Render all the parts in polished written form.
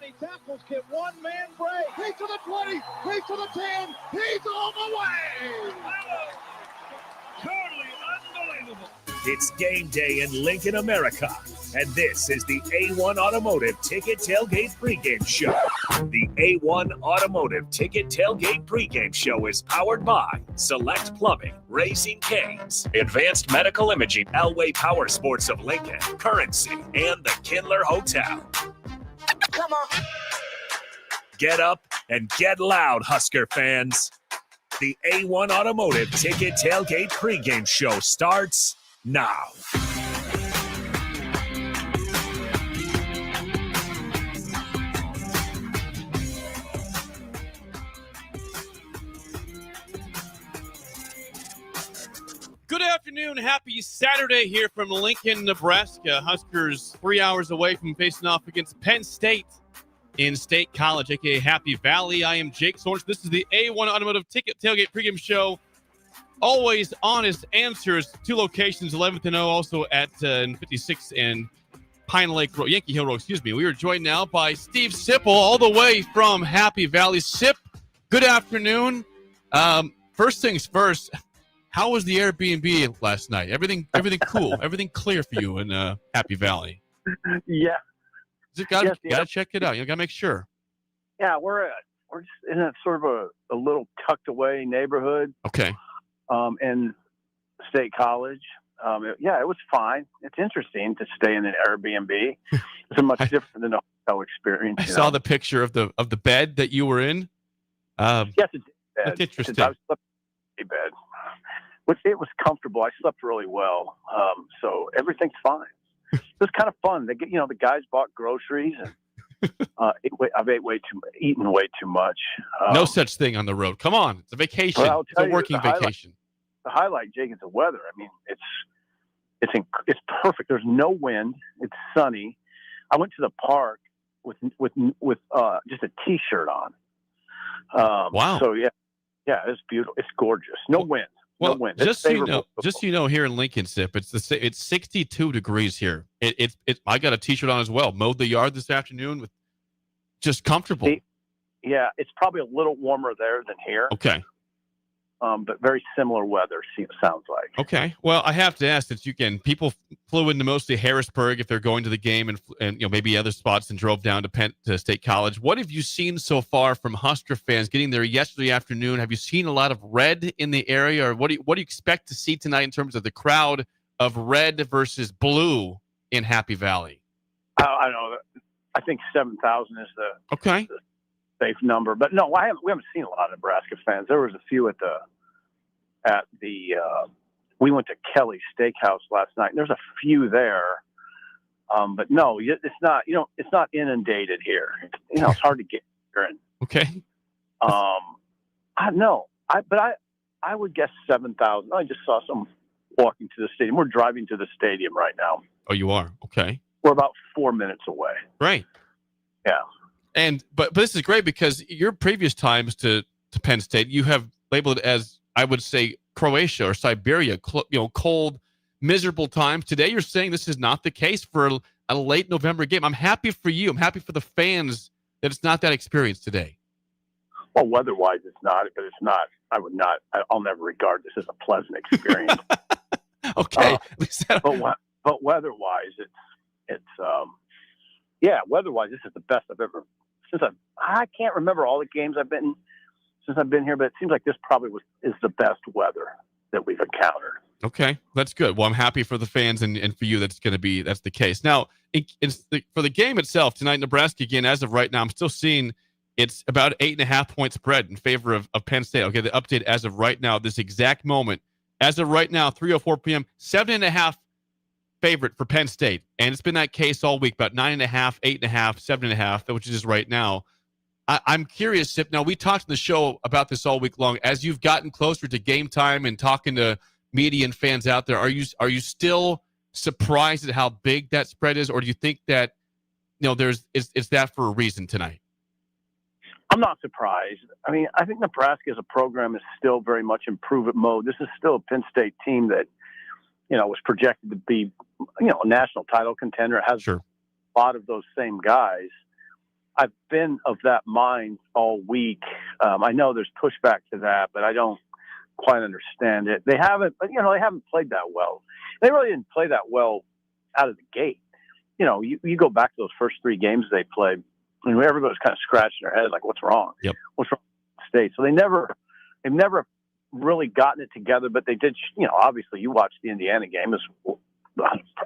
many tackles can one man break? He's to the 20. He's to the 10. He's all the way. Totally unbelievable. It's game day in Lincoln, America, and this is the A1 Automotive Ticket Tailgate Pregame Show. The A1 Automotive Ticket Tailgate Pregame Show is powered by Select Plumbing, Raising Cane's, Advanced Medical Imaging, Elway Power Sports of Lincoln, Currency, and the Kindler Hotel. Come on. Get up and get loud, Husker fans. The A1 Automotive Ticket Tailgate Pregame Show starts now. Good afternoon. Happy Saturday here from Lincoln, Nebraska. Huskers 3 hours away from facing off against Penn State in State College, a.k.a. Happy Valley. I am Jake Sorensen. This is the A1 Automotive Ticket Tailgate Pregame Show. Always honest answers. 2 locations, 11th and 0, also at 56 and Pine Lake Road, Yankee Hill Road, We are joined now by Steve Sipple, all the way from Happy Valley. Sip, good afternoon. First things first, how was the Airbnb last night? Everything cool, everything clear for you in Happy Valley? Yeah. Gotta check it out. You gotta make sure. Yeah, we're just in a sort of a little tucked away neighborhood. Okay. In State College. It was fine. It's interesting to stay in an Airbnb. It's much different than a hotel experience. I saw the picture of the bed that you were in. Yes, that's interesting. I slept in a bed, which it was comfortable. I slept really well, so everything's fine. It was kind of fun. They get, the guys bought groceries, and I've eaten way too much. No such thing on the road. Come on, it's a vacation. Well, it's a working vacation. The highlight, Jake, is the weather. I mean, it's perfect. There's no wind. It's sunny. I went to the park with just a t-shirt on. Wow. So yeah, it's beautiful. It's gorgeous. No wind. Well, no wind. just so you know, here in Lincoln, Sip, it's 62 degrees here. I got a t-shirt on as well. Mowed the yard this afternoon with just comfortable. Yeah, it's probably a little warmer there than here. Okay. But very similar weather, sounds like. Okay. Well, I have to ask, since people flew into mostly Harrisburg if they're going to the game, and maybe other spots, and drove down to Penn to State College. What have you seen so far from Husker fans getting there yesterday afternoon? Have you seen a lot of red in the area, or what do you expect to see tonight in terms of the crowd of red versus blue in Happy Valley? I know. I think 7,000 is the safe number, but no, we haven't seen a lot of Nebraska fans. There was a few we went to Kelly's Steakhouse last night, and there's a few there. But no, it's not, it's not inundated here. It's hard to get here. And, okay. I would guess 7,000. I just saw some walking to the stadium. We're driving to the stadium right now. Oh, you are? Okay. We're about 4 minutes away. Right. Yeah. But this is great because your previous times to Penn State, you have labeled it as, I would say, Croatia or Siberia, cold, miserable times. Today you're saying this is not the case for a late November game. I'm happy for you. I'm happy for the fans that it's not that experience today. Well, weather-wise, it's not, but it's not. I'll never regard this as a pleasant experience. Okay. But weather-wise, weather-wise, this is the best I've ever, I can't remember all the games I've been since I've been here, but it seems like this probably is the best weather that we've encountered. Okay, that's good. Well, I'm happy for the fans and for you that's the case. Now, for the game itself tonight, Nebraska, again, as of right now, I'm still seeing it's about 8.5 point spread in favor of Penn State. Okay, the update as of right now, this exact moment, as of right now, 3:04 p.m., 7.5 favorite for Penn State. And it's been that case all week, about 9.5, 8.5, 7.5, which is right now. I'm curious, Sip. Now, we talked in the show about this all week long. As you've gotten closer to game time and talking to media and fans out there, are you still surprised at how big that spread is, or do you think that it's that for a reason tonight? I'm not surprised. I mean, I think Nebraska as a program is still very much improvement mode. This is still a Penn State team that was projected to be a national title contender. It has sure. a lot of those same guys. I've been of that mind all week. I know there's pushback to that, but I don't quite understand it. They haven't played that well. They really didn't play that well out of the gate. You go back to those first 3 games they played, and everybody was kind of scratching their head like, what's wrong? Yep. What's wrong with the state? So they've never really gotten it together, but they did, obviously you watched the Indiana game. It was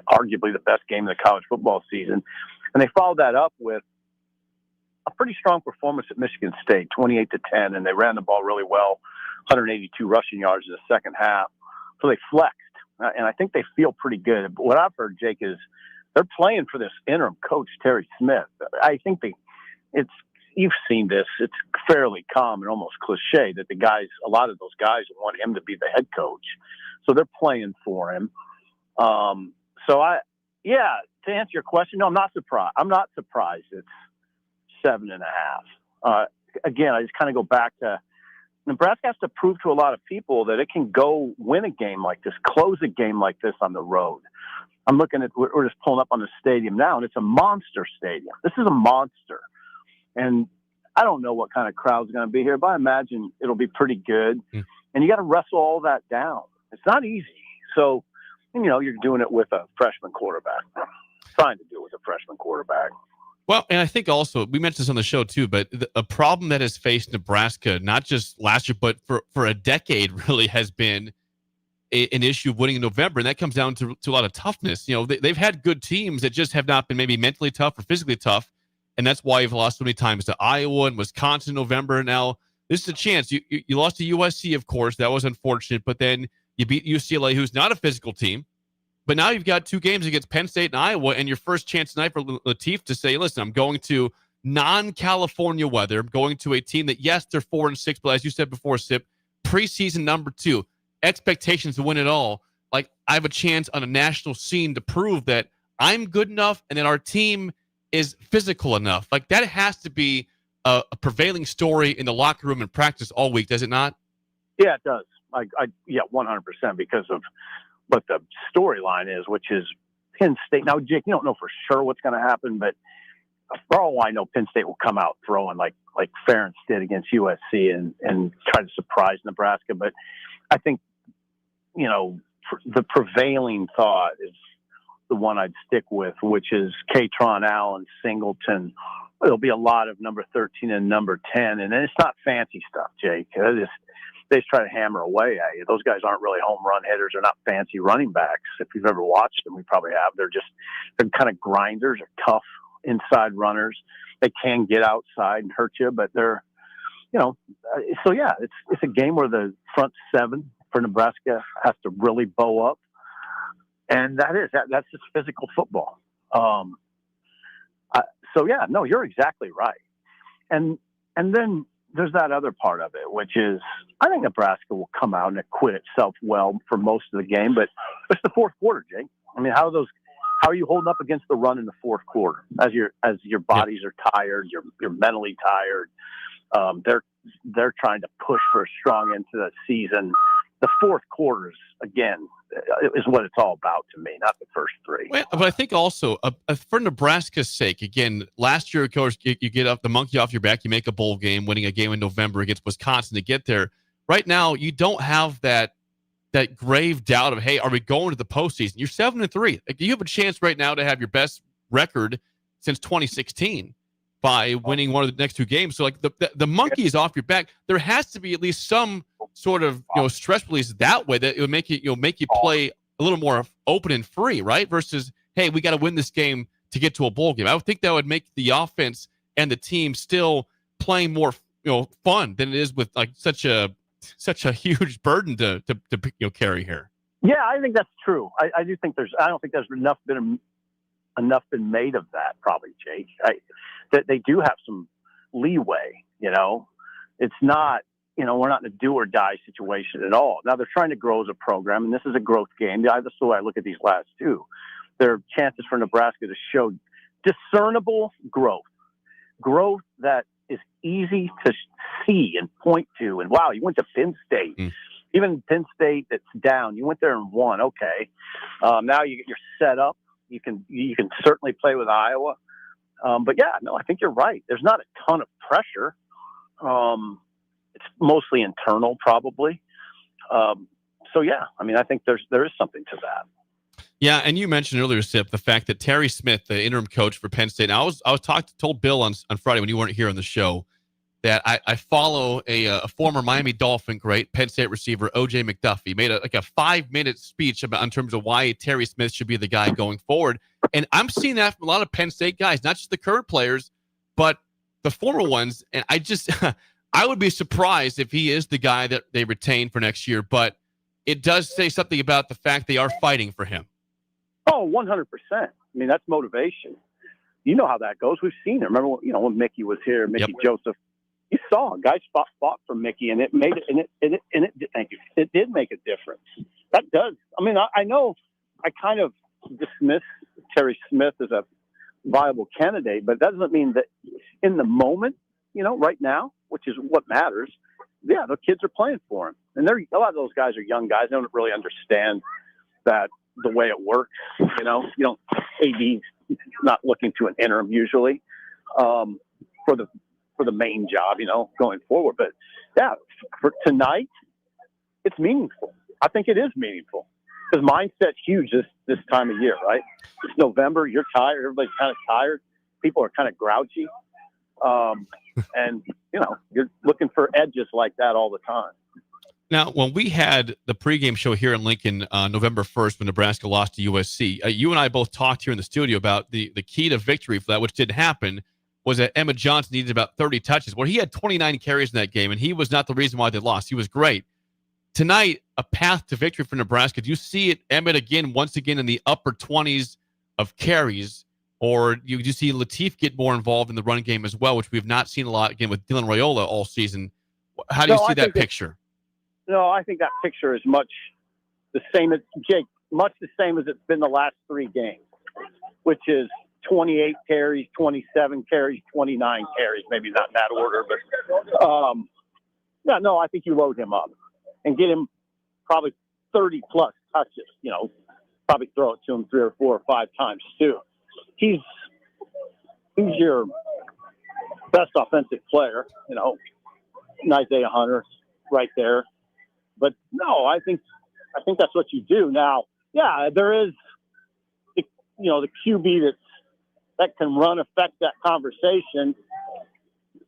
arguably the best game of the college football season. And they followed that up with a pretty strong performance at Michigan State, 28-10, and they ran the ball really well, 182 rushing yards in the second half. So they flexed, and I think they feel pretty good. But what I've heard, Jake, is they're playing for this interim coach, Terry Smith. I think you've seen this. It's fairly common, almost cliche, that a lot of those guys want him to be the head coach. So they're playing for him. To answer your question, no, I'm not surprised. I'm not surprised it's 7.5. Again, I just kind of go back to Nebraska has to prove to a lot of people that it can go win a game like this, close a game like this on the road. I'm looking at, we're just pulling up on the stadium now, and it's a monster stadium. This is a monster. And I don't know what kind of crowd's going to be here, but I imagine it'll be pretty good. And you got to wrestle all that down. It's not easy. So, you're doing it with a freshman quarterback. Trying to do it with a freshman quarterback. Well, and I think also, we mentioned this on the show too, but a problem that has faced Nebraska, not just last year, but for a decade really, has been an issue of winning in November. And that comes down to a lot of toughness. They've had good teams that just have not been maybe mentally tough or physically tough. And that's why you've lost so many times to Iowa and Wisconsin in November. Now, this is a chance. You lost to USC, of course. That was unfortunate. But then you beat UCLA, who's not a physical team. But now you've got 2 games against Penn State and Iowa, and your first chance tonight for Latif to say, listen, I'm going to non-California weather. I'm going to a team that, yes, they're 4-6, but as you said before, Sip, preseason number 2, expectations to win it all. Like, I have a chance on a national scene to prove that I'm good enough and that our team is physical enough. Like, that has to be a prevailing story in the locker room and practice all week, does it not? Yeah, it does. 100%, because of what the storyline is, which is Penn State. Now, Jake, you don't know for sure what's going to happen, but for all I know, Penn State will come out throwing like Ferentz did against USC and try to surprise Nebraska. But I think, the prevailing thought is the one I'd stick with, which is Katron Allen, Singleton. There'll be a lot of number 13 and number 10, and it's not fancy stuff, Jake. They just try to hammer away at you. Those guys aren't really home run hitters. They're not fancy running backs. If you've ever watched them, we probably have. They're kind of grinders, or tough inside runners. They can get outside and hurt you, but they're, so yeah, it's a game where the front 7 for Nebraska has to really bow up. And that's just physical football. So yeah, no, you're exactly right. And then there's that other part of it, which is I think Nebraska will come out and acquit itself well for most of the game, but it's the fourth quarter, Jake. I mean, how are you holding up against the run in the fourth quarter as your bodies are tired, you're mentally tired. They're trying to push for a strong end to the season. The fourth quarters, again, is what it's all about to me, not the first 3. Well, but I think also for Nebraska's sake, again, last year, of course, you get up the monkey off your back, you make a bowl game, winning a game in November against Wisconsin to get there. Right now, you don't have that grave doubt of, hey, are we going to the postseason? You're 7-3. Like, you have a chance right now to have your best record since 2016 by winning one of the next 2 games. So, like, the monkey is off your back. There has to be at least some sort of stress release that way that it would make you play a little more open and free, right? Versus, hey, we got to win this game to get to a bowl game. I would think that would make the offense and the team still playing more fun than it is with like such a huge burden to carry here. Yeah, I think that's true. I do think I don't think there's enough been made of that, probably, Jake. That they do have some leeway. It's not. We're not in a do or die situation at all. Now they're trying to grow as a program, and this is a growth game. That's the way I look at these last 2. There are chances for Nebraska to show discernible growth that is easy to see and point to. And wow, you went to Penn State. Even Penn State that's down, you went there and won. Okay, now you're set up. You can certainly play with Iowa. But yeah, no, I think you're right. There's not a ton of pressure. It's mostly internal, probably. So yeah, I mean, I think there is something to that. Yeah, and you mentioned earlier, Sip, the fact that Terry Smith, the interim coach for Penn State. Now, I was told Bill on Friday when you weren't here on the show that I follow a former Miami Dolphin great, Penn State receiver O.J. McDuffie, made a 5-minute speech about in terms of why Terry Smith should be the guy going forward. And I'm seeing that from a lot of Penn State guys, not just the current players, but the former ones. And I just I would be surprised if he is the guy that they retain for next year. But it does say something about the fact they are fighting for him. Oh, 100%. I mean, that's motivation. You know how that goes. We've seen it. Remember, when Mickey was here, Mickey Joseph. You saw guys fought for Mickey, and it made it. And it. Thank you. It did make a difference. That does. I mean, I know. I kind of dismiss Terry Smith as a viable candidate, but it doesn't mean that in the moment, right now, which is what matters. Yeah, the kids are playing for him, and a lot of those guys are young guys. They don't really understand that the way it works. AD's not looking to an interim usually for the main job, going forward. But yeah, for tonight, it's meaningful. I think it is meaningful because mindset's huge this time of year, right? It's November. You're tired. Everybody's kind of tired. People are kind of grouchy. And, you're looking for edges like that all the time. Now, when we had the pregame show here in Lincoln on November 1st when Nebraska lost to USC, you and I both talked here in the studio about the key to victory for that, which didn't happen, was that Emmett Johnson needed about 30 touches. Well, he had 29 carries in that game, and he was not the reason why they lost. He was great. Tonight, a path to victory for Nebraska. Do you see it, Emmett, once again in the upper 20s of carries, or do you see Latif get more involved in the run game as well, which we've not seen a lot, again, with Dylan Raiola all season? How do you see that picture? No, I think that picture is much the same as it's been the last 3 games, which is 28 carries, 27 carries, 29 carries, maybe not in that order, but I think you load him up and get him probably 30 plus touches, probably throw it to him 3 or 4 or 5 times too. He's your best offensive player, Isaiah Hunter right there. But no, I think that's what you do. Now, yeah, there is, the QB that can run affect that conversation.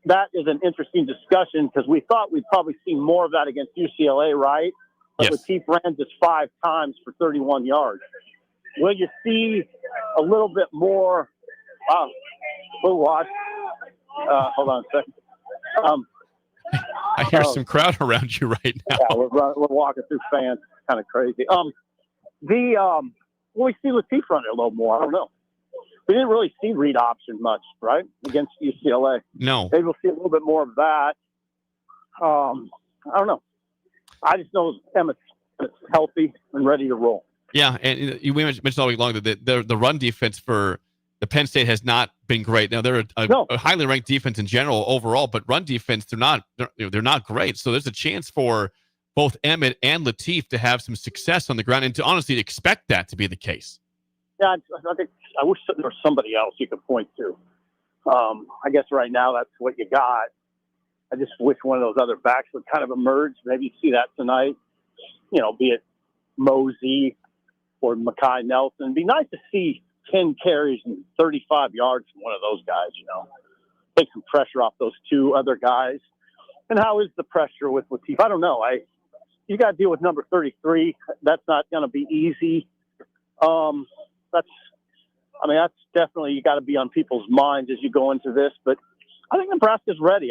That is an interesting discussion because we thought we'd probably see more of that against UCLA, right? But yes. Latif ran just 5 times for 31 yards. Will you see a little bit more? Wow, we'll watch. Hold on a second. I hear some crowd around you right now. Yeah, we're walking through fans. Kind of crazy. Will we see Latif run it a little more? I don't know. We didn't really see read option much, right, against UCLA. No. Maybe we'll see a little bit more of that. I don't know. I just know Emmett's healthy and ready to roll. Yeah, and we mentioned all week long that the run defense for the Penn State has not been great. Now they're a highly ranked defense in general overall, but run defense they're not great. So there's a chance for both Emmett and Latif to have some success on the ground, and to honestly expect that to be the case. Yeah, I wish there was somebody else you could point to. I guess right now that's what you got. I just wish one of those other backs would kind of emerge. Maybe you see that tonight. Be it Mosey or Mekhi Nelson. It'd be nice to see 10 carries and 35 yards from one of those guys, Take some pressure off those 2 other guys. And how is the pressure with Latif? I don't know. You got to deal with number 33. That's not going to be easy. That's definitely, you got to be on people's minds as you go into this. But I think Nebraska's ready.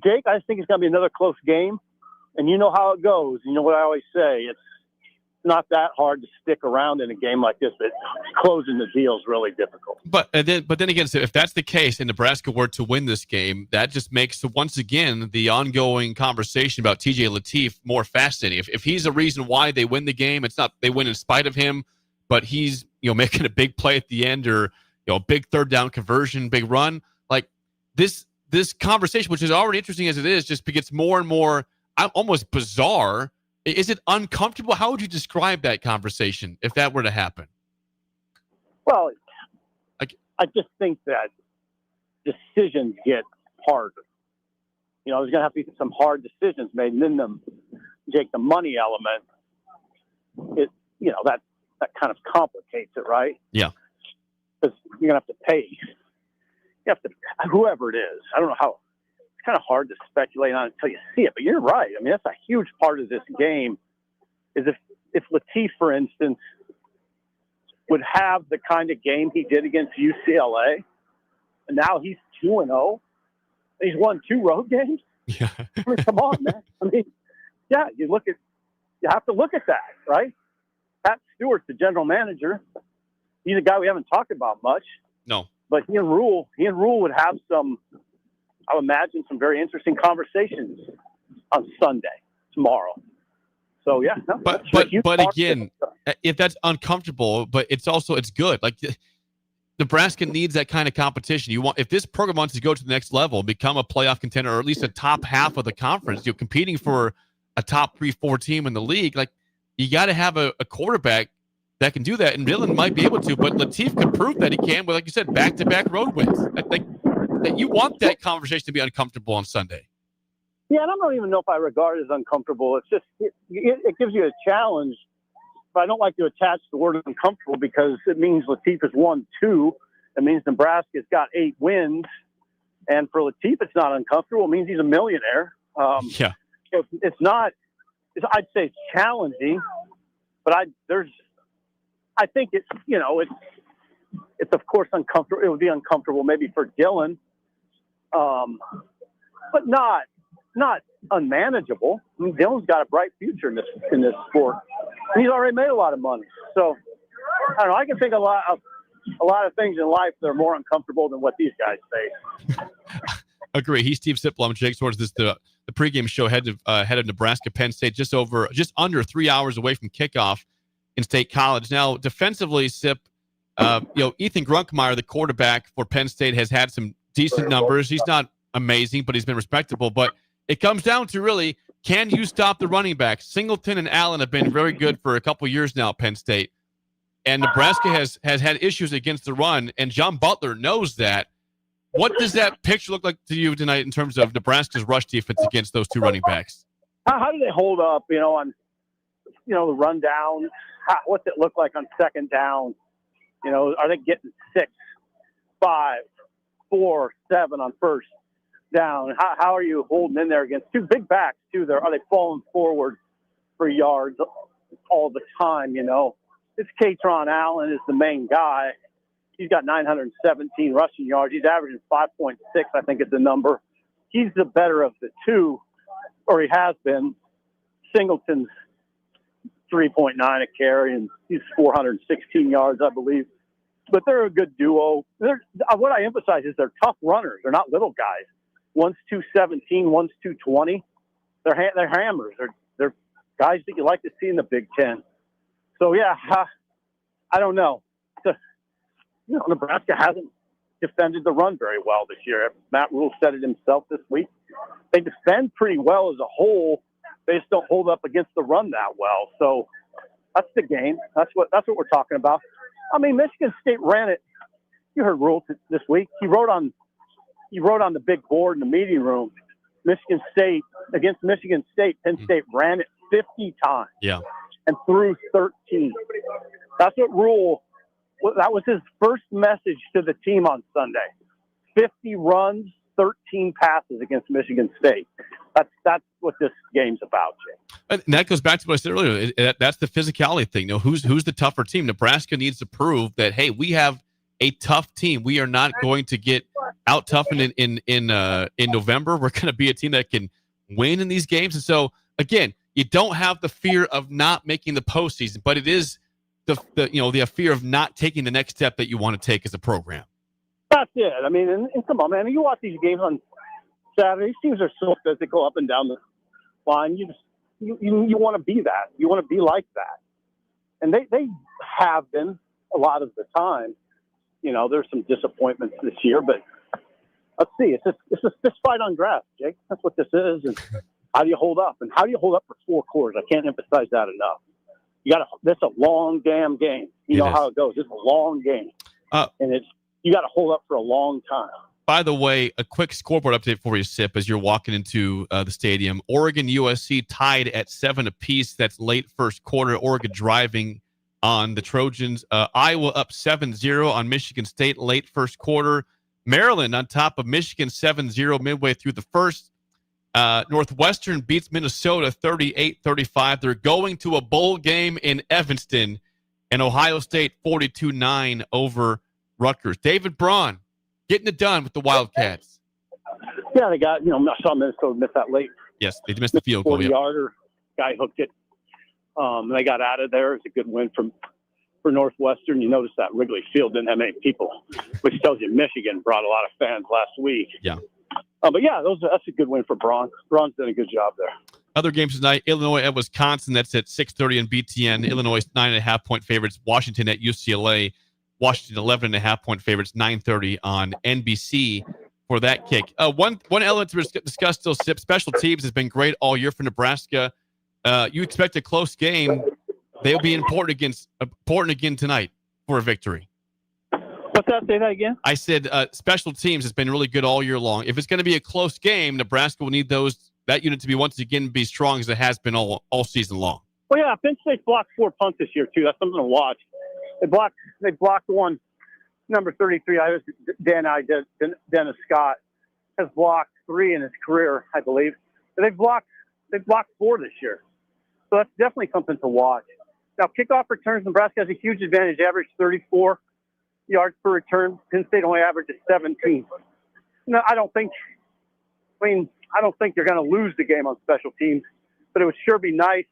Jake, I think it's going to be another close game. And you know how it goes. You know what I always say. It's not that hard to stick around in a game like this, but closing the deal is really difficult. But then again, so if that's the case and Nebraska were to win this game, that just makes, once again, the ongoing conversation about TJ Latif more fascinating. If he's a reason why they win the game, it's not they win in spite of him, but he's making a big play at the end or a big 3rd down conversion, big run. Like this conversation, which is already interesting as it is, just gets more and more almost bizarre. Is it uncomfortable? How would you describe that conversation if that were to happen? Well, I just think that decisions get harder. There's going to have to be some hard decisions made, and then the money element, that kind of complicates it, right? Yeah. Because you're going to have to pay. You have to, whoever it is. I don't know how. It's kind of hard to speculate on it until you see it, but you're right. I mean, that's a huge part of this game. Is if Latif, for instance, would have the kind of game he did against UCLA, and now he's 2-0. He's won 2 road games. Yeah. I mean, come on, man. I mean, yeah, you have to look at that, right? Pat Stewart's the general manager. He's a guy we haven't talked about much. No. But he and Rule would have some, I would imagine, some very interesting conversations on Sunday, tomorrow. So, yeah. No, but again, if that's uncomfortable, but it's good. Like, Nebraska needs that kind of competition. If this program wants to go to the next level, become a playoff contender, or at least a top half of the conference, you're competing for a top 3-4 team in the league. Like, you got to have a quarterback that can do that, and Dylan might be able to. But Latif could prove that he can with, like you said, back-to-back road wins. That you want that conversation to be uncomfortable on Sunday. Yeah, and I don't even know if I regard it as uncomfortable. It's just it gives you a challenge. But I don't like to attach the word uncomfortable because it means Latif has won 2. It means Nebraska's got 8 wins. And for Latif, it's not uncomfortable. It means he's a millionaire. Yeah. So it's not, I'd say it's challenging, but I think it's, it's of course uncomfortable. It would be uncomfortable maybe for Dylan, but not unmanageable. I mean, Dylan's got a bright future in this sport. He's already made a lot of money. So I don't know. I can think a lot of things in life that are more uncomfortable than what these guys face. Agree. He's Steve Sipple. I'm Jake Swords. This is the pregame show head of Nebraska Penn State, just under 3 hours away from kickoff in State College. Now, defensively, Sip, Ethan Grunkmeyer, the quarterback for Penn State, has had some decent numbers. He's not amazing, but he's been respectable. But it comes down to really, can you stop the running backs? Singleton and Allen have been very good for a couple years now at Penn State. And Nebraska has had issues against the run, and John Butler knows that. What does that picture look like to you tonight in terms of Nebraska's rush defense against those 2 running backs? How do they hold up, on, the rundown? What's it look like on second down? Are they getting 6, 5, 4, 7 on first down? How are you holding in there against 2 big backs, too? Are they falling forward for yards all the time, It's Katron Allen is the main guy. He's got 917 rushing yards. He's averaging 5.6, I think is the number. He's the better of the 2, or he has been. Singleton's 3.9 a carry, and he's 416 yards, I believe. But they're a good duo. What I emphasize is they're tough runners. They're not little guys. One's 217, one's 220. They're hammers. They're guys that you like to see in the Big Ten. So, yeah, I don't know. Nebraska hasn't defended the run very well this year. Matt Rule said it himself this week. They defend pretty well as a whole. They just don't hold up against the run that well. So that's the game. That's what we're talking about. I mean, Michigan State ran it. You heard Rule this week. He wrote on the big board in the meeting room. Michigan State against Michigan State. Penn State ran it 50 times. Yeah. And threw 13. That's what Rule. That was his first message to the team on Sunday. 50 runs, 13 passes against Michigan State. That's what this game's about, Jay. And that goes back to what I said earlier. That's the physicality thing. Who's the tougher team? Nebraska needs to prove that, hey, we have a tough team. We are not going to get out toughened in November. We're going to be a team that can win in these games. And so, again, you don't have the fear of not making the postseason, but it is the fear of not taking the next step that you want to take as a program. That's it. I mean, and come on, man. You watch these games on Saturday. These teams are so physical up and down the line. You want to be that. You want to be like that. And they have been a lot of the time. There's some disappointments this year, but let's see. It's a fist fight on grass, Jake. That's what this is. And how do you hold up? And how do you hold up for 4 quarters? I can't emphasize that enough. That's a long damn game. You know how it goes. It's a long game. And you got to hold up for a long time. By the way, a quick scoreboard update for you, Sip, as you're walking into the stadium. Oregon, USC tied at 7 apiece. That's late first quarter. Oregon driving on the Trojans. Iowa up 7-0 on Michigan State late first quarter. Maryland on top of Michigan 7-0 midway through the first. Northwestern beats Minnesota 38-35. They're going to a bowl game in Evanston. And Ohio State 42-9 over Rutgers. David Braun getting it done with the Wildcats. Yeah, they got, I saw Minnesota miss that late. Yes, they missed the field goal. 40-yarder. Guy hooked it. They got out of there. It's a good win for Northwestern. You notice that Wrigley Field didn't have many people, which tells you Michigan brought a lot of fans last week. Yeah. But yeah, that's a good win for Braun. Braun's done a good job there. Other games tonight, Illinois at Wisconsin. That's at 6:30 in BTN. Illinois 9.5-point favorites. Washington at UCLA. Washington 11.5-point favorites. 9:30 on NBC for that kick. One element to discuss still, Sip. Special teams has been great all year for Nebraska. You expect a close game. They'll be important again tonight for a victory. What's that? Say that again? I said special teams has been really good all year long. If it's going to be a close game, Nebraska will need that unit to be once again be strong as it has been all season long. Well, yeah, Penn State blocked 4 punts this year too. That's something to watch. They blocked one. Number 33, Dennis Scott has blocked 3 in his career, I believe. But they've blocked 4 this year, so that's definitely something to watch. Now, kickoff returns, Nebraska has a huge advantage. Average 34 yards per return. Penn State only averages 17. No, I don't think you're going to lose the game on special teams, but it would sure be nice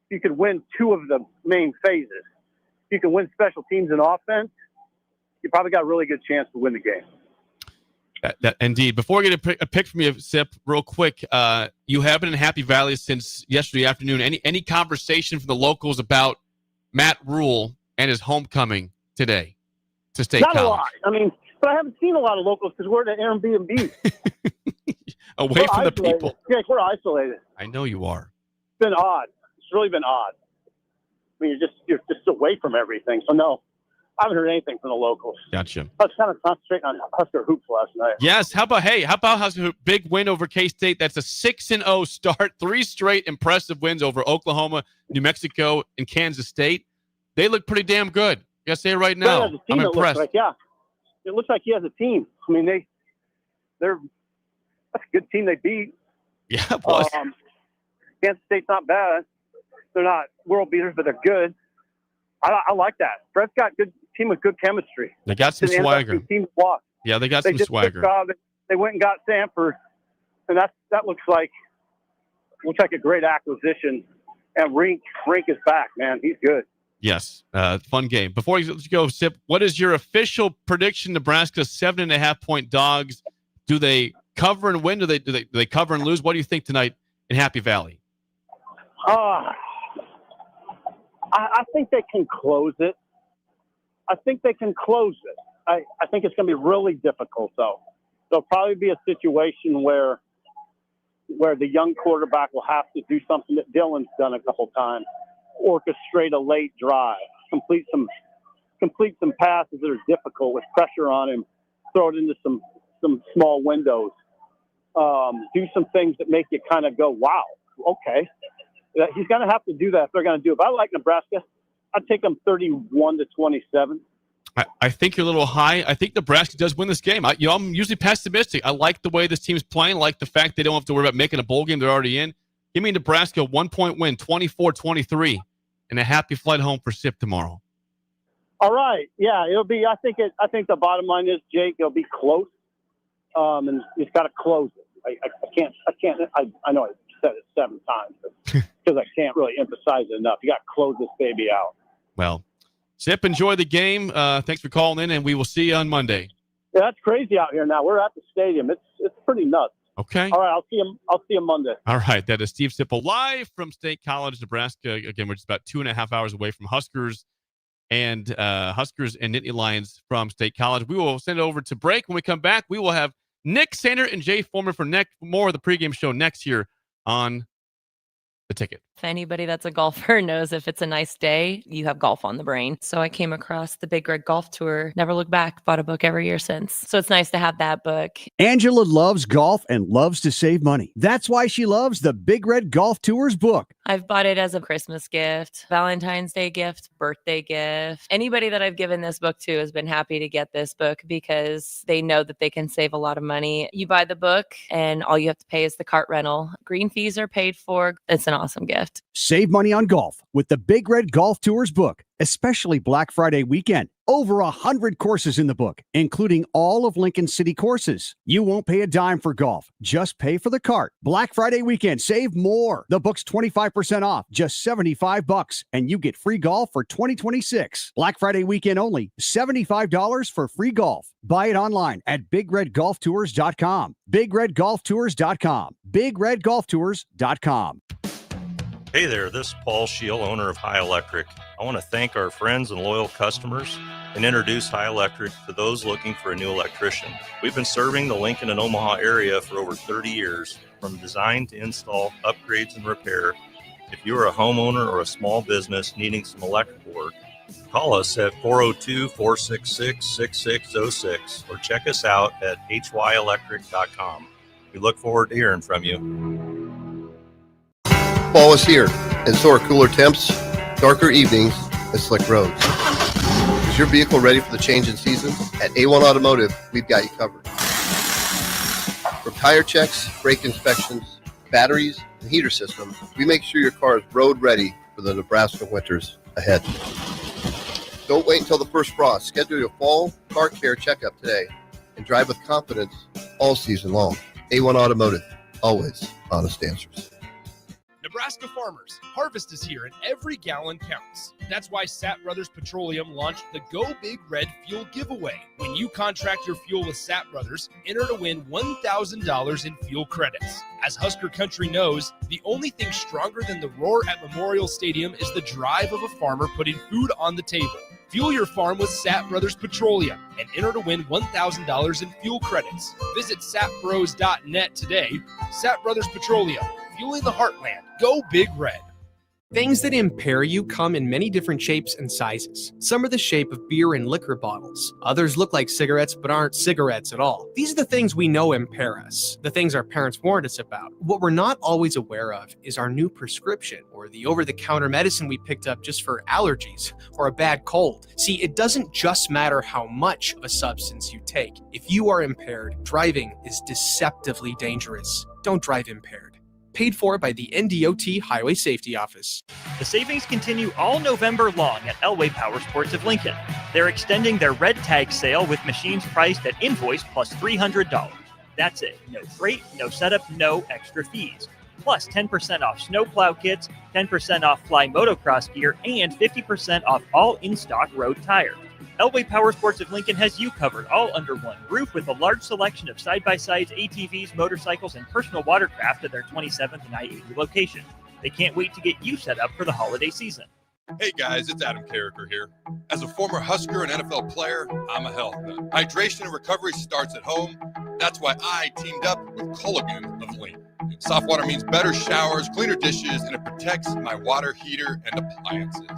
if you could win 2 of the main phases. If you can win special teams and offense, you probably got a really good chance to win the game. That indeed. Before we get a pick from you, Sip, real quick, you have been in Happy Valley since yesterday afternoon. Any conversation from the locals about Matt Rule and his homecoming today to State College? Not a lot. But I haven't seen a lot of locals because we're at Airbnb. Away from the people. Yeah, we're isolated. I know you are. It's been odd. It's really been odd. You're just away from everything. So no, I haven't heard anything from the locals. Gotcha. I was kind of concentrating on Husker hoops last night. Yes. How about Husker Hoop? Big win over K-State. That's a 6-0 start. 3 straight impressive wins over Oklahoma, New Mexico, and Kansas State. They look pretty damn good. I gotta say it right now. I'm impressed. It looks like he has a team. They're that's a good team they beat. Yeah, plus Kansas State's not bad. They're not world beaters, but they're good. I like that. Brett's got good team with good chemistry. They got some swagger. Yeah, they got some swagger. They went and got Sanford, and that looks like a great acquisition. And Rink is back, man. He's good. Yes, fun game. Before you go, Sip, what is your official prediction? Nebraska 7.5-point dogs. Do they cover and win? Do they cover and lose? What do you think tonight in Happy Valley? I think they can close it. I think it's going to be really difficult, though. There'll probably be a situation where the young quarterback will have to do something that Dylan's done a couple times. Orchestrate a late drive, complete some passes that are difficult with pressure on him, throw it into some small windows, do some things that make you kind of go, wow, okay. He's going to have to do that if they're going to do it. But I like Nebraska. I'd take them 31-27. I think you're a little high. I think Nebraska does win this game. I'm usually pessimistic. I like the way this team's playing. I like the fact they don't have to worry about making a bowl game they're already in. Give me Nebraska 1-point win, 24-23, and a happy flight home for Sip tomorrow. All right. Yeah, it'll be. I think the bottom line is, Jake, it'll be close, and he's got to close it. I can't. I know I said it 7 times because I can't really emphasize it enough. You got to close this baby out. Well, Sip, enjoy the game. Thanks for calling in, and we will see you on Monday. Yeah, that's crazy out here now. We're at the stadium. It's pretty nuts. Okay. All right, I'll see him Monday. All right, that is Steve Sipple live from State College, Nebraska. Again, we're just about 2.5 hours away from Huskers and Nittany Lions from State College. We will send it over to break. When we come back, we will have Nick Sander and Jay Foreman for more of the pregame show next year on The Ticket. Anybody that's a golfer knows if it's a nice day, you have golf on the brain. So I came across the Big Red Golf Tour, never looked back, bought a book every year since. So it's nice to have that book. Angela loves golf and loves to save money. That's why she loves the Big Red Golf Tours book. I've bought it as a Christmas gift, Valentine's Day gift, birthday gift. Anybody that I've given this book to has been happy to get this book because they know that they can save a lot of money. You buy the book and all you have to pay is the cart rental. Green fees are paid for. It's an awesome gift. Save money on golf with the Big Red Golf Tours book, especially Black Friday weekend. Over 100 courses in the book, including all of Lincoln City courses. You won't pay a dime for golf. Just pay for the cart. Black Friday weekend, save more. The book's 25% off, just $75, and you get free golf for 2026. Black Friday weekend only, $75 for free golf. Buy it online at BigRedGolfTours.com. BigRedGolfTours.com. BigRedGolfTours.com. Hey there, this is Paul Scheel, owner of High Electric. I want to thank our friends and loyal customers and introduce High Electric to those looking for a new electrician. We've been serving the Lincoln and Omaha area for over 30 years, from design to install, upgrades, and repair. If you are a homeowner or a small business needing some electrical work, call us at 402-466-6606 or check us out at hyelectric.com. We look forward to hearing from you. Fall is here, and so are cooler temps, darker evenings, and slick roads. Is your vehicle ready for the change in season? At A1 Automotive, we've got you covered. From tire checks, brake inspections, batteries, and heater systems, we make sure your car is road ready for the Nebraska winters ahead. Don't wait until the first frost. Schedule your fall car care checkup today and drive with confidence all season long. A1 Automotive, always honest answers. Nebraska farmers, harvest is here and every gallon counts. That's why Sapp Brothers Petroleum launched the Go Big Red Fuel Giveaway. When you contract your fuel with Sapp Brothers, enter to win $1,000 in fuel credits. As Husker Country knows, the only thing stronger than the roar at Memorial Stadium is the drive of a farmer putting food on the table. Fuel your farm with Sapp Brothers Petroleum and enter to win $1,000 in fuel credits. Visit sapbros.net today. Sapp Brothers Petroleum, fueling the heartland. Go Big Red. Things that impair you come in many different shapes and sizes. Some are the shape of beer and liquor bottles. Others look like cigarettes but aren't cigarettes at all. These are the things we know impair us, the things our parents warned us about. What we're not always aware of is our new prescription or the over-the-counter medicine we picked up just for allergies or a bad cold. See, it doesn't just matter how much of a substance you take. If you are impaired, driving is deceptively dangerous. Don't drive impaired. Paid for by the NDOT Highway Safety Office. The savings continue all November long at Elway Power Sports of Lincoln. They're extending their red tag sale with machines priced at invoice plus $300. That's it. No freight, no setup, no extra fees. Plus 10% off snowplow kits, 10% off fly motocross gear, and 50% off all in-stock road tires. Elway Power Sports of Lincoln has you covered all under one roof with a large selection of side-by-sides, ATVs, motorcycles, and personal watercraft at their 27th and I-80 location. They can't wait to get you set up for the holiday season. Hey guys, it's Adam Carricker here. As a former Husker and NFL player, I'm a health nut. Hydration and recovery starts at home. That's why I teamed up with Culligan of Lean. Soft water means better showers, cleaner dishes, and it protects my water heater and appliances.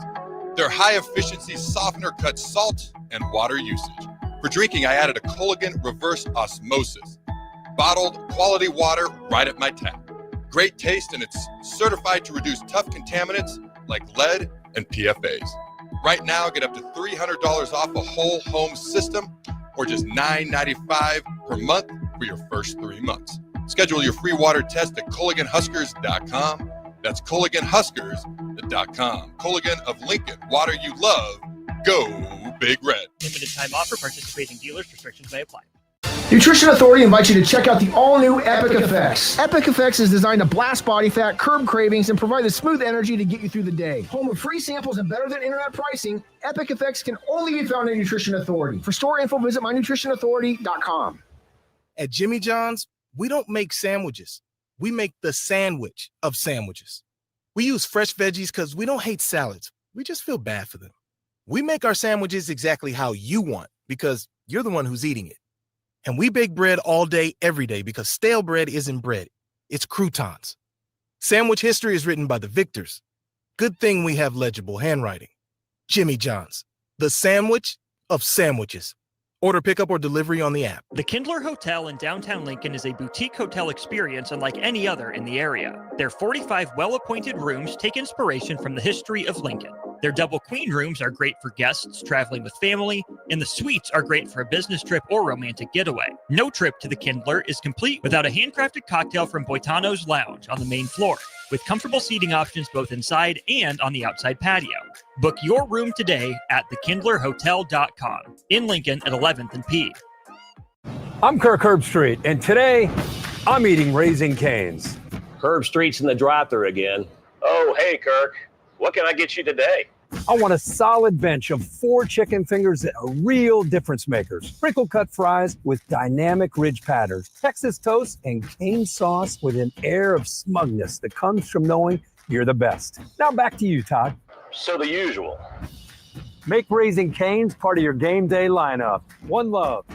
Their high-efficiency softener cuts salt and water usage. For drinking, I added a Culligan reverse osmosis. Bottled quality water right at my tap. Great taste, and it's certified to reduce tough contaminants like lead and PFAs. Right now, get up to $300 off a whole home system or just $9.95 per month for your first 3 months. Schedule your free water test at CulliganHuskers.com. That's CulliganHuskers.com. Culligan of Lincoln, water you love. Go Big Red. Limited time offer. Participating dealers. Restrictions may apply. Nutrition Authority invites you to check out the all-new Epic Effects. Epic Effects is designed to blast body fat, curb cravings, and provide the smooth energy to get you through the day. Home of free samples and better than internet pricing, Epic Effects can only be found at Nutrition Authority. For store info, visit mynutritionauthority.com. At Jimmy John's, we don't make sandwiches. We make the sandwich of sandwiches. We use fresh veggies because we don't hate salads. We just feel bad for them. We make our sandwiches exactly how you want because you're the one who's eating it. And we bake bread all day, every day because stale bread isn't bread. It's croutons. Sandwich history is written by the victors. Good thing we have legible handwriting. Jimmy John's, the sandwich of sandwiches. Order pickup or delivery on the app. The Kindler Hotel in downtown Lincoln is a boutique hotel experience unlike any other in the area. Their 45 well-appointed rooms take inspiration from the history of Lincoln. Their double queen rooms are great for guests traveling with family, and the suites are great for a business trip or romantic getaway. No trip to the Kindler is complete without a handcrafted cocktail from Boitano's Lounge on the main floor, with comfortable seating options both inside and on the outside patio. Book your room today at thekindlerhotel.com in Lincoln at 11th and P. I'm Kirk Herbstreit, and today I'm eating Raising Cane's. Herbstreit's in the drive-thru again. Oh, hey, Kirk. What can I get you today? I want a solid bench of 4 chicken fingers that are real difference makers. Sprinkle cut fries with dynamic ridge patterns, Texas toast, and cane sauce with an air of smugness that comes from knowing you're the best. Now back to you, Todd. So the usual. Make Raising Cane's part of your game day lineup. One love.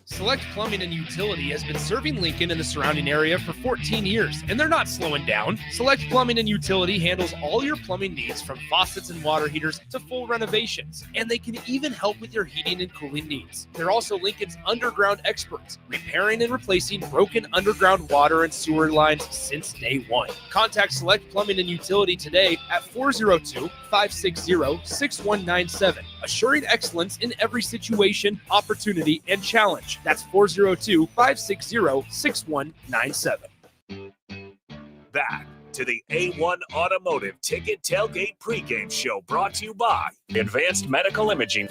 Select Plumbing and Utility has been serving Lincoln and the surrounding area for 14 years, and they're not slowing down. Select Plumbing and Utility handles all your plumbing needs, from faucets and water heaters to full renovations, and they can even help with your heating and cooling needs. They're also Lincoln's underground experts, repairing and replacing broken underground water and sewer lines since day one. Contact Select Plumbing and Utility today at 402-560-6197, assuring excellence in every situation, opportunity, and challenge. That's 402-560-6197. Back to the A1 Automotive Ticket Tailgate Pregame Show, brought to you by Advanced Medical Imaging.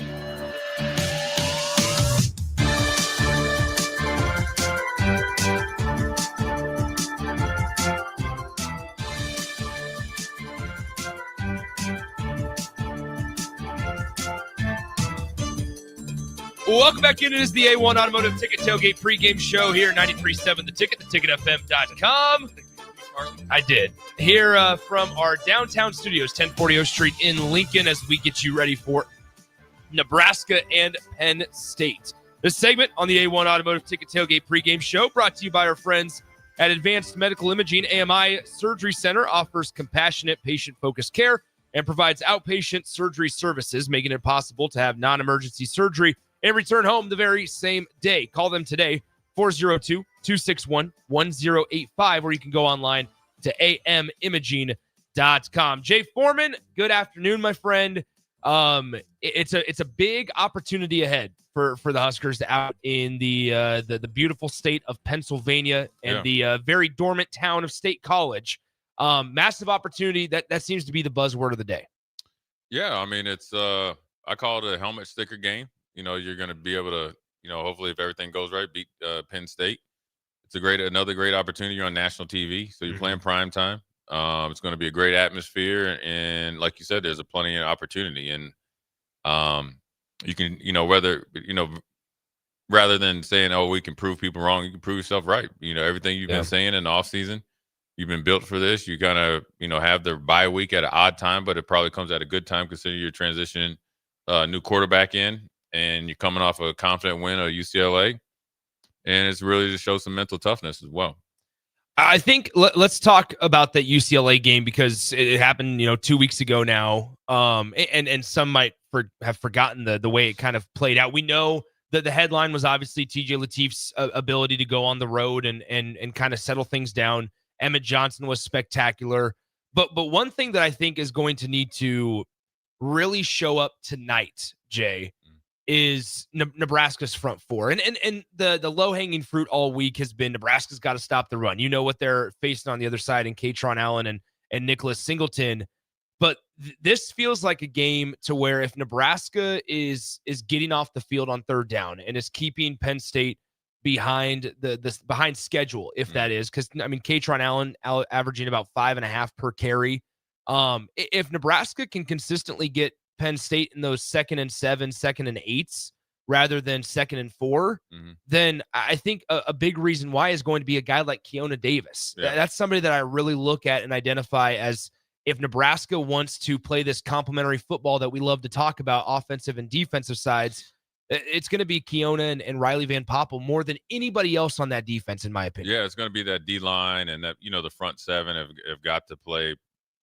Welcome back in. It is the A1 Automotive Ticket Tailgate Pregame Show here, 93.7 The Ticket, theticketfm.com. I did. Here from our downtown studios, 1040 O Street in Lincoln, as we get you ready for Nebraska and Penn State. This segment on the A1 Automotive Ticket Tailgate Pregame Show brought to you by our friends at Advanced Medical Imaging. AMI Surgery Center offers compassionate, patient-focused care and provides outpatient surgery services, making it possible to have non-emergency surgery and return home the very same day. Call them today, 402-261-1085, or you can go online to amimaging.com. Jay Foreman, good afternoon, my friend. It's a big opportunity ahead for the Huskers out in the beautiful state of Pennsylvania and the very dormant town of State College. Massive opportunity. That seems to be the buzzword of the day. Yeah, I mean, it's I call it a helmet sticker game. You know, you're going to be able to, hopefully if everything goes right, beat Penn State. It's another great opportunity. You're on national TV, so you're playing prime time. It's going to be a great atmosphere, and like you said, there's plenty of opportunity. And you can, rather than saying, "Oh, we can prove people wrong," you can prove yourself right. Everything you've been saying in the off season, you've been built for this. You kind of, have the bye week at an odd time, but it probably comes at a good time considering you're transitioning new quarterback in. And you're coming off a confident win at UCLA, and it's really to show some mental toughness as well. I think let's talk about that UCLA game because it happened, 2 weeks ago now, and some might have forgotten the way it kind of played out. We know that the headline was obviously TJ Latif's ability to go on the road and kind of settle things down. Emmett Johnson was spectacular, but one thing that I think is going to need to really show up tonight, Jay, is Nebraska's front four. And the low-hanging fruit all week has been Nebraska's got to stop the run. You know what they're facing on the other side in Katron Allen and Nicholas Singleton. But this feels like a game to where if Nebraska is getting off the field on third down and is keeping Penn State behind behind schedule, if that is, because, Katron Allen averaging about 5.5 per carry. If Nebraska can consistently get Penn State in those 2nd and 7, 2nd and 8s rather than 2nd and 4, then I think a big reason why is going to be a guy like Keona Davis. That's somebody that I really look at and identify as, if Nebraska wants to play this complementary football that we love to talk about, offensive and defensive sides, It's going to be Keona and Riley Van Poppel more than anybody else on that defense, in my opinion. Yeah, it's going to be that D line and that the front seven have got to play.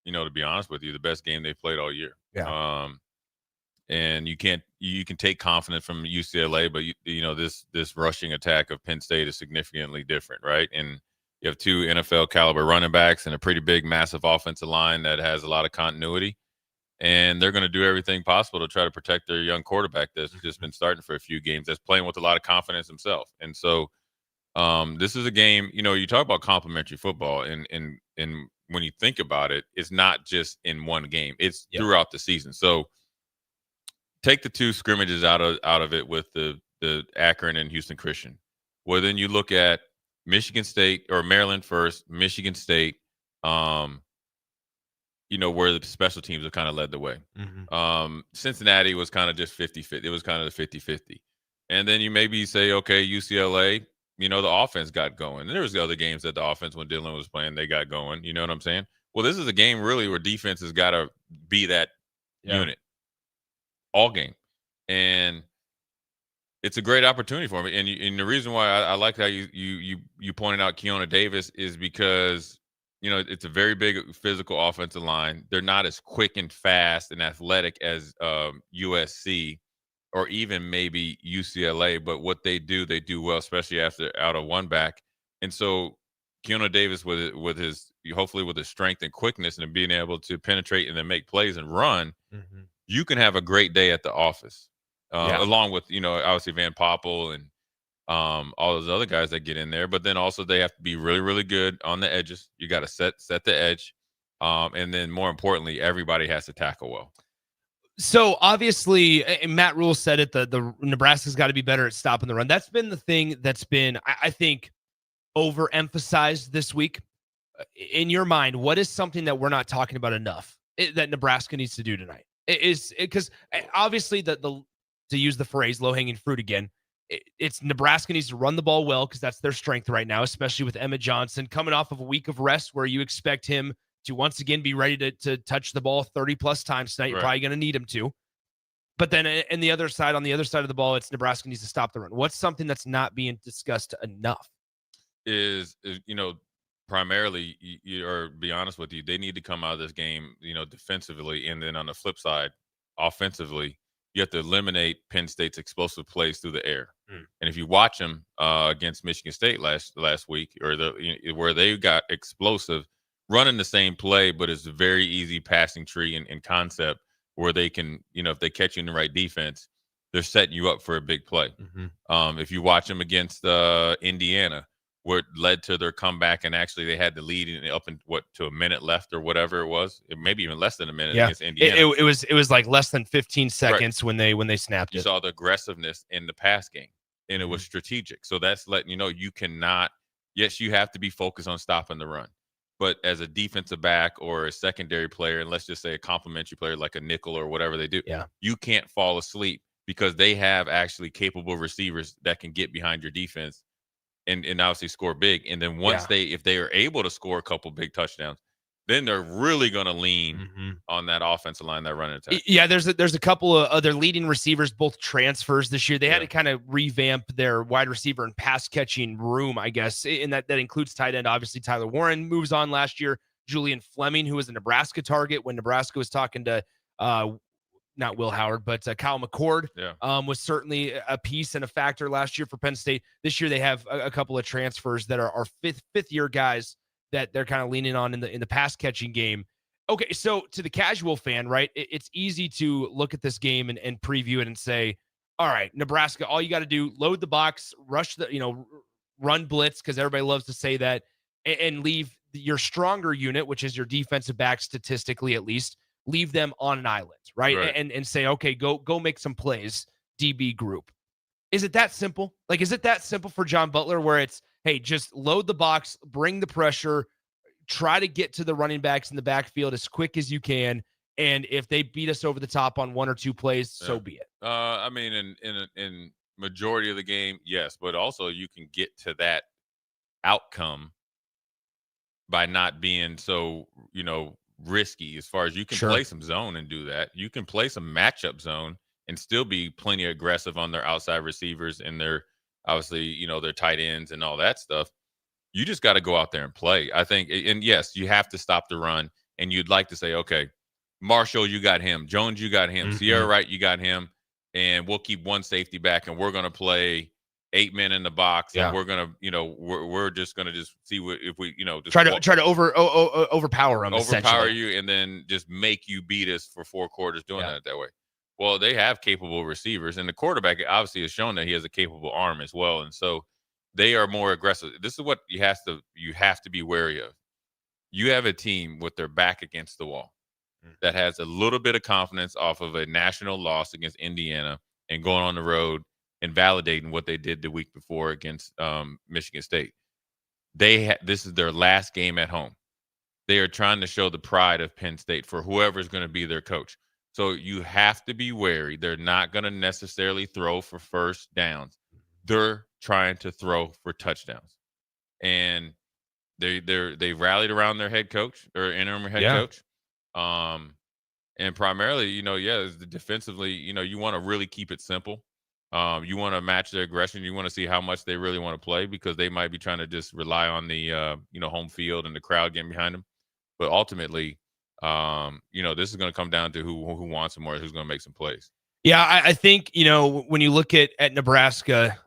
To be honest with you, the best game they played all year. Yeah. And you can take confidence from UCLA, but this rushing attack of Penn State is significantly different, right? And you have 2 NFL caliber running backs and a pretty big, massive offensive line that has a lot of continuity. And they're going to do everything possible to try to protect their young quarterback that's just been starting for a few games, that's playing with a lot of confidence himself. And so this is a game, you talk about complimentary football, and when you think about it, it's not just in one game. It's throughout the season. So take the 2 scrimmages out of it with the Akron and Houston Christian. Well, then you look at Michigan State or Maryland first, Michigan State, where the special teams have kind of led the way. Cincinnati was kind of just 50-50. It was kind of the 50-50. And then you maybe say, okay, UCLA, the offense got going. And there was the other games that the offense, when Dylan was playing, they got going. You know what I'm saying? Well, this is a game really where defense has got to be that unit all game. And it's a great opportunity for me. And the reason why I like how you pointed out Keona Davis is because it's a very big physical offensive line. They're not as quick and fast and athletic as USC or even maybe UCLA, but what they do well, especially out of one back. And so Keona Davis with his hopefully with his strength and quickness and being able to penetrate and then make plays and run, you can have a great day at the office. Along with obviously Van Poppel and all those other guys that get in there, but then also they have to be really, really good on the edges. You got to set the edge, and then more importantly, everybody has to tackle well. So obviously, and Matt Rule said it, the Nebraska's got to be better at stopping the run. That's been the thing that's been, I think, overemphasized this week. In your mind, what is something that we're not talking about enough that Nebraska needs to do tonight? Because obviously to use the phrase low-hanging fruit again, it's Nebraska needs to run the ball well because that's their strength right now, especially with Emmett Johnson coming off of a week of rest where you expect him to once again be ready to touch the ball 30-plus times tonight. You're probably going to need him to. But then on the other side of the ball, it's Nebraska needs to stop the run. What's something that's not being discussed enough? Is primarily, or be honest with you, they need to come out of this game, defensively, and then on the flip side, offensively, you have to eliminate Penn State's explosive plays through the air. And if you watch them against Michigan State last week, or where they got explosive, running the same play, but it's a very easy passing tree in concept where they can, if they catch you in the right defense, they're setting you up for a big play. If you watch them against Indiana, where it led to their comeback, and actually they had the lead up in to a minute left or whatever it was, maybe even less than a minute against Indiana. It was like less than 15 seconds when they snapped it. You saw the aggressiveness in the pass game, and it was strategic. So that's letting you know you cannot. Yes, you have to be focused on stopping the run, but as a defensive back or a secondary player, and let's just say a complementary player like a nickel or whatever they do, you can't fall asleep because they have actually capable receivers that can get behind your defense and obviously score big. And then once if they are able to score a couple big touchdowns, then they're really going to lean on that offensive line, that running attack. Yeah, there's a couple of other leading receivers, both transfers this year. They had to kind of revamp their wide receiver and pass catching room, I guess. And that includes tight end. Obviously, Tyler Warren moves on last year. Julian Fleming, who was a Nebraska target when Nebraska was talking to not Will Howard, but Kyle McCord was certainly a piece and a factor last year for Penn State. This year they have a couple of transfers that are fifth year guys that they're kind of leaning on in the pass catching game. Okay, so to the casual fan, right, it's easy to look at this game and preview it and say, all right, Nebraska, all you got to do, load the box, rush run blitz, because everybody loves to say that, and leave your stronger unit, which is your defensive back, statistically at least, leave them on an island, right? And say, okay, go make some plays, DB group. Is it that simple? Like, is it that simple for John Butler where it's, hey, just load the box, bring the pressure, try to get to the running backs in the backfield as quick as you can, and if they beat us over the top on one or two plays, so be it? I mean, in majority of the game, yes, but also you can get to that outcome by not being so, risky, as far as you can play some zone and do that. You can play some matchup zone and still be plenty aggressive on their outside receivers and their, obviously, their tight ends and all that stuff. You just got to go out there and play. I think, and yes, you have to stop the run, and you'd like to say, okay, Marshall, you got him. Jones, you got him. Sierra Wright, you got him. And we'll keep one safety back, and we're going to play 8 men in the box, and we're going to, we're just going to just see if we, just try to overpower them, overpower you, and then just make you beat us for 4 quarters doing that way. Well, they have capable receivers, and the quarterback obviously has shown that he has a capable arm as well, and so they are more aggressive. This is what you have to be wary of. You have a team with their back against the wall that has a little bit of confidence off of a national loss against Indiana and going on the road and validating what they did the week before against Michigan State. This is their last game at home. They are trying to show the pride of Penn State for whoever's going to be their coach. So you have to be wary. They're not going to necessarily throw for first downs. They're trying to throw for touchdowns. And they rallied around their head coach or interim head coach. And primarily, defensively, you want to really keep it simple. You want to match their aggression. You want to see how much they really want to play, because they might be trying to just rely on the, home field and the crowd getting behind them. But ultimately, this is going to come down to who wants them or who's going to make some plays. Yeah, I think, when you look at Nebraska,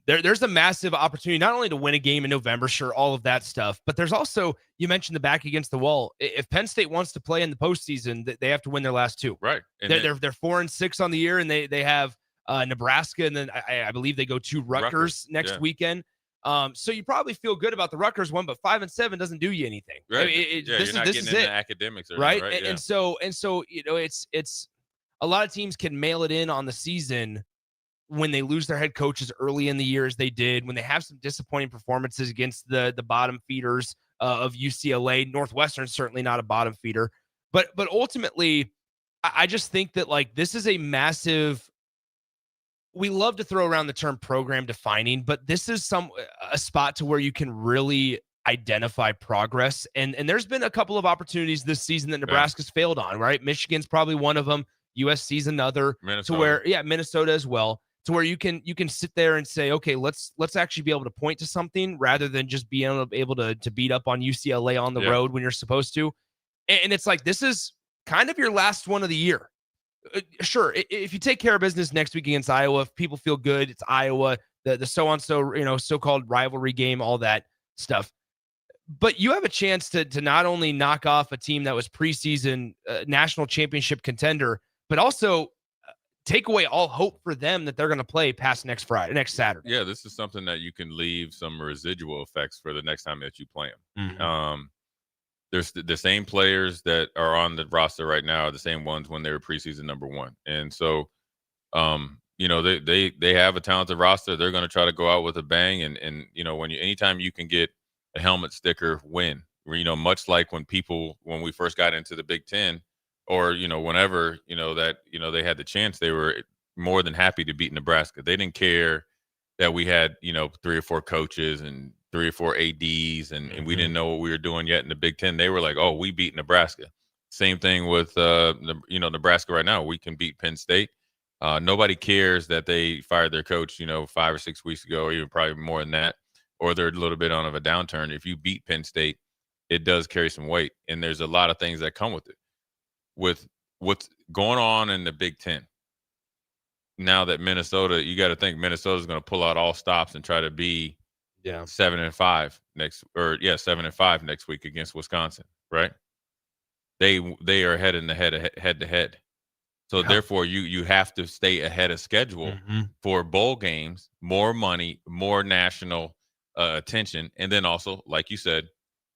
there's a massive opportunity not only to win a game in November, sure, all of that stuff, but there's also, you mentioned the back against the wall. If Penn State wants to play in the postseason, they have to win their last 2. Right. And they're 4-6 on the year, and they have Nebraska, and then I believe they go to Rutgers next weekend. So you probably feel good about the Rutgers one, but 5-7 doesn't do you anything. Right. This you're not is getting it. into academics, right? Right. And so it's a lot of teams can mail it in on the season when they lose their head coaches early in the year, as they did, when they have some disappointing performances against the bottom feeders of UCLA. Northwestern's certainly not a bottom feeder, but ultimately, I just think that this is a massive. We love to throw around the term program defining, but this is a spot to where you can really identify progress. And there's been a couple of opportunities this season that Nebraska's failed on, right? Michigan's probably one of them. USC's another. Minnesota. To where, Minnesota as well, to where you can sit there and say, okay, let's actually be able to point to something rather than just being able to beat up on UCLA on the road when you're supposed to. And it's this is kind of your last one of the year. Sure, if you take care of business next week against Iowa, if people feel good, it's Iowa, the so-called rivalry game, all that stuff. But you have a chance to not only knock off a team that was preseason national championship contender, but also take away all hope for them that they're going to play past next Saturday. Yeah, this is something that you can leave some residual effects for the next time that you play them. Mm-hmm. There's the same players that are on the roster right now are the same ones when they were preseason number 1. And so, they have a talented roster. They're going to try to go out with a bang. And anytime you can get a helmet sticker win, much like when we first got into the Big Ten, or, whenever, they had the chance, they were more than happy to beat Nebraska. They didn't care that we had, 3 or 4 coaches and 3 or 4 ADs, and we didn't know what we were doing yet in the Big Ten. They were like, oh, we beat Nebraska. Same thing with, Nebraska right now. We can beat Penn State. Nobody cares that they fired their coach, 5 or 6 weeks ago, or even probably more than that, or they're a little bit on of a downturn. If you beat Penn State, it does carry some weight, and there's a lot of things that come with it. With what's going on in the Big Ten, now that Minnesota, you got to think Minnesota's going to pull out all stops and try to be 7-5 next week against Wisconsin, right? They are head to head. So therefore you have to stay ahead of schedule for bowl games, more money, more national attention, and then also, like you said,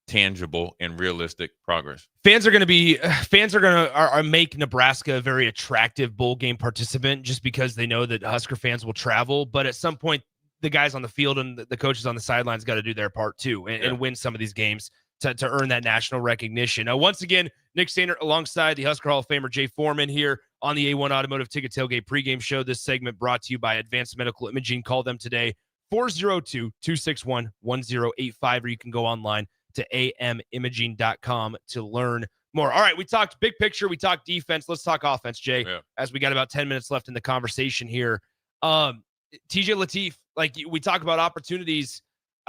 tangible and realistic progress. Fans are going to make Nebraska a very attractive bowl game participant just because they know that Husker fans will travel. But at some point, the guys on the field and the coaches on the sidelines got to do their part too and win some of these games to earn that national recognition. Now, once again, Nick Sainer alongside the Husker Hall of Famer Jay Foreman here on the A1 Automotive Ticket Tailgate Pregame Show. This segment brought to you by Advanced Medical Imaging. Call them today, 402-261-1085, or you can go online to amimaging.com to learn more. All right, we talked big picture. We talked defense. Let's talk offense, Jay, Yeah. as we got about 10 minutes left in the conversation here. TJ Lateef, like we talk about opportunities.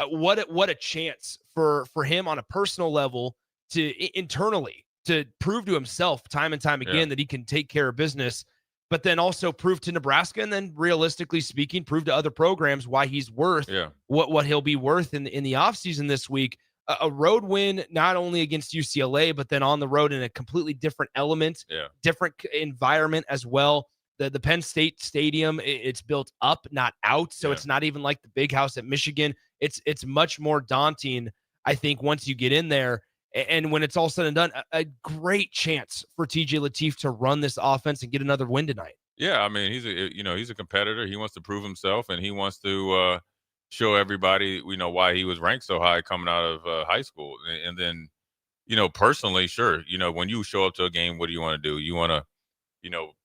What a chance for him on a personal level to internally to prove to himself time and time again that he can take care of business, but then also prove to Nebraska and then realistically speaking, prove to other programs why he's worth what he'll be worth in the offseason this week. A road win, not only against UCLA, but then on the road in a completely different element, different environment as well. The Penn State Stadium, it's built up, not out. So it's not even like the big house at Michigan. It's much more daunting, I think, once you get in there. And when it's all said and done, a great chance for TJ Lateef to run this offense and get another win tonight. Yeah, I mean, he's a competitor. He wants to prove himself, and he wants to show everybody, why he was ranked so high coming out of high school. And then, personally, sure, when you show up to a game, what do you want to do? You want to,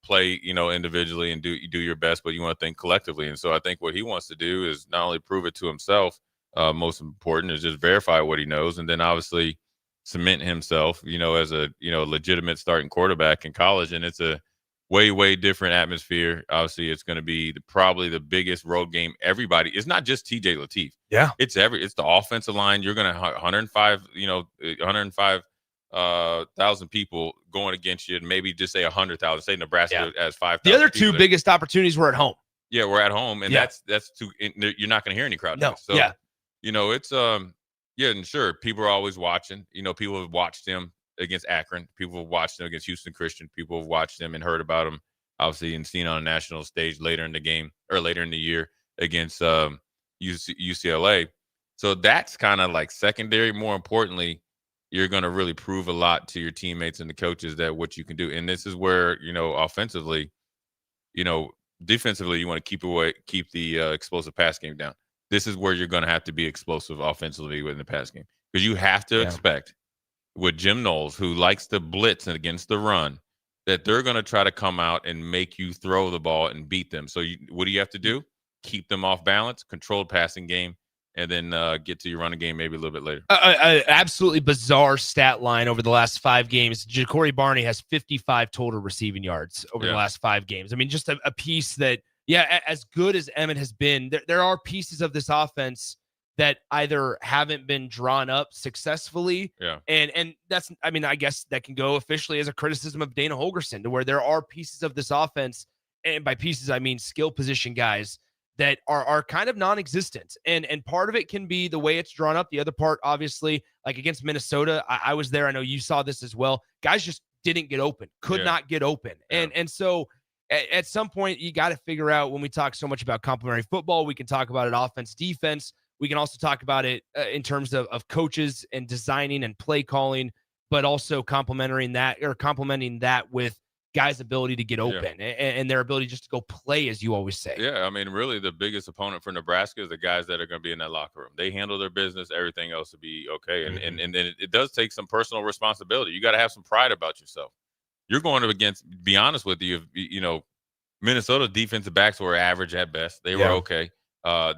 play, individually and do your best, but you want to think collectively. And so I think what he wants to do is not only prove it to himself, most important is just verify what he knows, and then obviously cement himself, as a, legitimate starting quarterback in college. And it's a way different atmosphere. Obviously, it's going to be probably the biggest road game. It's not just TJ Lateef. Yeah. It's the offensive line. You're going to 105,000 people going against you, and maybe just say 100,000. Say Nebraska has 5,000. The other two biggest opportunities were at home. Yeah, we're at home, and that's too. You're not going to hear any crowd noise. So, it's and sure, people are always watching. People have watched him against Akron. People have watched him against Houston Christian. People have watched him and heard about him, obviously, and seen on a national stage later in the game or later in the year against UCLA. So that's kind of like secondary. More importantly, you're going to really prove a lot to your teammates and the coaches that what you can do. And this is where, offensively, defensively, you want to keep the explosive pass game down. This is where you're going to have to be explosive offensively within the pass game, because you have to expect with Jim Knowles, who likes to blitz against the run, that they're going to try to come out and make you throw the ball and beat them. So what do you have to do? Keep them off balance, controlled passing game, and then get to your running game maybe a little bit later. Absolutely bizarre stat line over the last 5 games. Ja'Cory Barney has 55 total receiving yards over the last 5 games. I mean, just a piece that, as good as Emmett has been, there are pieces of this offense that either haven't been drawn up successfully. And that's, I mean, I guess that can go officially as a criticism of Dana Holgorsen, to where there are pieces of this offense, and by pieces, I mean skill position guys, that are kind of non-existent. And part of it can be the way it's drawn up. The other part, obviously, like against Minnesota, I was there. I know you saw this as well. Guys just didn't get open, could not get open. And so at some point, you got to figure out, when we talk so much about complementary football, we can talk about it offense, defense. We can also talk about it in terms of coaches and designing and play calling, but also complementing that with guys' ability to get open and their ability just to go play, as you always say. Yeah, I mean, really the biggest opponent for Nebraska is the guys that are going to be in that locker room. They handle their business, everything else will be okay. And then it does take some personal responsibility. You got to have some pride about yourself. You're going up against, be honest with you, Minnesota defensive backs were average at best. They were okay.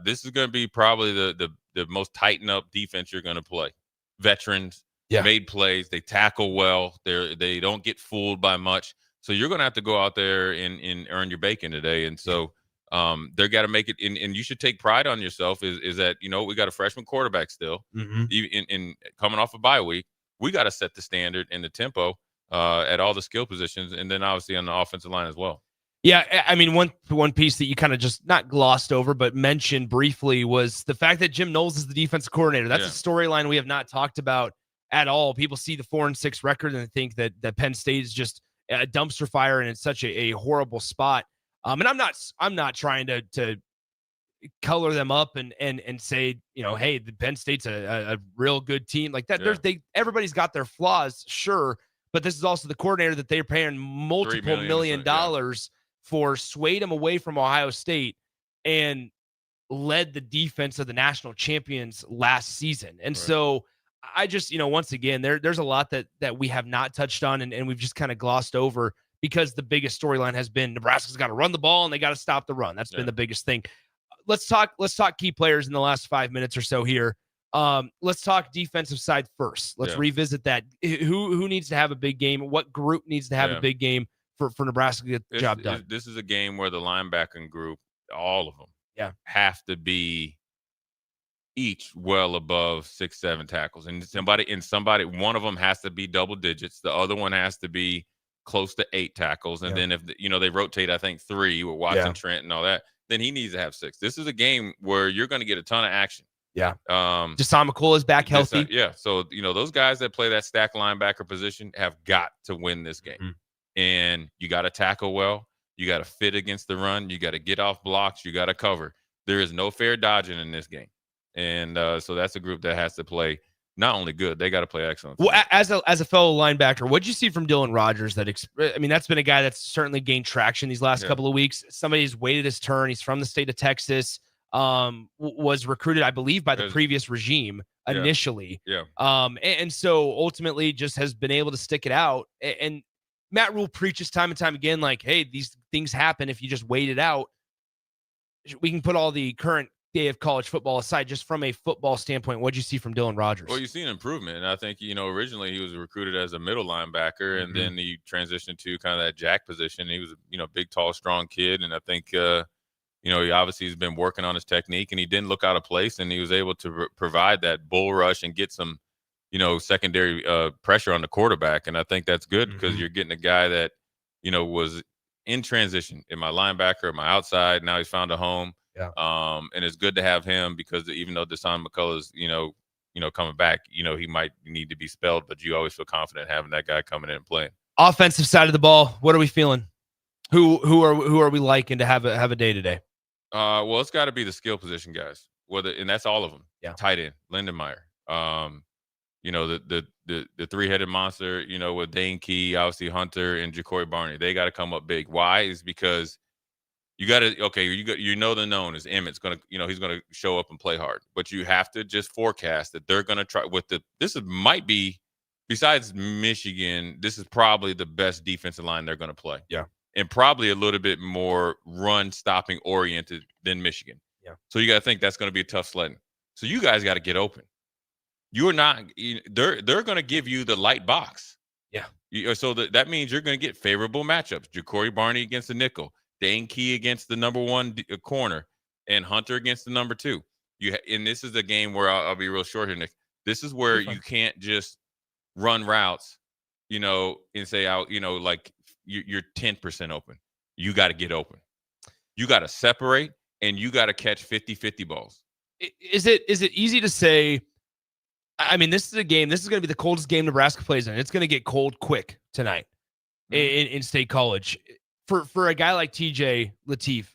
This is going to be probably the most tightened up defense you're going to play. Veterans made plays. They tackle well. They don't get fooled by much. So you're going to have to go out there and earn your bacon today. And so they're got to make it. And you should take pride on yourself is that, we got a freshman quarterback still. In coming off a bye week, we got to set the standard and the tempo at all the skill positions, and then obviously on the offensive line as well. Yeah, I mean, one piece that you kind of just not glossed over, but mentioned briefly was the fact that Jim Knowles is the defensive coordinator. That's a storyline we have not talked about at all. People see the 4-6 record and think that Penn State is just a dumpster fire and it's such a horrible spot. And I'm not trying to color them up and say, hey, the Penn State's a real good team like that. Everybody's got their flaws, sure, but this is also the coordinator that they're paying multiple $1 million for, swayed him away from Ohio State and led the defense of the national champions last season. And so I just, once again, there's a lot that we have not touched on and we've just kind of glossed over, because the biggest storyline has been Nebraska's got to run the ball and they got to stop the run. That's been the biggest thing. Let's talk key players in the last 5 minutes or so here. Let's talk defensive side first. Let's revisit that. Who needs to have a big game? What group needs to have a big game for Nebraska to get the job done? This is a game where the linebacking group, all of them, have to be each well above 6-7 tackles, and somebody one of them has to be double digits. The other one has to be close to 8 tackles, and then if they rotate, I think 3 with Watson, Trent, and all that, then he needs to have 6. This is a game where you're going to get a ton of action. Jason McCullough is back healthy. So those guys that play that stack linebacker position have got to win this game, and you got to tackle well. You got to fit against the run. You got to get off blocks. You got to cover. There is no fair dodging in this game. And so that's a group that has to play not only good, they got to play excellent. Well, as a fellow linebacker, what did you see from Dylan Rogers? That's been a guy that's certainly gained traction these last couple of weeks. Somebody's waited his turn. He's from the state of Texas. Was recruited, I believe, by the previous regime initially. And so ultimately just has been able to stick it out. And Matt Rule preaches time and time again, like, hey, these things happen if you just wait it out. We can put all the current day of college football aside, just from a football standpoint. What'd you see from Dylan Rogers? Well, you see an improvement. And I think, originally he was recruited as a middle linebacker, and then he transitioned to kind of that jack position. He was a big, tall, strong kid. And I think, he obviously has been working on his technique, and he didn't look out of place, and he was able to provide that bull rush and get some, secondary pressure on the quarterback. And I think that's good because you're getting a guy that, was in transition in my linebacker, my outside. Now he's found a home. And it's good to have him because even though Deshaun McCullough is, coming back, he might need to be spelled, but you always feel confident having that guy coming in and playing. Offensive side of the ball, what are we feeling? Who are we liking to have a day today? Well, it's got to be the skill position guys. And that's all of them. Tight end, Lindenmeyer. The three-headed monster, with Dane Key, obviously Hunter, and Ja'Cory Barney. They got to come up big. Why? Is because you got to the known is Emmett's going to, he's going to show up and play hard. But you have to just forecast that they're going to try might be, besides Michigan, this is probably the best defensive line they're going to play. And probably a little bit more run stopping oriented than Michigan. So you got to think that's going to be a tough sledding. So you guys got to get open. You're not, they're going to give you the light box. So that means you're going to get favorable matchups. Ja'Cory Barney against the nickel, Dane Key against the number 1 corner, and Hunter against the number 2. And this is a game where I'll be real short here, Nick. This is where you can't just run routes, and say out, like you're 10% open. You got to get open. You got to separate, and you got to catch 50-50 balls. Is it easy to say? I mean, this is a game. This is going to be the coldest game Nebraska plays in. It's going to get cold quick tonight in State College. For a guy like TJ Lateef,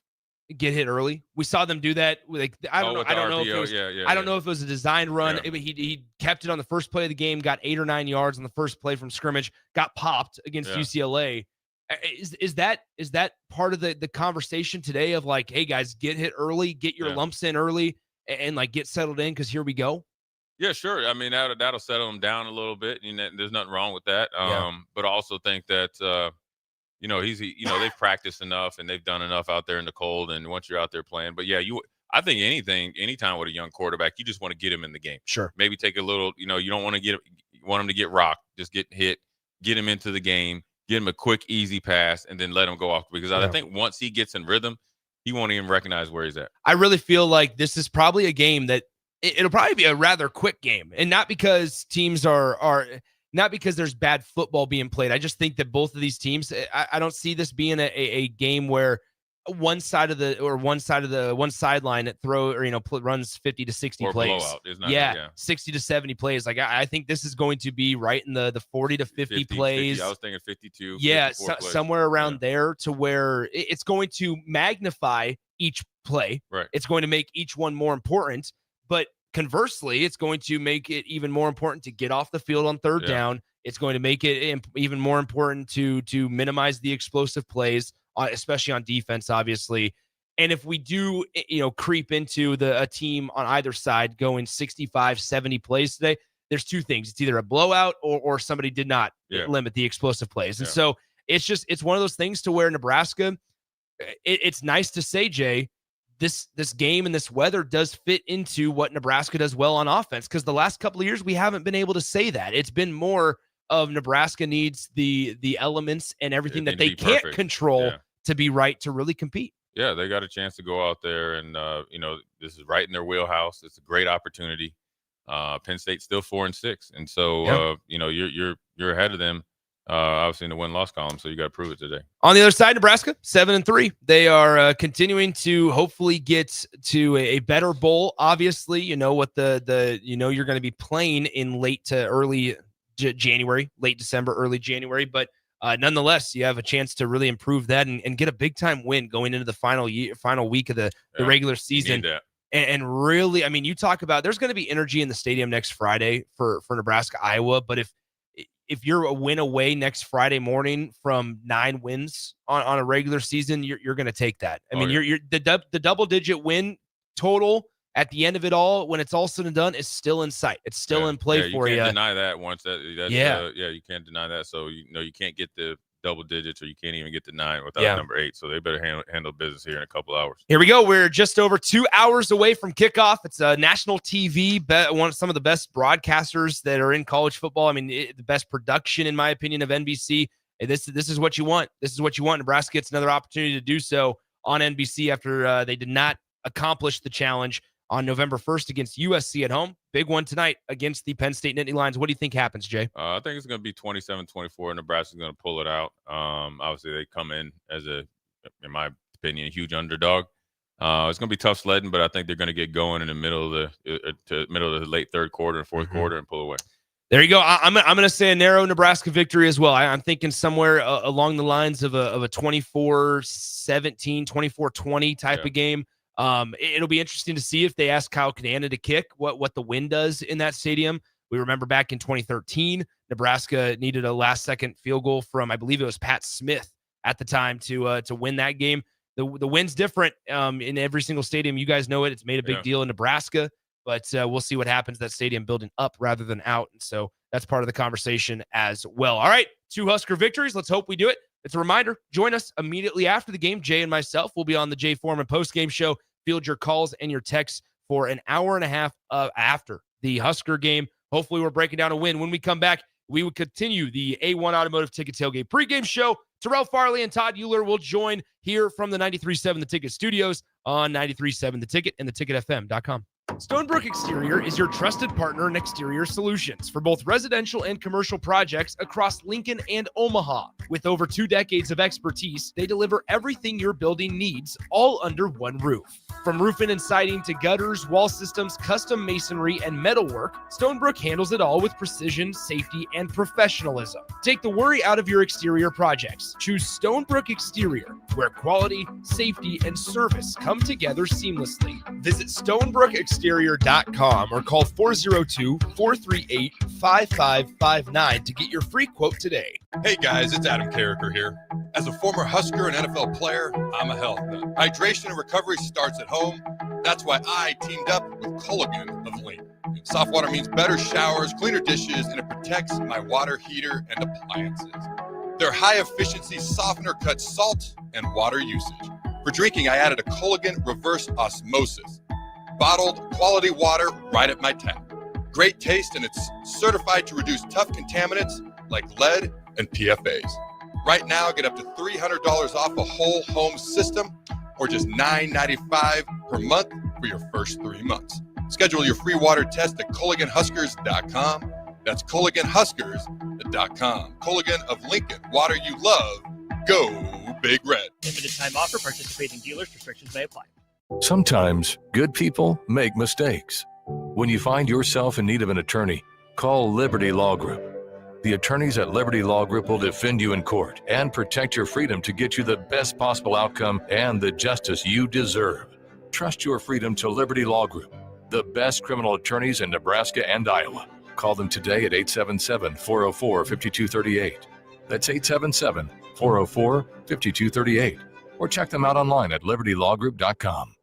get hit early. We saw them do that. Like I don't know if it was a designed run. He kept it on the first play of the game, got 8 or 9 yards on the first play from scrimmage, got popped against UCLA. Is that part of the conversation today of like, hey guys, get hit early, get your lumps in early, and like get settled in because here we go? Yeah, sure. I mean, that'll settle them down a little bit. There's nothing wrong with that. But I also think that they've practiced enough and they've done enough out there in the cold. And once you're out there playing, but I think anytime with a young quarterback, you just want to get him in the game. Sure. Maybe take a little. You don't want him to get rocked. Just get hit, get him into the game, get him a quick, easy pass, and then let him go off. Because I think once he gets in rhythm, he won't even recognize where he's at. I really feel like this is probably a game that it'll probably be a rather quick game, and not because teams are not because there's bad football being played. I just think that both of these teams, I don't see this being a game where one sideline that runs 50 to 60 or plays. Blowout. 60 to 70 plays. Like I think this is going to be right in the 40 to 50 plays. 50, I was thinking 52. Yeah, somewhere around there, to where it's going to magnify each play. Right. It's going to make each one more important. But conversely, it's going to make it even more important to get off the field on third down. It's going to make it even more important to minimize the explosive plays, especially on defense, obviously. And if we do, creep into a team on either side going 65, 70 plays today, there's two things. It's either a blowout or somebody did not limit the explosive plays. And so it's one of those things to where Nebraska, it's nice to say, Jay, this game and this weather does fit into what Nebraska does well on offense, because the last couple of years we haven't been able to say that. It's been more of Nebraska needs the elements and everything that they can't control to be right to really compete. Yeah, they got a chance to go out there and, this is right in their wheelhouse. It's a great opportunity. Penn State's still 4-6. And so, you're ahead of them, obviously in the win-loss column. So you got to prove it today. On the other side, Nebraska 7-3. They are continuing to hopefully get to a better bowl. Obviously, you're going to be playing in late to early January, late December, early January. But nonetheless, you have a chance to really improve that and get a big-time win going into the final week of the regular season. And really, I mean, you talk about there's going to be energy in the stadium next Friday for Nebraska, Iowa. But if you're a win away next Friday morning from 9 wins on a regular season, you're going to take that. I mean, you're the double-digit win total at the end of it all, when it's all said and done, is still in sight. It's still in play for you. You can't deny that once you can't deny that. So, you can't get the double digits, or you can't even get to 9 without number 8. So they better handle business here in a couple hours. Here we go. We're just over 2 hours away from kickoff. It's a national TV, some of the best broadcasters that are in college football. I mean, the best production, in my opinion, of NBC. This is what you want. This is what you want. Nebraska gets another opportunity to do so on NBC after they did not accomplish the challenge on November 1st against USC at home. Big one tonight against the Penn State Nittany Lions. What do you think happens, Jay? I think it's going to be 27-24. Nebraska's going to pull it out. Obviously, they come in as in my opinion, a huge underdog. It's going to be tough sledding, but I think they're going to get going in the middle of the late third quarter and fourth quarter and pull away. There you go. I'm going to say a narrow Nebraska victory as well. I'm thinking somewhere along the lines of a 24-17, 24-20 type of game. It'll be interesting to see if they ask Kyle Kanana to kick what the wind does in that stadium. We remember back in 2013, Nebraska needed a last-second field goal from, I believe it was Pat Smith at the time to win that game. The wind's different in every single stadium. You guys know it. It's made a big deal in Nebraska, but we'll see what happens. That stadium building up rather than out, and so that's part of the conversation as well. All right, 2 Husker victories. Let's hope we do it. It's a reminder. Join us immediately after the game. Jay and myself will be on the Jay Foreman post-game show. Field your calls and your texts for an hour and a half after the Husker game. Hopefully we're breaking down a win. When we come back, we will continue the A1 Automotive Ticket Tailgate pregame show. Terrell Farley and Todd Euler will join here from the 93.7 The Ticket studios on 93.7 The Ticket and theticketfm.com. Stonebrook Exterior is your trusted partner in exterior solutions for both residential and commercial projects across Lincoln and Omaha. With over 2 decades of expertise, they deliver everything your building needs, all under one roof. From roofing and siding to gutters, wall systems, custom masonry, and metalwork, Stonebrook handles it all with precision, safety, and professionalism. Take the worry out of your exterior projects. Choose Stonebrook Exterior, where quality, safety, and service come together seamlessly. Visit StonebrookExterior.com or call 402-438-5559 to get your free quote today. Hey guys, it's Adam Carricker here. As a former Husker and NFL player, I'm a health nut. Hydration and recovery starts at home. That's why I teamed up with Culligan of Link. Soft water means better showers, cleaner dishes, and it protects my water heater and appliances. Their high-efficiency softener cuts salt and water usage. For drinking, I added a Culligan reverse osmosis. Bottled quality water right at my tap. Great taste, and it's certified to reduce tough contaminants like lead and PFAs. Right now, get up to $300 off a whole home system or just $9.95 per month for your first 3 months. Schedule your free water test at CulliganHuskers.com. That's CulliganHuskers.com. Culligan of Lincoln. Water you love. Go Big Red. Limited time offer. Participating dealers. Restrictions may apply. Sometimes good people make mistakes. When you find yourself in need of an attorney, call Liberty Law Group. The attorneys at Liberty Law Group will defend you in court and protect your freedom to get you the best possible outcome and the justice you deserve. Trust your freedom to Liberty Law Group, the best criminal attorneys in Nebraska and Iowa. Call them today at 877-404-5238. That's 877-404-5238. Or check them out online at libertylawgroup.com.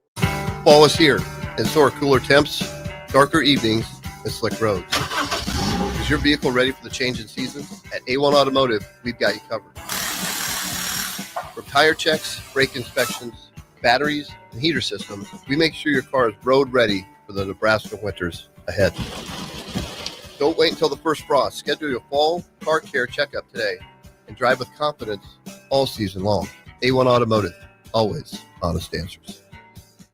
Fall is here, and so are cooler temps, darker evenings, and slick roads. Is your vehicle ready for the change in seasons? At A1 Automotive, we've got you covered. From tire checks, brake inspections, batteries, and heater systems, we make sure your car is road ready for the Nebraska winters ahead. Don't wait until the first frost. Schedule your fall car care checkup today and drive with confidence all season long. A1 Automotive, always honest answers.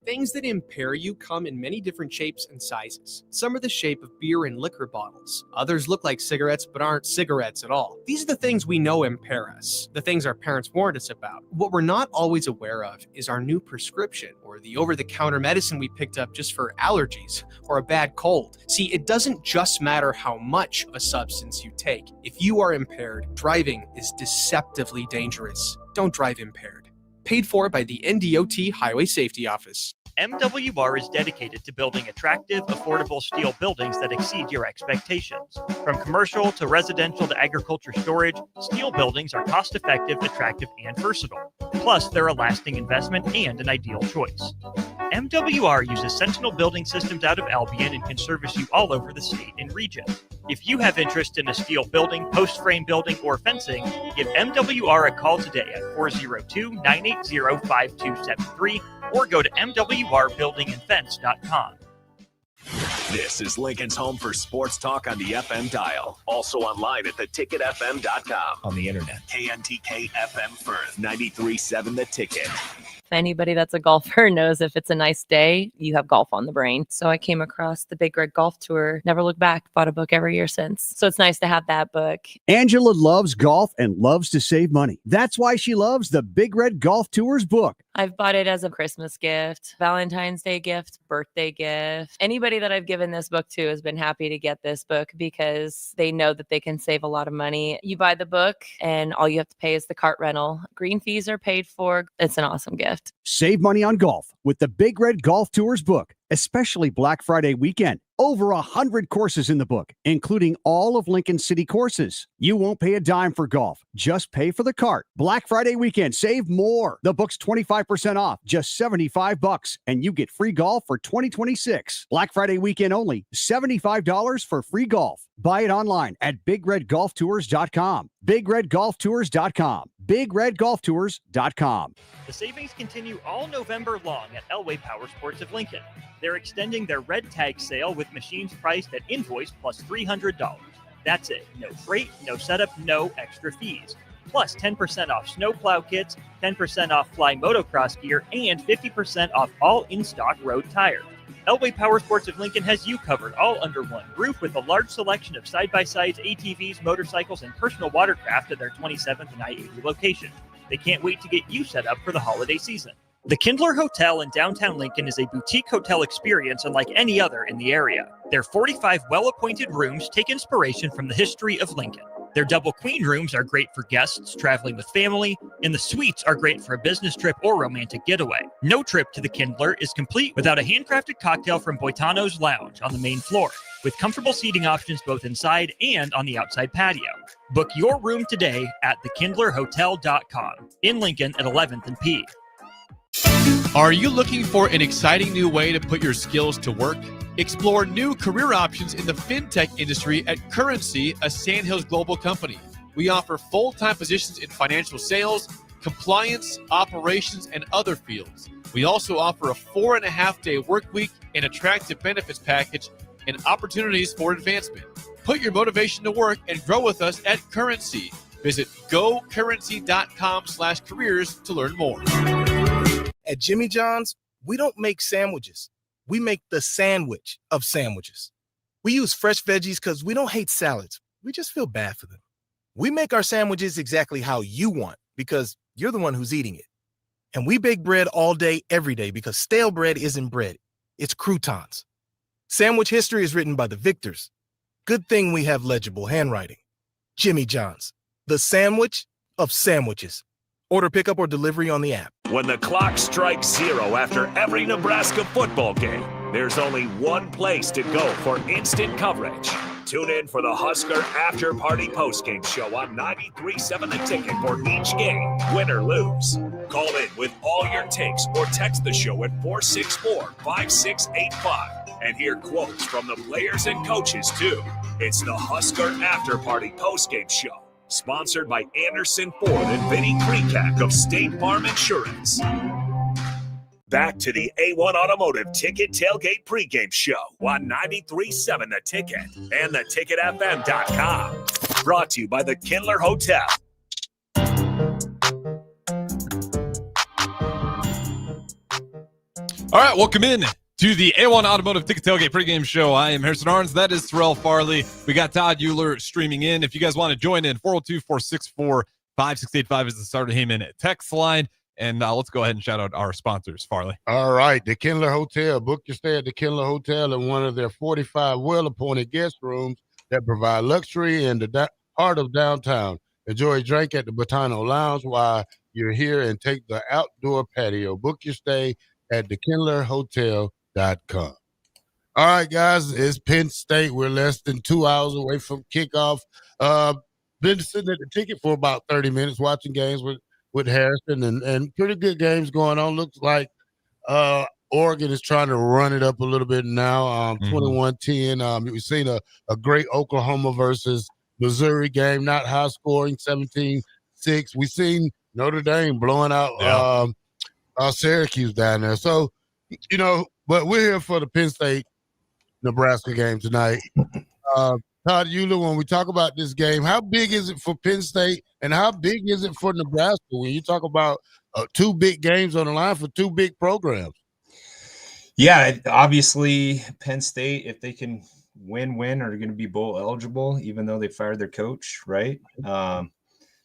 Things that impair you come in many different shapes and sizes. Some are the shape of beer and liquor bottles. Others look like cigarettes but aren't cigarettes at all. These are the things we know impair us, the things our parents warned us about. What we're not always aware of is our new prescription, or the over-the-counter medicine we picked up just for allergies or a bad cold. See, it doesn't just matter how much of a substance you take. If you are impaired, driving is deceptively dangerous. Don't drive impaired. Paid for by the NDOT Highway Safety Office. MWR is dedicated to building attractive, affordable steel buildings that exceed your expectations. From commercial to residential to agriculture storage, steel buildings are cost-effective, attractive, and versatile. Plus, they're a lasting investment and an ideal choice. MWR uses Sentinel Building Systems out of Albion and can service you all over the state and region. If you have interest in a steel building, post-frame building, or fencing, give MWR a call today at 402-980-5273 or go to mwrbuildingandfence.com. This is Lincoln's home for sports talk on the FM dial. Also online at theticketfm.com. On the internet. KNTK FM Firth, 93.7 The Ticket. Anybody that's a golfer knows if it's a nice day, you have golf on the brain. So I came across the Big Red Golf Tour, never looked back, bought a book every year since. So it's nice to have that book. Angela loves golf and loves to save money. That's why she loves the Big Red Golf Tours book. I've bought it as a Christmas gift, Valentine's Day gift, birthday gift. Anybody that I've given this book to has been happy to get this book because they know that they can save a lot of money. You buy the book and all you have to pay is the cart rental. Green fees are paid for. It's an awesome gift. Save money on golf with the Big Red Golf Tours book, especially Black Friday weekend. Over 100 courses in the book, including all of Lincoln City courses. You won't pay a dime for golf. Just pay for the cart. Black Friday weekend, save more. The book's 25% off, just $75, and you get free golf for 2026. Black Friday weekend only, $75 for free golf. Buy it online at BigRedGolfTours.com. BigRedGolfTours.com. BigRedGolfTours.com. The savings continue all November long at Elway Power Sports of Lincoln. They're extending their red tag sale with machines priced at invoice plus $300. That's it. No freight, no setup, no extra fees. Plus 10% off snowplow kits, 10% off fly motocross gear, and 50% off all in-stock road tires. Elway Power Sports of Lincoln has you covered all under one roof with a large selection of side-by-sides, ATVs, motorcycles, and personal watercraft at their 27th and I-80 location. They can't wait to get you set up for the holiday season. The Kindler Hotel in downtown Lincoln is a boutique hotel experience unlike any other in the area. Their 45 well-appointed rooms take inspiration from the history of Lincoln. Their double queen rooms are great for guests traveling with family, and the suites are great for a business trip or romantic getaway. No trip to the Kindler is complete without a handcrafted cocktail from Boitano's Lounge on the main floor, with comfortable seating options both inside and on the outside patio. Book your room today at thekindlerhotel.com in Lincoln at 11th and P. Are you looking for an exciting new way to put your skills to work? Explore new career options in the fintech industry at Currency, a Sandhills global company. We offer full-time positions in financial sales, compliance, operations, and other fields. We also offer a 4.5-day work week, an attractive benefits package, and opportunities for advancement. Put your motivation to work and grow with us at Currency. Visit gocurrency.com/careers to learn more. At Jimmy John's, we don't make sandwiches. We make the sandwich of sandwiches. We use fresh veggies because we don't hate salads. We just feel bad for them. We make our sandwiches exactly how you want because you're the one who's eating it. And we bake bread all day, every day because stale bread isn't bread. It's croutons. Sandwich history is written by the victors. Good thing we have legible handwriting. Jimmy John's, the sandwich of sandwiches. Order pickup or delivery on the app. When the clock strikes 0 after every Nebraska football game, there's only one place to go for instant coverage. Tune in for the Husker After Party Postgame Show on 93.7 The Ticket for each game, win or lose. Call in with all your takes or text the show at 464-5685 and hear quotes from the players and coaches too. It's the Husker After Party Postgame Show. Sponsored by Anderson Ford and Vinnie Krikak of State Farm Insurance. Back to the A1 Automotive Ticket Tailgate Pregame Show on 93.7 The Ticket and theticketfm.com. Brought to you by the Kindler Hotel. All right, welcome in to the A1 Automotive Ticket Tailgate Pregame Show. I am Harrison Arns. That is Terrell Farley. We got Todd Euler streaming in. If you guys want to join in, 402-464-5685 is the Starter Heyman text line. And let's go ahead and shout out our sponsors, Farley. All right, the Kindler Hotel. Book your stay at the Kindler Hotel in one of their 45 well-appointed guest rooms that provide luxury in the heart of downtown. Enjoy a drink at the Botano Lounge while you're here and take the outdoor patio. Book your stay at thekindlerhotel.com. All right, guys, it's Penn State. We're less than 2 hours away from kickoff. Been sitting at the ticket for about 30 minutes watching games with Harrison and pretty good games going on. Looks like Oregon is trying to run it up a little bit now, 21-10. We've seen a great Oklahoma versus Missouri game, not high scoring, 17-6. We've seen Notre Dame blowing out Syracuse down there. So, but we're here for the Penn State-Nebraska game tonight. Todd Euler, when we talk about this game, how big is it for Penn State and how big is it for Nebraska when you talk about two big games on the line for two big programs? Yeah, obviously Penn State, if they can win, are going to be bowl eligible, even though they fired their coach, right?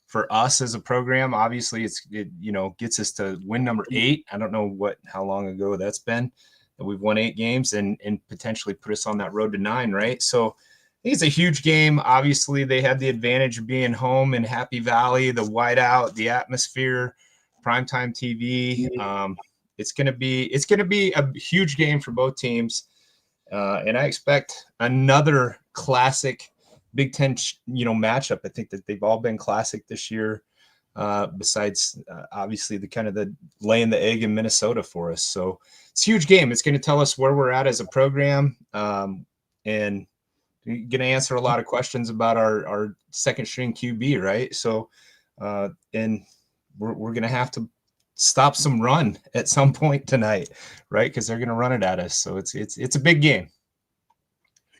For us as a program, obviously it gets us to win number 8. I don't know how long ago that's been that we've won 8 games and potentially put us on that road to 9, right? So I think it's a huge game. Obviously, they have the advantage of being home in Happy Valley, the whiteout, the atmosphere, primetime TV. It's gonna be a huge game for both teams, and I expect another classic Big Ten, matchup. I think that they've all been classic this year. Besides, obviously, the laying the egg in Minnesota for us. So it's a huge game. It's going to tell us where we're at as a program, and going to answer a lot of questions about our second string QB, right? So, and we're going to have to stop some run at some point tonight, right? Because they're going to run it at us. So it's a big game.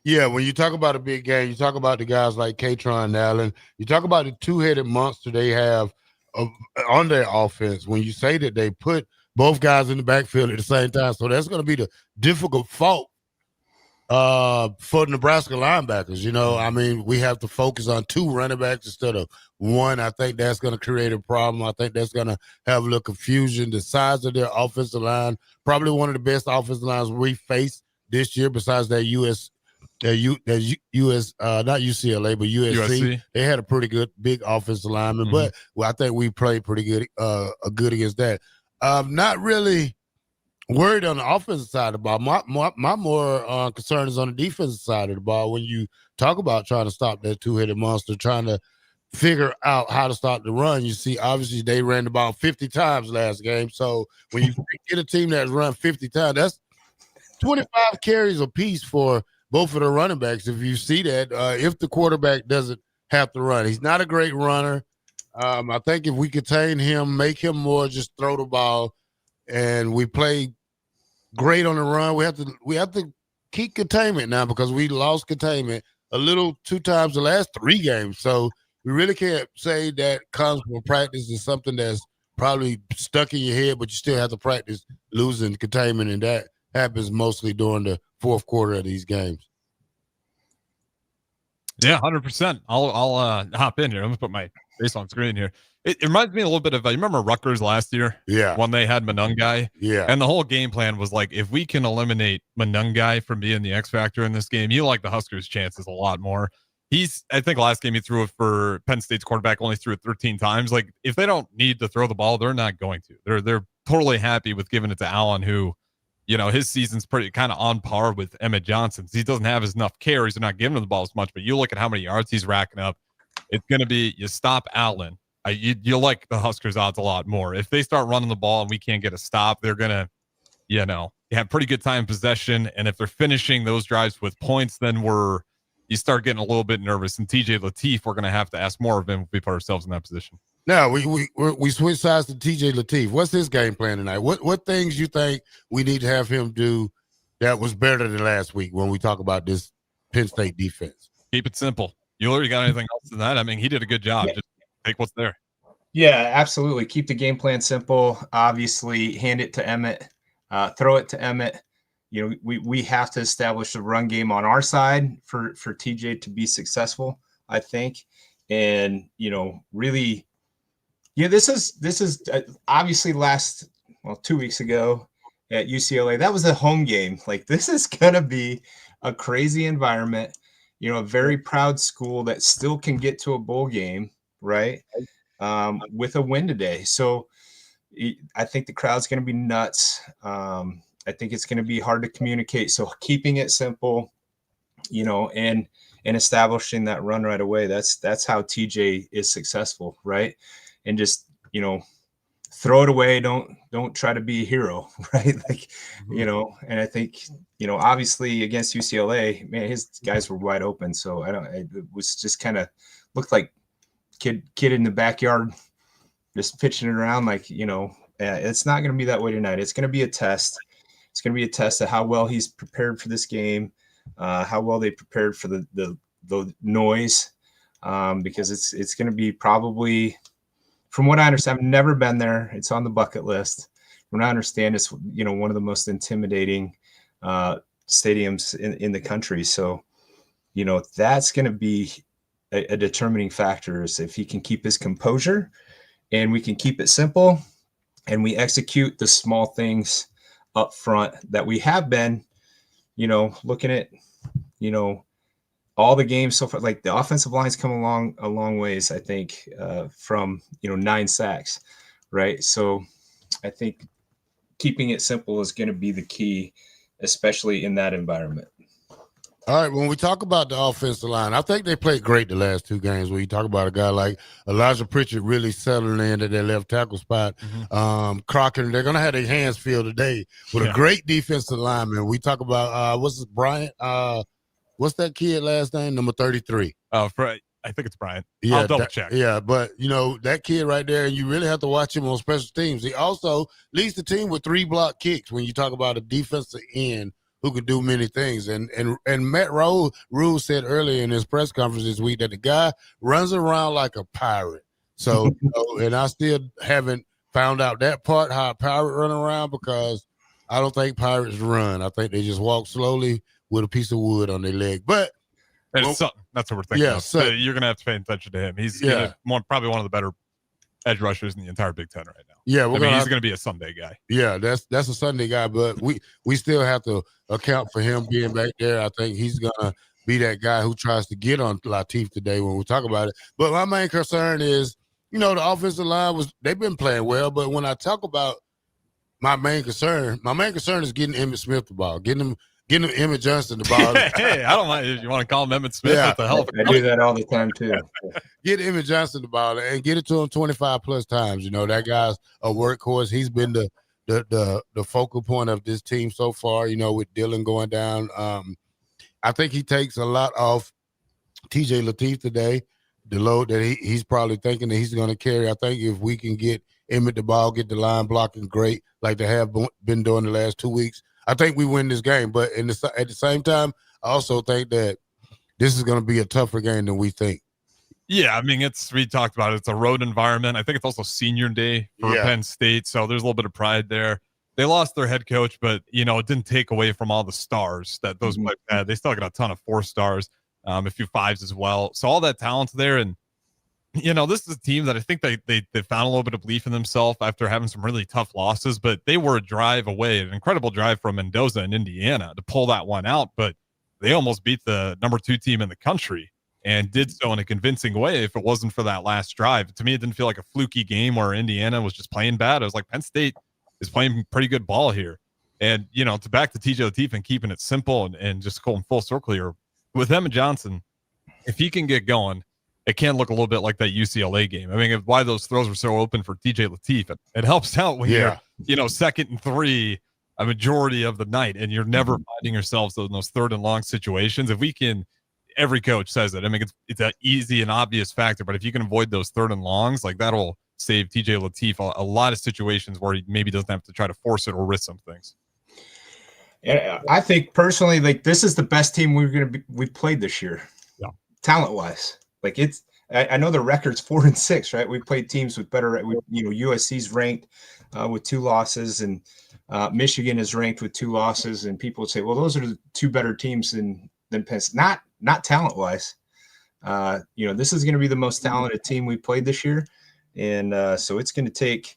Yeah, when you talk about a big game, you talk about the guys like Katron Allen. You talk about the two-headed monster they have on their offense. When you say that they put both guys in the backfield at the same time, so that's going to be the difficult fault for Nebraska linebackers. We have to focus on 2 running backs instead of 1. I think that's going to create a problem. I think that's going to have a little confusion. The size of their offensive line, probably one of the best offensive lines we faced this year besides that US not UCLA, but USC. They had a pretty good big offensive lineman, but I think we played pretty good against that. Not really worried on the offensive side of the ball. My more concern is on the defensive side of the ball. When you talk about trying to stop that two-headed monster, trying to figure out how to stop the run, you see, obviously they ran the ball 50 times last game. So when you get a team that's run 50 times, that's 25 carries apiece for both of the running backs. If you see that, if the quarterback doesn't have to run, he's not a great runner. I think if we contain him, make him more just throw the ball, and we play great on the run, we have to keep containment now because we lost containment a little 2 times the last 3 games. So we really can't say that comes from practice is something that's probably stuck in your head, but you still have to practice losing containment, and that happens mostly during the fourth quarter of these games. Yeah, 100%. I'll hop in here. Let me put my face on screen here. It reminds me a little bit of, you remember Rutgers last year? Yeah. When they had Monungai? Yeah. And the whole game plan was like, if we can eliminate Monungai from being the X factor in this game, you like the Huskers' chances a lot more. I think last game he threw it for Penn State's quarterback, only threw it 13 times. Like, if they don't need to throw the ball, they're not going to. They're totally happy with giving it to Allen, who, his season's pretty kind of on par with Emmett Johnson's. He doesn't have enough carries. They're not giving him the ball as much, but you look at how many yards he's racking up. It's going to be, you stop Allen. You like the Huskers odds a lot more. If they start running the ball and we can't get a stop, they're going to, have pretty good time possession. And if they're finishing those drives with points, then you start getting a little bit nervous. And TJ Lateef, we're going to have to ask more of him if we put ourselves in that position. Now we switch sides to TJ Lateef. What's his game plan tonight? What things you think we need to have him do that was better than last week when we talk about this Penn State defense? Keep it simple. You already got anything else than that? I mean, he did a good job. Just take what's there. Yeah, absolutely. Keep the game plan simple. Obviously, hand it to Emmett. Throw it to Emmett. You know, we have to establish a run game on our side for TJ to be successful, I think. And, you know, really, yeah, this is obviously 2 weeks ago at UCLA. That was a home game. Like, this is going to be a crazy environment, you know, a very proud school that still can get to a bowl game, right? With a win today. So I think the crowd's going to be nuts. I think it's going to be hard to communicate. So keeping it simple, you know, and establishing that run right away. That's how TJ is successful, right? And just, you know, throw it away. Don't try to be a hero, right? Like, you know, and I think, you know, obviously against UCLA, man, his guys were wide open. So it was just kind of looked like kid in the backyard, just pitching it around. Like, you know, it's not going to be that way tonight. It's going to be a test. It's going to be a test of how well he's prepared for this game, how well they prepared for the noise, because it's going to be probably, from what I understand, I've never been there. It's on the bucket list. From what I understand, it's, you know, one of the most intimidating stadiums in the country. So, you know, that's going to be a determining factor, is if he can keep his composure and we can keep it simple and we execute the small things up front that we have been, you know, looking at, you know, all the games so far. Like, the offensive line's come a long ways, I think, from, you know, 9 sacks, right? So I think keeping it simple is going to be the key, especially in that environment. All right, when we talk about the offensive line, I think they played great the last 2 games. When you talk about a guy like Elijah Pritchard really settling in at their left tackle spot, Crocker, they're going to have their hands filled today with a great defensive lineman. We talk about, what's this, Bryant? What's that kid last name? Number 33. I think it's Bryant. Yeah, I'll double check. Yeah, but, you know, that kid right there, you really have to watch him on special teams. He also leads the team with 3 block kicks when you talk about a defensive end who could do many things. And Matt Rule said earlier in his press conference this week that the guy runs around like a pirate. So, and I still haven't found out that part, how a pirate run around, because I don't think pirates run. I think they just walk slowly with a piece of wood on their leg. But that's what we're thinking of. So you're going to have to pay attention to him. He's probably one of the better edge rushers in the entire Big Ten right now. Yeah, he's going to be a Sunday guy. Yeah, that's a Sunday guy, but we still have to account for him being back there. I think he's going to be that guy who tries to get on Lateef today when we talk about it. But my main concern is, you know, the offensive line they've been playing well, but when I talk about my main concern is getting Emmitt Smith the ball, getting him Emmett Johnson the ball. Hey, I don't mind if you want to call him Emmitt Smith. Yeah. What the hell? I do that all the time too. Get Emmett Johnson the ball and get it to him 25 plus times. You know, that guy's a workhorse. He's been the focal point of this team so far, you know, with Dylan going down. I think he takes a lot off TJ Lateef today, the load that he's probably thinking that he's going to carry. I think if we can get Emmett the ball, get the line blocking great like they have been doing the last 2 weeks, I think we win this game. But at the same time, I also think that this is going to be a tougher game than we think. Yeah, I mean, we talked about it. It's a road environment. I think it's also senior day for Penn State, so there's a little bit of pride there. They lost their head coach, but, you know, it didn't take away from all the stars that those players had. They still got a ton of 4 stars, a few 5s as well. So all that talent's there, and, you know, this is a team that I think they found a little bit of belief in themselves after having some really tough losses, but they were a drive away, an incredible drive from Mendoza in Indiana to pull that one out, but they almost beat the number 2 team in the country and did so in a convincing way. If it wasn't for that last drive, to me, it didn't feel like a fluky game where Indiana was just playing bad. I was like, Penn State is playing pretty good ball here. And, you know, to back to TJ Lateef and keeping it simple and just going full circle here with Emmett Johnson, if he can get going, it can look a little bit like that UCLA game. I mean, why those throws were so open for TJ Lateef, it helps out when you're, you know, 2nd and 3 a majority of the night and you're never finding yourselves in those 3rd and long situations. If we can, every coach says it. I mean, it's an easy and obvious factor, but if you can avoid those 3rd and longs, like that'll save TJ Lateef a lot of situations where he maybe doesn't have to try to force it or risk some things. And I think personally, like this is the best team we've played this year, talent wise. Like I know the record's 4-6, right? We played teams with better. USC's ranked with 2 losses, and Michigan is ranked with 2 losses. And people would say, well, those are the 2 better teams than Penn. Not talent wise. This is going to be the most talented team we played this year, and so it's going to take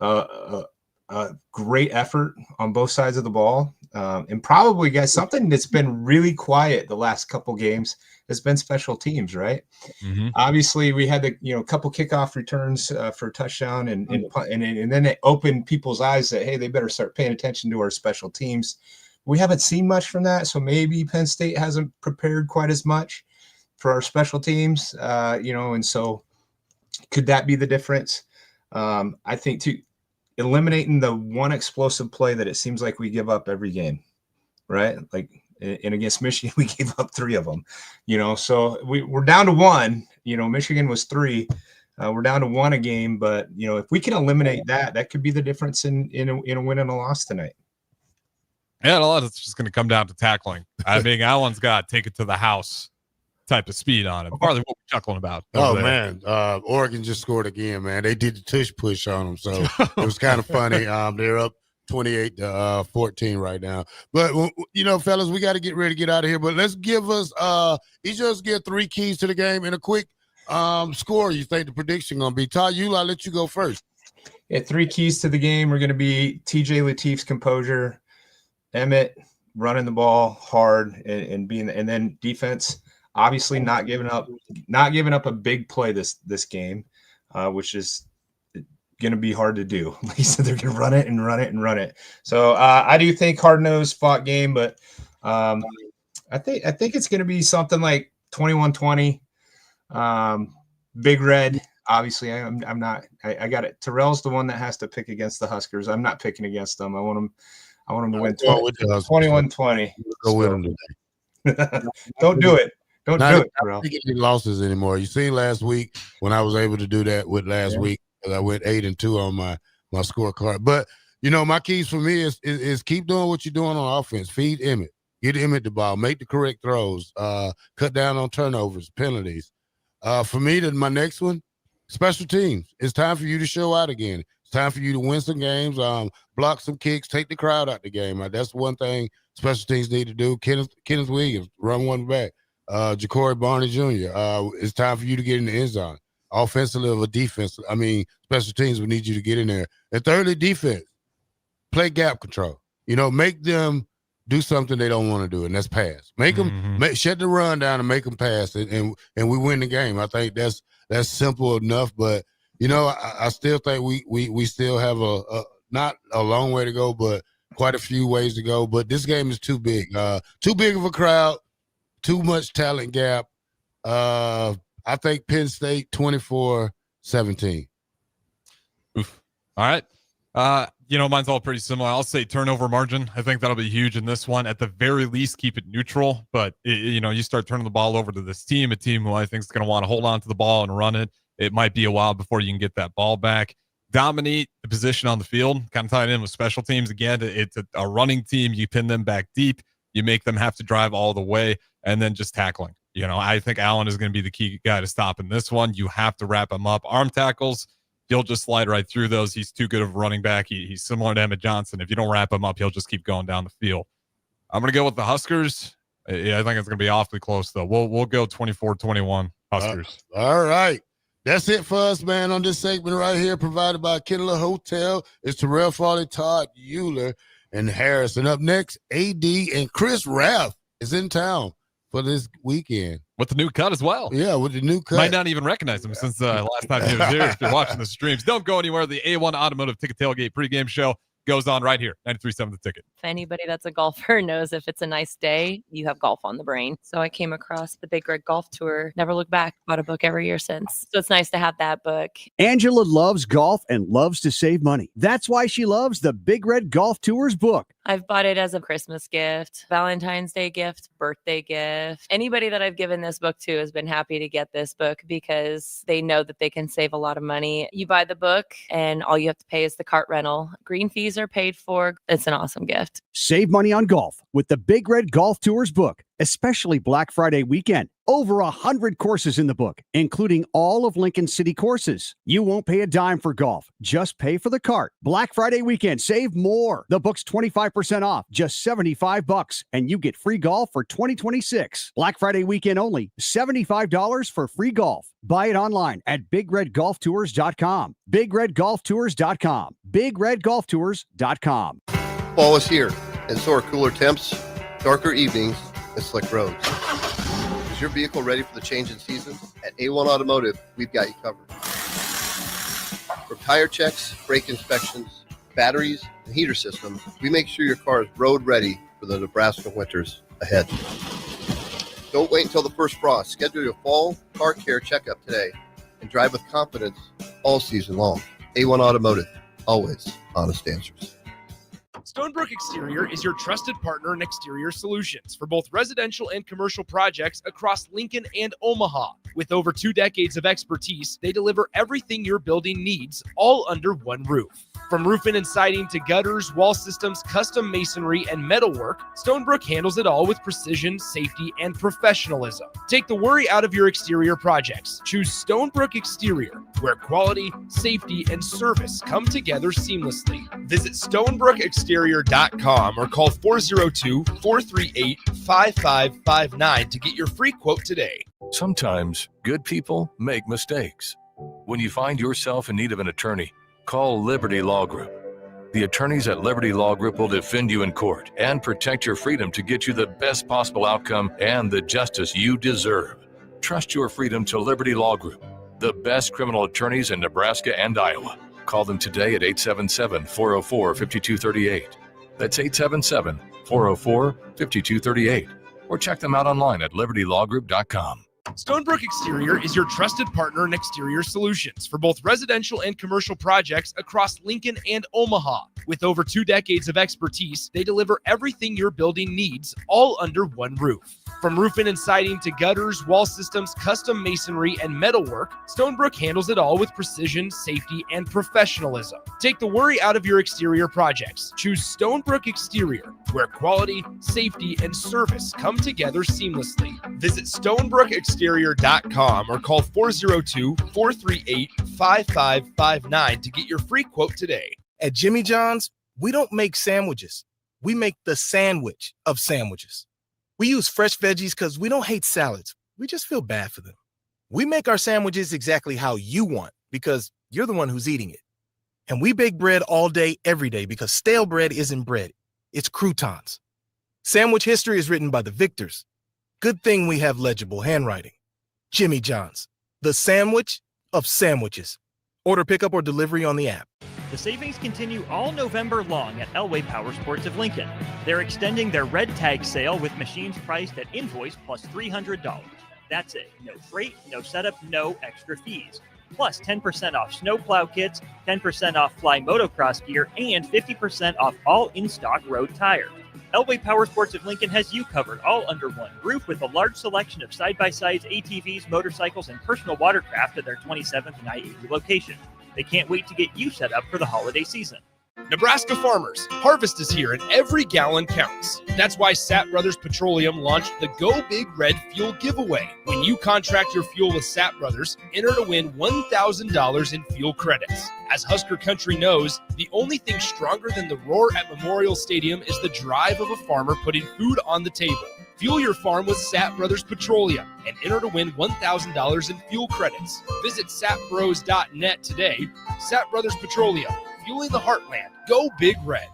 a great effort on both sides of the ball. And probably, guys, something that's been really quiet the last couple games has been special teams, right? Mm-hmm. Obviously, we had a couple kickoff returns for a touchdown, and then it opened people's eyes that, hey, they better start paying attention to our special teams. We haven't seen much from that, so maybe Penn State hasn't prepared quite as much for our special teams, and so could that be the difference? I think too, eliminating the one explosive play that it seems like we give up every game, right? Like, and against Michigan, we gave up 3 of them, so we're down to 1. Michigan was 3. We're down to 1 a game, but if we can eliminate that could be the difference in a win and a loss tonight. Yeah, a lot of it's just going to come down to tackling. I mean, Allen's got take it to the house type of speed on it. Partly what we're chuckling about. Oh, man. Oregon just scored again, man. They did the tush push on them, so it was kind of funny. They're up 28-14 right now. But, fellas, we got to get ready to get out of here. But let's give us each of us get 3 keys to the game and a quick score you think the prediction going to be. Ty, I'll let you go first. Yeah, 3 keys to the game are going to be TJ Lateef's composure, Emmett running the ball hard and then defense, obviously not giving up a big play this game, which is going to be hard to do. Like you said, they're going to run it and run it and run it. So I do think hard-nosed fought game, but I think it's going to be something like 21-20. Big Red. Obviously, I'm not. I got it. Terrell's the one that has to pick against the Huskers. I'm not picking against them. I want them to win 21-20. Go with them today. Don't do it. Don't do it, bro. Not getting losses anymore. You see last week when I was able to do that with last week, I went 8-2 on my scorecard. But my keys for me is keep doing what you're doing on offense. Feed Emmett. Get Emmett the ball. Make the correct throws. Cut down on turnovers, penalties. For me, my next one, special teams. It's time for you to show out again. It's time for you to win some games, block some kicks, take the crowd out the game. That's one thing special teams need to do. Kenneth Williams, run one back. Ja'Cory Barney Jr., it's time for you to get in the end zone. Offensively or defensive, special teams will need you to get in there. And thirdly, defense. Play gap control. Make them do something they don't want to do, and that's pass. Make them shut the run down and make them pass, and we win the game. I think that's simple enough. But I still think we still have a not a long way to go, but quite a few ways to go. But this game is too big of a crowd, too much talent gap. I think Penn State 24-17. Oof. All right. Mine's all pretty similar. I'll say turnover margin. I think that'll be huge in this one. At the very least, keep it neutral. But, you start turning the ball over to this team, a team who I think is going to want to hold on to the ball and run it. It might be a while before you can get that ball back. Dominate the position on the field, kind of tied in with special teams. Again, it's a running team. You pin them back deep. You make them have to drive all the way, and then just tackling. I think Allen is going to be the key guy to stop in this one. You have to wrap him up. Arm tackles, he'll just slide right through those. He's too good of a running back. He's similar to Emmett Johnson. If you don't wrap him up, he'll just keep going down the field. I'm going to go with the Huskers. I think it's going to be awfully close, though. We'll go 24-21 Huskers. All right. That's it for us, man, on this segment right here, provided by Kindler Hotel. It's Terrell Farley, Todd Euler, and Harris. And up next, AD and Chris Raff is in town for this weekend. With the new cut as well. Yeah, with the new cut. Might not even recognize him since last time he was here. If you're watching the streams, don't go anywhere. The A1 Automotive Ticket Tailgate pregame show goes on right here. 93.7 The Ticket. If anybody that's a golfer knows if it's a nice day, you have golf on the brain. So I came across the Big Red Golf Tour. Never looked back. Bought a book every year since. So it's nice to have that book. Angela loves golf and loves to save money. That's why she loves the Big Red Golf Tours book. I've bought it as a Christmas gift, Valentine's Day gift, birthday gift. Anybody that I've given this book to has been happy to get this book because they know that they can save a lot of money. You buy the book and all you have to pay is the cart rental. Green fees are paid for. It's an awesome gift. Save money on golf with the Big Red Golf Tours book, especially Black Friday weekend. Over 100 courses in the book, including all of Lincoln City courses. You won't pay a dime for golf. Just pay for the cart. Black Friday weekend, save more. The book's 25% off, just $75, and you get free golf for 2026. Black Friday weekend only, $75 for free golf. Buy it online at BigRedGolfTours.com. BigRedGolfTours.com. BigRedGolfTours.com. Fall is here, and so are cooler temps, darker evenings, and slick roads. Is your vehicle ready for the change in season? At A1 Automotive, we've got you covered. From tire checks, brake inspections, batteries, and heater systems, we make sure your car is road ready for the Nebraska winters ahead. Don't wait until the first frost. Schedule your fall car care checkup today and drive with confidence all season long. A1 Automotive, always honest answers. Stonebrook Exterior is your trusted partner in exterior solutions for both residential and commercial projects across Lincoln and Omaha. With over 2 decades of expertise, they deliver everything your building needs, all under one roof. From roofing and siding to gutters, wall systems, custom masonry, and metalwork, Stonebrook handles it all with precision, safety, and professionalism. Take the worry out of your exterior projects. Choose Stonebrook Exterior, where quality, safety, and service come together seamlessly. Visit StonebrookExterior.com or call 402-438-5559 to get your free quote today. Sometimes good people make mistakes. When you find yourself in need of an attorney, call Liberty Law Group. The attorneys at Liberty Law Group will defend you in court and protect your freedom to get you the best possible outcome and the justice you deserve. Trust your freedom to Liberty Law Group, the best criminal attorneys in Nebraska and Iowa. Call them today at 877-404-5238. That's 877-404-5238. Or check them out online at libertylawgroup.com. Stonebrook Exterior is your trusted partner in exterior solutions for both residential and commercial projects across Lincoln and Omaha. With over 2 decades of expertise, they deliver everything your building needs, all under one roof. From roofing and siding to gutters, wall systems, custom masonry, and metalwork, Stonebrook handles it all with precision, safety, and professionalism. Take the worry out of your exterior projects. Choose Stonebrook Exterior, where quality, safety, and service come together seamlessly. Visit StonebrookExterior.com or call 402-438-5559 to get your free quote today. At Jimmy John's, we don't make sandwiches. We make the sandwich of sandwiches. We use fresh veggies because we don't hate salads. We just feel bad for them. We make our sandwiches exactly how you want because you're the one who's eating it. And we bake bread all day, every day because stale bread isn't bread. It's croutons. Sandwich history is written by the victors. Good thing we have legible handwriting. Jimmy John's, the sandwich of sandwiches. Order pickup or delivery on the app. The savings continue all November long at Elway Power Sports of Lincoln. They're extending their red tag sale with machines priced at invoice plus $300. That's it. No freight, no setup, no extra fees. Plus 10% off snowplow kits, 10% off fly motocross gear, and 50% off all in-stock road tires. Elway Power Sports of Lincoln has you covered all under one roof with a large selection of side-by-sides, ATVs, motorcycles, and personal watercraft at their 27th and I-80 location. They can't wait to get you set up for the holiday season. Nebraska farmers, harvest is here and every gallon counts. That's why Sapp Brothers Petroleum launched the Go Big Red Fuel Giveaway. When you contract your fuel with Sapp Brothers, enter to win $1,000 in fuel credits. As Husker Country knows, the only thing stronger than the roar at Memorial Stadium is the drive of a farmer putting food on the table. Fuel your farm with Sapp Brothers Petroleum and enter to win $1,000 in fuel credits. Visit sapbros.net today. Sapp Brothers Petroleum, fueling the heartland. Go Big Red.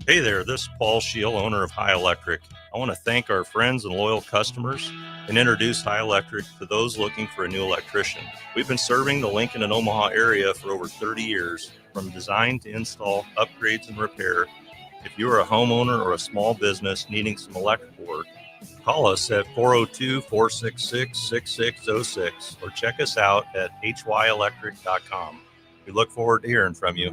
Hey there, this is Paul Scheel, owner of High Electric. I want to thank our friends and loyal customers and introduce High Electric to those looking for a new electrician. We've been serving the Lincoln and Omaha area for over 30 years, from design to install, upgrades, and repair. If you are a homeowner or a small business needing some electrical work, call us at 402-466-6606 or check us out at hyelectric.com. We look forward to hearing from you.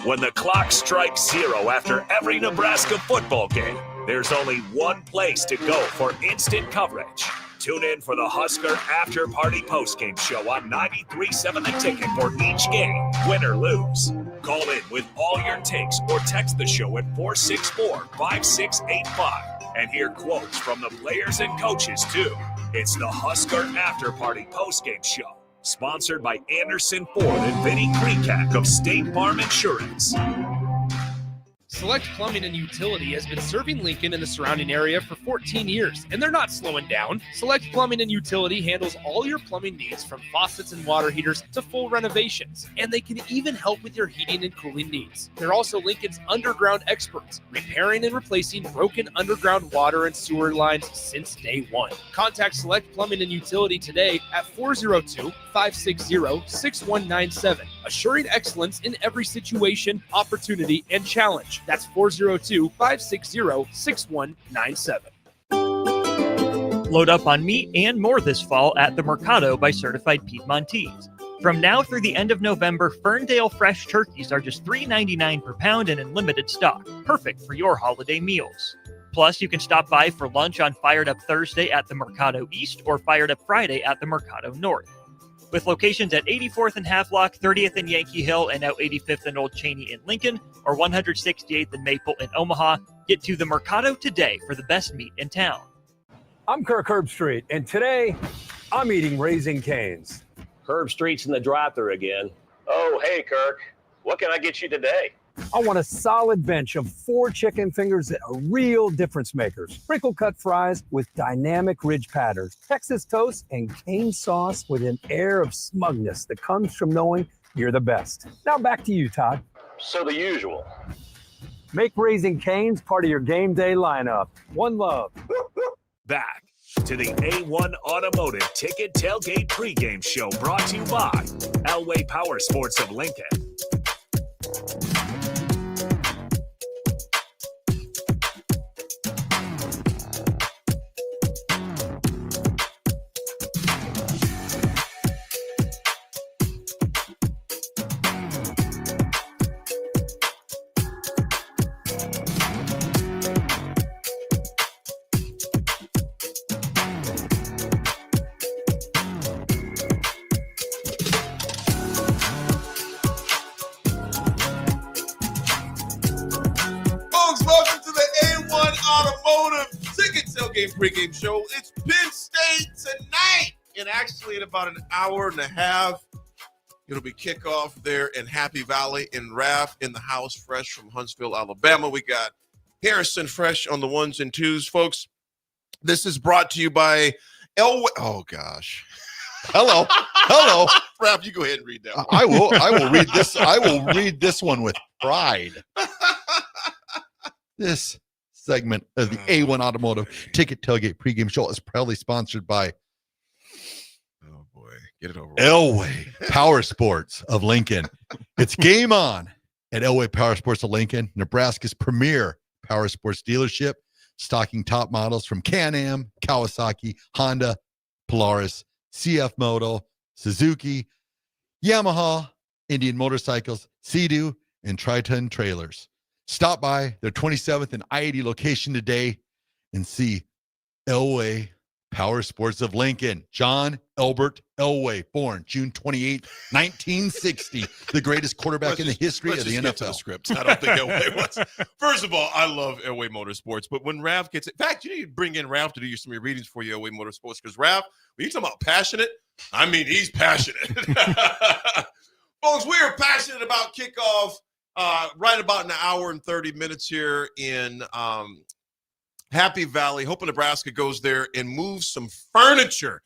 When the clock strikes 0 after every Nebraska football game, there's only one place to go for instant coverage. Tune in for the Husker After Party Postgame Show on 93.7 The Ticket for each game, win or lose. Call in with all your takes or text the show at 464-5685 and hear quotes from the players and coaches, too. It's the Husker After Party Postgame Show, sponsored by Anderson Ford and Vinny Krikak of State Farm Insurance. Select Plumbing and Utility has been serving Lincoln and the surrounding area for 14 years, and they're not slowing down. Select Plumbing and Utility handles all your plumbing needs, from faucets and water heaters to full renovations, and they can even help with your heating and cooling needs. They're also Lincoln's underground experts, repairing and replacing broken underground water and sewer lines since day one. Contact Select Plumbing and Utility today at 402-560-6197, assuring excellence in every situation, opportunity, and challenge. That's 402-560-6197. Load up on meat and more this fall at the Mercado by Certified Piedmontese. From now through the end of November, Ferndale fresh turkeys are just $3.99 per pound and in limited stock, perfect for your holiday meals. Plus, you can stop by for lunch on Fired Up Thursday at the Mercado East or Fired Up Friday at the Mercado North. With locations at 84th and Havelock, 30th and Yankee Hill, and now 85th and Old Cheney in Lincoln, or 168th and Maple in Omaha, get to the Mercado today for the best meat in town. I'm Kirk Herbstreit, and today I'm eating Raising Cane's. Herbstreit's in the drive-thru again. Oh, hey, Kirk. What can I get you today? I want a solid bench of 4 chicken fingers that are real difference makers. Sprinkle cut fries with dynamic ridge patterns, Texas toast, and cane sauce with an air of smugness that comes from knowing you're the best. Now back to you, Todd. So the usual. Make Raising Cane's part of your game day lineup. One love. Back to the A1 Automotive Ticket Tailgate Pregame Show, brought to you by Elway Power Sports of Lincoln. Pregame show. It's Penn State tonight, and actually in about an hour and a half, it'll be kickoff there in Happy Valley, and Raph in the house, fresh from Huntsville, Alabama. We got Harrison fresh on the ones and twos, folks. This is brought to you by Elway. Oh gosh, hello. Raph, you go ahead and read that one. I will read this. I will read this one with pride. This segment of the A1 Automotive Ticket Tailgate Pregame Show is proudly sponsored by get it over Elway Power Sports of Lincoln. It's game on at Elway Power Sports of Lincoln, Nebraska's premier power sports dealership, stocking top models from Can-Am, Kawasaki, Honda, Polaris, CF Moto, Suzuki, Yamaha, Indian Motorcycles, Sea-Doo, and Triton Trailers. Stop by their 27th and I-80 location today and see Elway Power Sports of Lincoln. John Elbert Elway, born June 28, 1960, the greatest quarterback in the history of the NFL. Get to the scripts. I don't think Elway was. First of all, I love Elway Motorsports, but when Raph gets it, in fact, you need to bring in Raph to do some of your readings for you, Elway Motorsports, because Raph, when you talk about passionate, I mean, he's passionate. Folks, we are passionate about kickoff. Right about an hour and 30 minutes here in Happy Valley. Hoping Nebraska goes there and moves some furniture.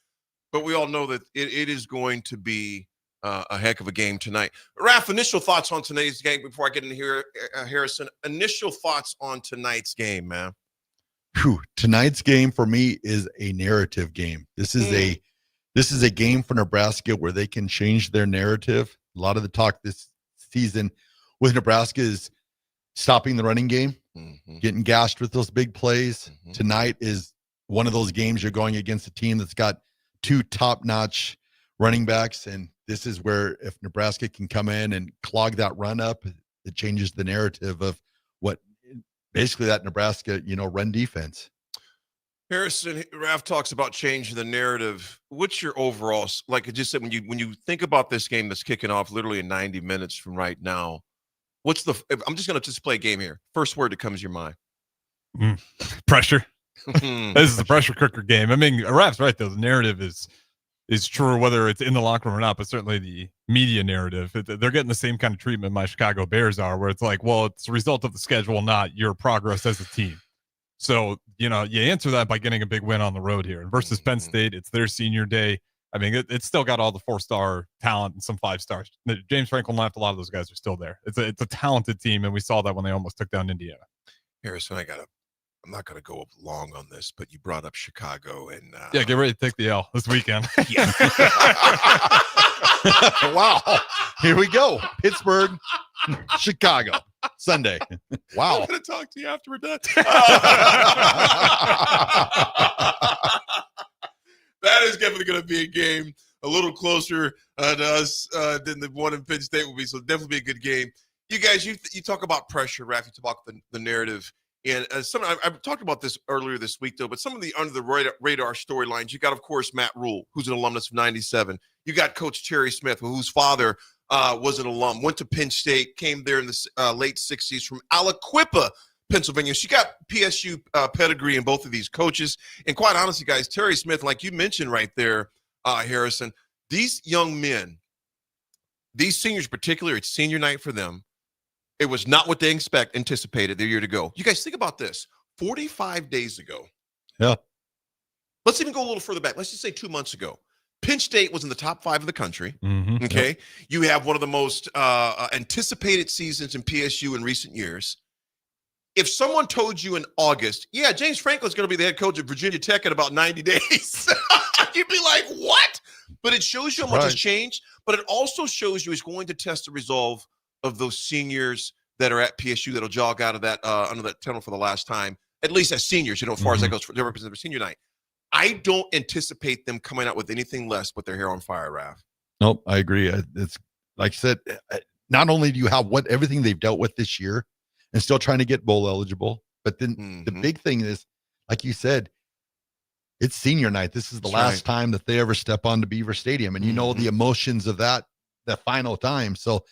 But we all know that it is going to be a heck of a game tonight. Raph, initial thoughts on today's game before I get in here, Harrison. Initial thoughts on tonight's game, man. Tonight's game for me is a narrative game. This is a game for Nebraska where they can change their narrative A lot of the talk this season with Nebraska is stopping the running game, getting gashed with those big plays. Tonight is one of those games you're going against a team that's got two top-notch running backs, and this is where if Nebraska can come in and clog that run up, it changes the narrative of what basically that Nebraska, run defense. Harrison, Raf talks about changing the narrative. What's your overall, like I just said, when you think about this game that's kicking off literally in 90 minutes from right now, I'm just going to just play a game here. First word that comes to your mind. Pressure. This is the pressure cooker game. I mean, Raf's right, though. The narrative is true, whether it's in the locker room or not, but certainly the media narrative. They're getting the same kind of treatment my Chicago Bears are, where it's like, well, it's a result of the schedule, not your progress as a team. So, you answer that by getting a big win on the road here. And versus Penn State, it's their senior day. I mean, it's still got all the 4-star talent and some 5 stars. James Franklin left. A lot of those guys are still there. It's a talented team, and we saw that when they almost took down Indiana. Harrison, I'm not going to go long on this, but you brought up Chicago and yeah, get ready to take the L this weekend. Yeah. Wow. Here we go. Pittsburgh, Chicago, Sunday. Wow. I'm going to talk to you after we're done. That is definitely going to be a game a little closer to us than the one in Penn State will be. So definitely be a good game. You guys, you talk about pressure, Raf. You talk about the narrative. And I've talked about this earlier this week, though, but some of the under the radar storylines, you got, of course, Matt Rule, who's an alumnus of 97. You got Coach Terry Smith, whose father was an alum, went to Penn State, came there in the late 60s from Aliquippa, Pennsylvania. So you got PSU pedigree in both of these coaches. And quite honestly, guys, Terry Smith, like you mentioned right there, Harrison, these young men, these seniors particularly, it's senior night for them. It was not what they anticipated their year to go. You guys think about this. 45 days ago. Yeah. Let's even go a little further back. Let's just say 2 months ago. Penn State was in the top 5 of the country. Okay. Yep. You have one of the most anticipated seasons in PSU in recent years. If someone told you in August, yeah, James Franklin's going to be the head coach of Virginia Tech in about 90 days, you'd be like, what? But it shows you how much has changed. But it also shows you it's going to test the resolve of those seniors that are at PSU that'll jog out of that under that tunnel for the last time, at least as seniors, as far as that goes, they represent their senior night. I don't anticipate them coming out with anything less with their hair on fire, Raf. Nope, I agree. It's like I said, not only do you have everything they've dealt with this year and still trying to get bowl eligible, but then the big thing is, like you said, it's senior night. This is the last time that they ever step onto Beaver Stadium, and the emotions of that final time. So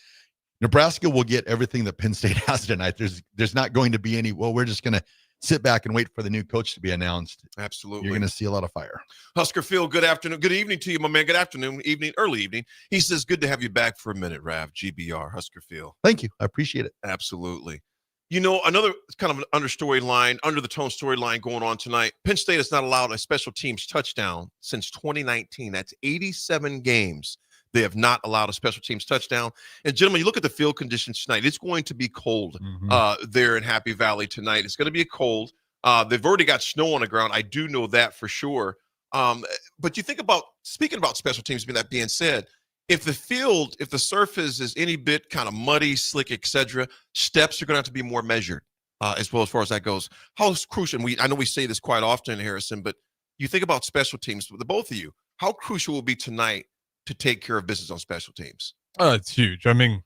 Nebraska will get everything that Penn State has tonight. There's not going to be any, well, we're just going to sit back and wait for the new coach to be announced. Absolutely. You're going to see a lot of fire. Husker Phil, good afternoon. Good evening to you, my man. Good afternoon, evening, early evening. He says, good to have you back for a minute, Rav. GBR, Husker Phil. Thank you. I appreciate it. Absolutely. Another kind of an under the tone storyline going on tonight. Penn State has not allowed a special teams touchdown since 2019. That's 87 games. They have not allowed a special teams touchdown. And gentlemen, you look at the field conditions tonight. It's going to be cold there in Happy Valley tonight. It's going to be cold. They've already got snow on the ground. I do know that for sure. But you think about, speaking about special teams, that being said, if the surface is any bit kind of muddy, slick, etc., steps are going to have to be more measured as far as that goes. How crucial, and I know we say this quite often, Harrison, but you think about special teams, the both of you, how crucial will be tonight to take care of business on special teams? It's huge. I mean,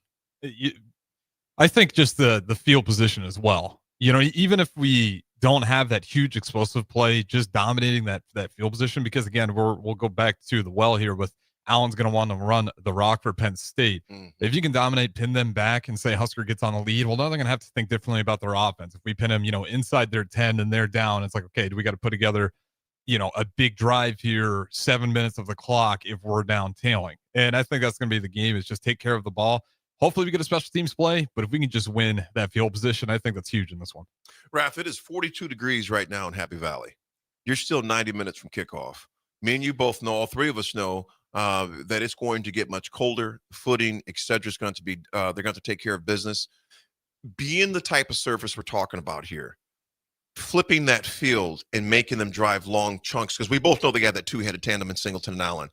I think just the field position as well. Even if we don't have that huge explosive play, just dominating that field position, because again, we'll go back to the well here with Allen's going to want to run the rock for Penn State. If you can dominate, pin them back, and say Husker gets on the lead, well, now they're going to have to think differently about their offense. If we pin them, inside their 10 and they're down, it's like, okay, do we got to put together a big drive here, 7 minutes of the clock if we're down tailing? And I think that's going to be the game, is just take care of the ball. Hopefully we get a special teams play, but if we can just win that field position, I think that's huge in this one. Raf, it is 42 degrees right now in Happy Valley. You're still 90 minutes from kickoff. Me and you both know, all three of us know, that it's going to get much colder. Footing, etc., is going to be, they're going to take care of business. Being the type of surface we're talking about here, flipping that field and making them drive long chunks, because we both know they got that two-headed tandem in Singleton and Allen.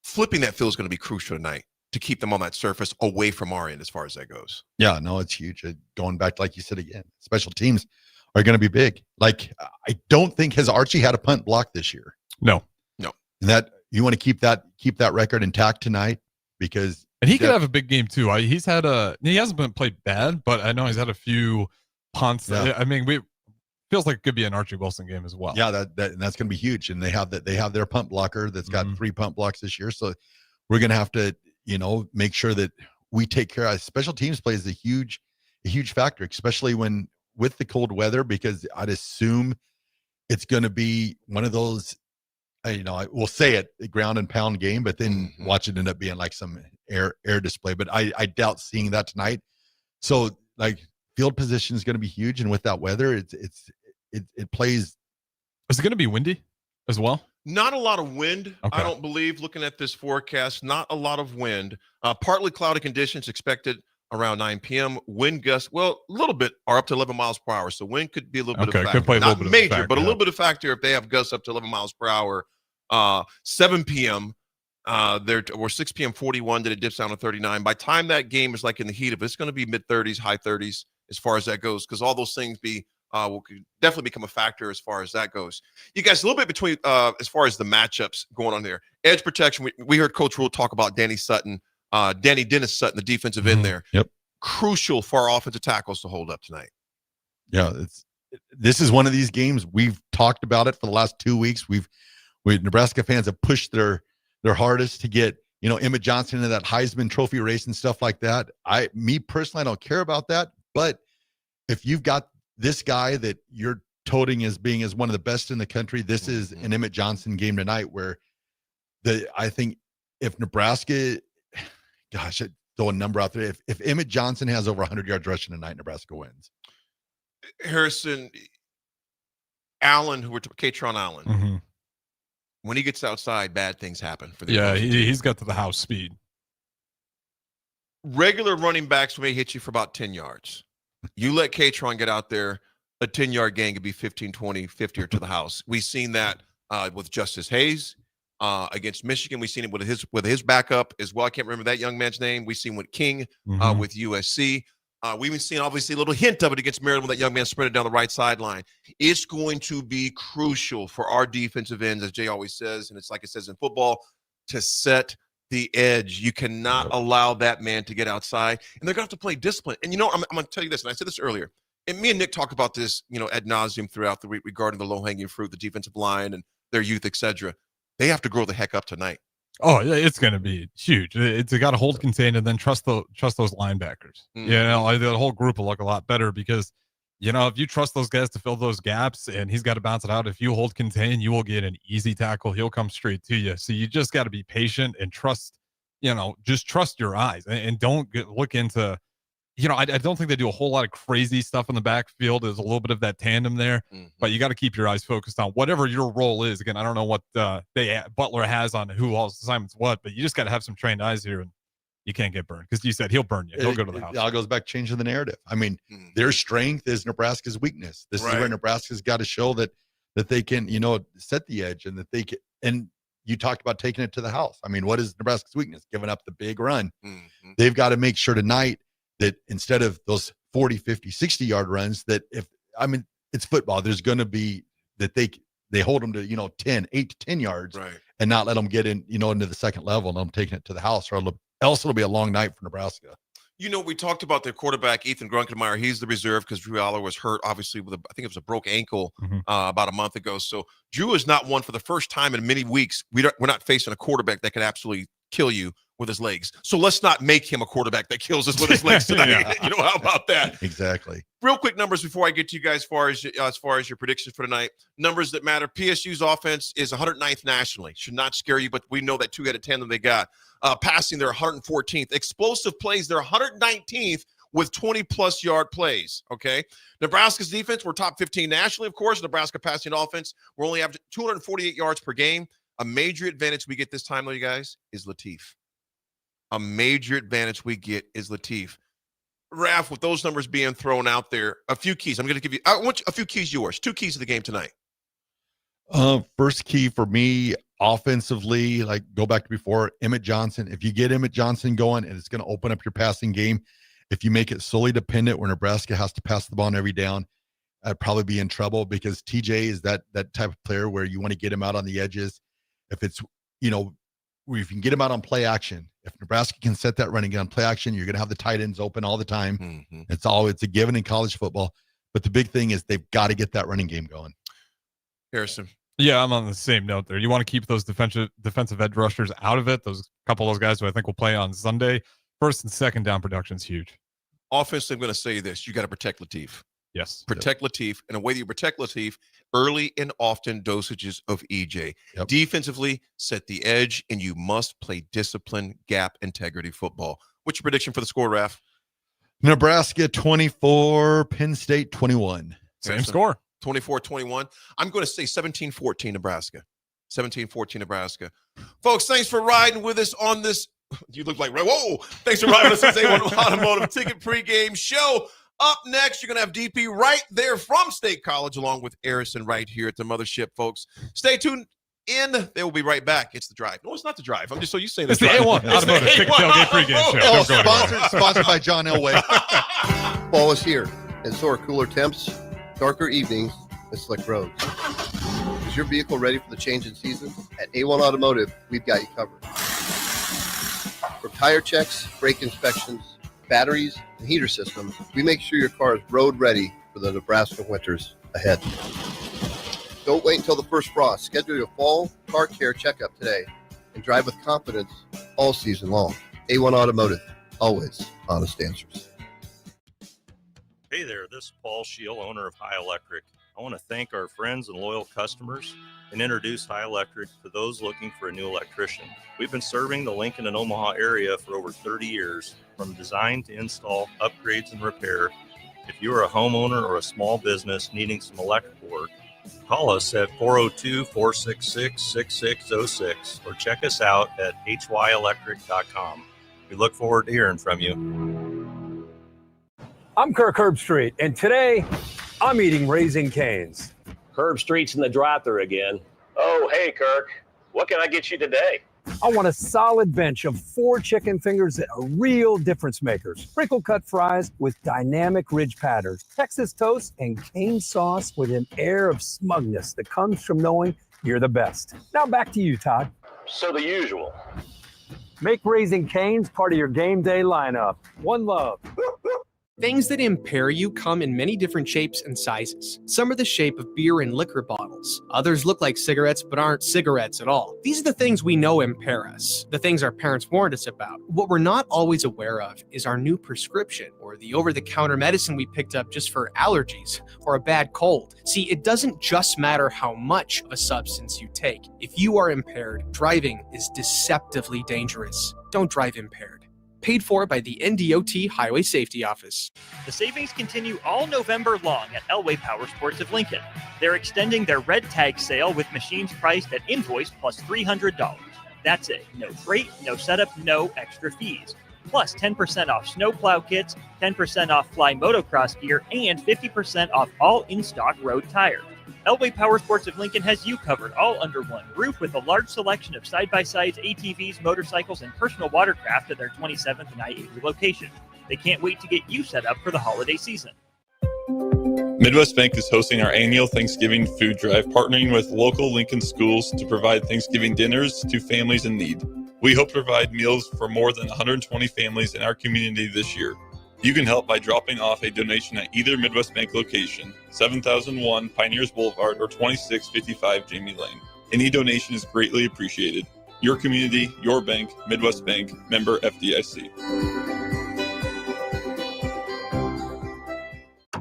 Flipping that field is going to be crucial tonight. to keep them on that surface away from our end as far as that goes. Yeah, no, it's huge. Going back, like you said again, special teams are going to be big. Like, I don't think has Archie had a punt block this year. No. And that you want to keep that record intact tonight, because he could have a big game too. He hasn't been played bad, but I know he's had a few punts. Yeah. I mean, feels like it could be an Archie Wilson game as well. Yeah, that's going to be huge. And they have their punt blocker that's got 3 punt blocks this year. So we're going to have to, make sure that we take care of special teams. Plays a huge factor, especially with the cold weather, because I'd assume it's going to be one of those, I will say it, a ground and pound game, but then watch it end up being like some air display. But I doubt seeing that tonight. So like field position is going to be huge, and with that weather, it plays. Is it going to be windy as well? Not a lot of wind, Okay. I don't believe, looking at this forecast. Not a lot of wind. Partly cloudy conditions expected around 9 p.m. Wind gusts, a little bit, are up to 11 miles per hour. So wind could be a little bit of a factor. Could play a Not little bit major, of a factor, but a little bit of factor if they have gusts up to 11 miles per hour. 7 p.m., or 6 p.m., 41, then it dips down to 39. By the time that game is like in the heat of it, it's going to be mid-30s, high 30s as far as that goes, because all those things will definitely become a factor as far as that goes. You guys, a little bit between as far as the matchups going on there. Edge protection, we heard Coach Rule talk about Danny Dennis Sutton, the defensive end there. Yep. Crucial for our offensive tackles to hold up tonight. Yeah, this is one of these games. We've talked about it for the last 2 weeks. Nebraska fans have pushed their hardest to get, Emmett Johnson into that Heisman Trophy race and stuff like that. Me personally, I don't care about that. But if you've got this guy that you're toting as being as one of the best in the country, this is an Emmett Johnson game tonight where I think if Nebraska, gosh, I'd throw a number out there. If Emmett Johnson has over 100 yards rushing tonight, Nebraska wins. Harrison Allen, Katron Allen, when he gets outside, bad things happen for the opposing team. He's got to the house speed. Regular running backs may hit you for about 10 yards. You let Katron get out there, a 10-yard gain could be 15, 20, 50 or to the house. We've seen that with Justice Hayes against Michigan. We've seen it with his backup as well. I can't remember that young man's name. We've seen with King with USC. We've even seen, obviously, a little hint of it against Maryland when that young man sprinted down the right sideline. It's going to be crucial for our defensive ends, as Jay always says, and it's like it says in football, to set the edge. You cannot allow that man to get outside, and they're going to have to play discipline. And, I'm going to tell you this, and I said this earlier, and me and Nick talked about this, ad nauseum throughout the week regarding the low-hanging fruit, the defensive line and their youth, et cetera. They have to grow the heck up tonight. Oh, it's going to be huge. It's got to hold contained and then trust those linebackers. The whole group will look a lot better because, if you trust those guys to fill those gaps and he's got to bounce it out, if you hold contained, you will get an easy tackle. He'll come straight to you. So you just got to be patient and trust, just trust your eyes and don't look into, I don't think they do a whole lot of crazy stuff in the backfield. There's a little bit of that tandem there, but you got to keep your eyes focused on whatever your role is. Again, I don't know what Butler has on who all assignments what, but you just got to have some trained eyes here, and you can't get burned because you said he'll burn you. He'll go to the house. It all goes back to changing the narrative. I mean, their strength is Nebraska's weakness. This is where Nebraska's got to show that they can, set the edge and that they can. And you talked about taking it to the house. I mean, what is Nebraska's weakness? Giving up the big run. They've got to make sure tonight that instead of those 40, 50, 60-yard runs, it's football. There's going to be that they hold them to, 8 to 10 yards and not let them get in, into the second level and them taking it to the house, or else it'll be a long night for Nebraska. We talked about their quarterback, Ethan Grunkenmeyer. He's the reserve because Drew Aller was hurt, obviously, I think it was a broke ankle about a month ago. So Drew is not one for the first time in many weeks. We're not facing a quarterback that could absolutely kill you with his legs. So let's not make him a quarterback that kills us with his legs tonight. How about that? Exactly. Real quick numbers before I get to you guys as far as your predictions for tonight. Numbers that matter. PSU's offense is 109th nationally. Should not scare you, but we know that 2 out of 10 that they got. Passing, they're 114th. Explosive plays, they're 119th with 20-plus yard plays, okay? Nebraska's defense, we're top 15 nationally, of course. Nebraska passing offense, we're only averaging 248 yards per game. A major advantage we get this time, though, you guys, is Latif. A major advantage we get is Latif. Raph, with those numbers being thrown out there, a few keys. I want a few keys yours. 2 keys of the game tonight. First key for me, offensively, like go back to before, Emmett Johnson. If you get Emmett Johnson going, and it's going to open up your passing game. If you make it solely dependent where Nebraska has to pass the ball on every down, I'd probably be in trouble, because TJ is that type of player where you want to get him out on the edges. If it's, if you can get him out on play action, if Nebraska can set that running on play action, you're going to have the tight ends open all the time. Mm-hmm. It's a given in college football. But the big thing is they've got to get that running game going. Harrison. Yeah, I'm on the same note there. You want to keep those defensive edge rushers out of it. Those couple of those guys who I think will play on Sunday. First and second down production is huge. Offensively, I'm going to say this. You got to protect Latif. Yes. Protect Latif. And the way that you protect Latif, early and often dosages of EJ. Yep. Defensively, set the edge, and you must play discipline, gap, integrity football. What's your prediction for the score, Raph? Nebraska 24, Penn State 21. Same score. 24-21. I'm going to say 17-14 Nebraska. 17-14 Nebraska. Folks, thanks for riding with us on this. You look like, whoa. Thanks for riding with us on this A1 Automotive Ticket Pregame Show. Up next, you're going to have DP right there from State College, along with Harrison right here at the mothership, folks. Stay tuned in. They will be right back. It's the drive. No, it's not the drive. I'm just so used to saying it's the A1 Automotive Ticket Tailgate Pregame Show. Sponsored by John Elway. Fall is here, and so are cooler temps, darker evenings, and slick roads. Is your vehicle ready for the change in season? At A1 Automotive, we've got you covered. From tire checks, brake inspections, batteries, and heater systems, we make sure your car is road ready for the Nebraska winters ahead. Don't wait until the first frost. Schedule your fall car care checkup today and drive with confidence all season long. A1 Automotive, always honest answers. Hey there, this is Paul Scheel, owner of High Electric. I want to thank our friends and loyal customers and introduce High Electric to those looking for a new electrician. We've been serving the Lincoln and Omaha area for over 30 years, from design to install, upgrades, and repair. If you are a homeowner or a small business needing some electrical work, call us at 402-466-6606 or check us out at hyelectric.com. We look forward to hearing from you. I'm Kirk Herbstreit, and today I'm eating Raising Cane's. Herbstreit's in the drive-thru again. Oh, hey, Kirk. What can I get you today? I want a solid bench of 4 chicken fingers that are real difference makers. Sprinkle cut fries with dynamic ridge patterns, Texas toast, and cane sauce with an air of smugness that comes from knowing you're the best. Now back to you, Todd. So the usual. Make Raising Cane's part of your game day lineup. One love. Things that impair you come in many different shapes and sizes. Some are the shape of beer and liquor bottles. Others look like cigarettes but aren't cigarettes at all. These are the things we know impair us, the things our parents warned us about. What we're not always aware of is our new prescription, or the over-the-counter medicine we picked up just for allergies or a bad cold. See, it doesn't just matter how much of a substance you take. If you are impaired, driving is deceptively dangerous. Don't drive impaired. Paid for by the NDOT Highway Safety Office. The savings continue all November long at Elway Power Sports of Lincoln. They're extending their red tag sale with machines priced at invoice plus $300. That's it. No freight, no setup, no extra fees. Plus 10% off snowplow kits, 10% off fly motocross gear, and 50% off all in-stock road tires. Elway Power Sports of Lincoln has you covered all under one roof with a large selection of side-by-sides, ATVs, motorcycles, and personal watercraft at their 27th and I-80 location. They can't wait to get you set up for the holiday season. Midwest Bank is hosting our annual Thanksgiving food drive, partnering with local Lincoln schools to provide Thanksgiving dinners to families in need. We hope to provide meals for more than 120 families in our community this year. You can help by dropping off a donation at either Midwest Bank location, 7001 Pioneers Boulevard or 2655 Jamie Lane. Any donation is greatly appreciated. Your community, your bank, Midwest Bank, member FDIC.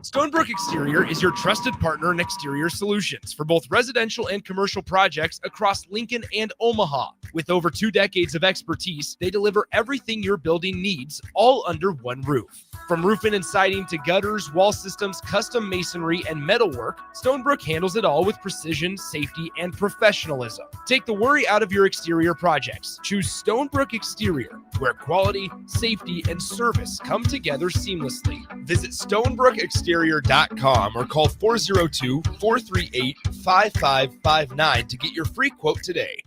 Stonebrook Exterior is your trusted partner in exterior solutions for both residential and commercial projects across Lincoln and Omaha. With over 2 decades of expertise, they deliver everything your building needs, all under one roof. From roofing and siding to gutters, wall systems, custom masonry, and metalwork, Stonebrook handles it all with precision, safety, and professionalism. Take the worry out of your exterior projects. Choose Stonebrook Exterior, where quality, safety, and service come together seamlessly. Visit Stonebrook Exterior interior.com or call 402-438-5559 to get your free quote today.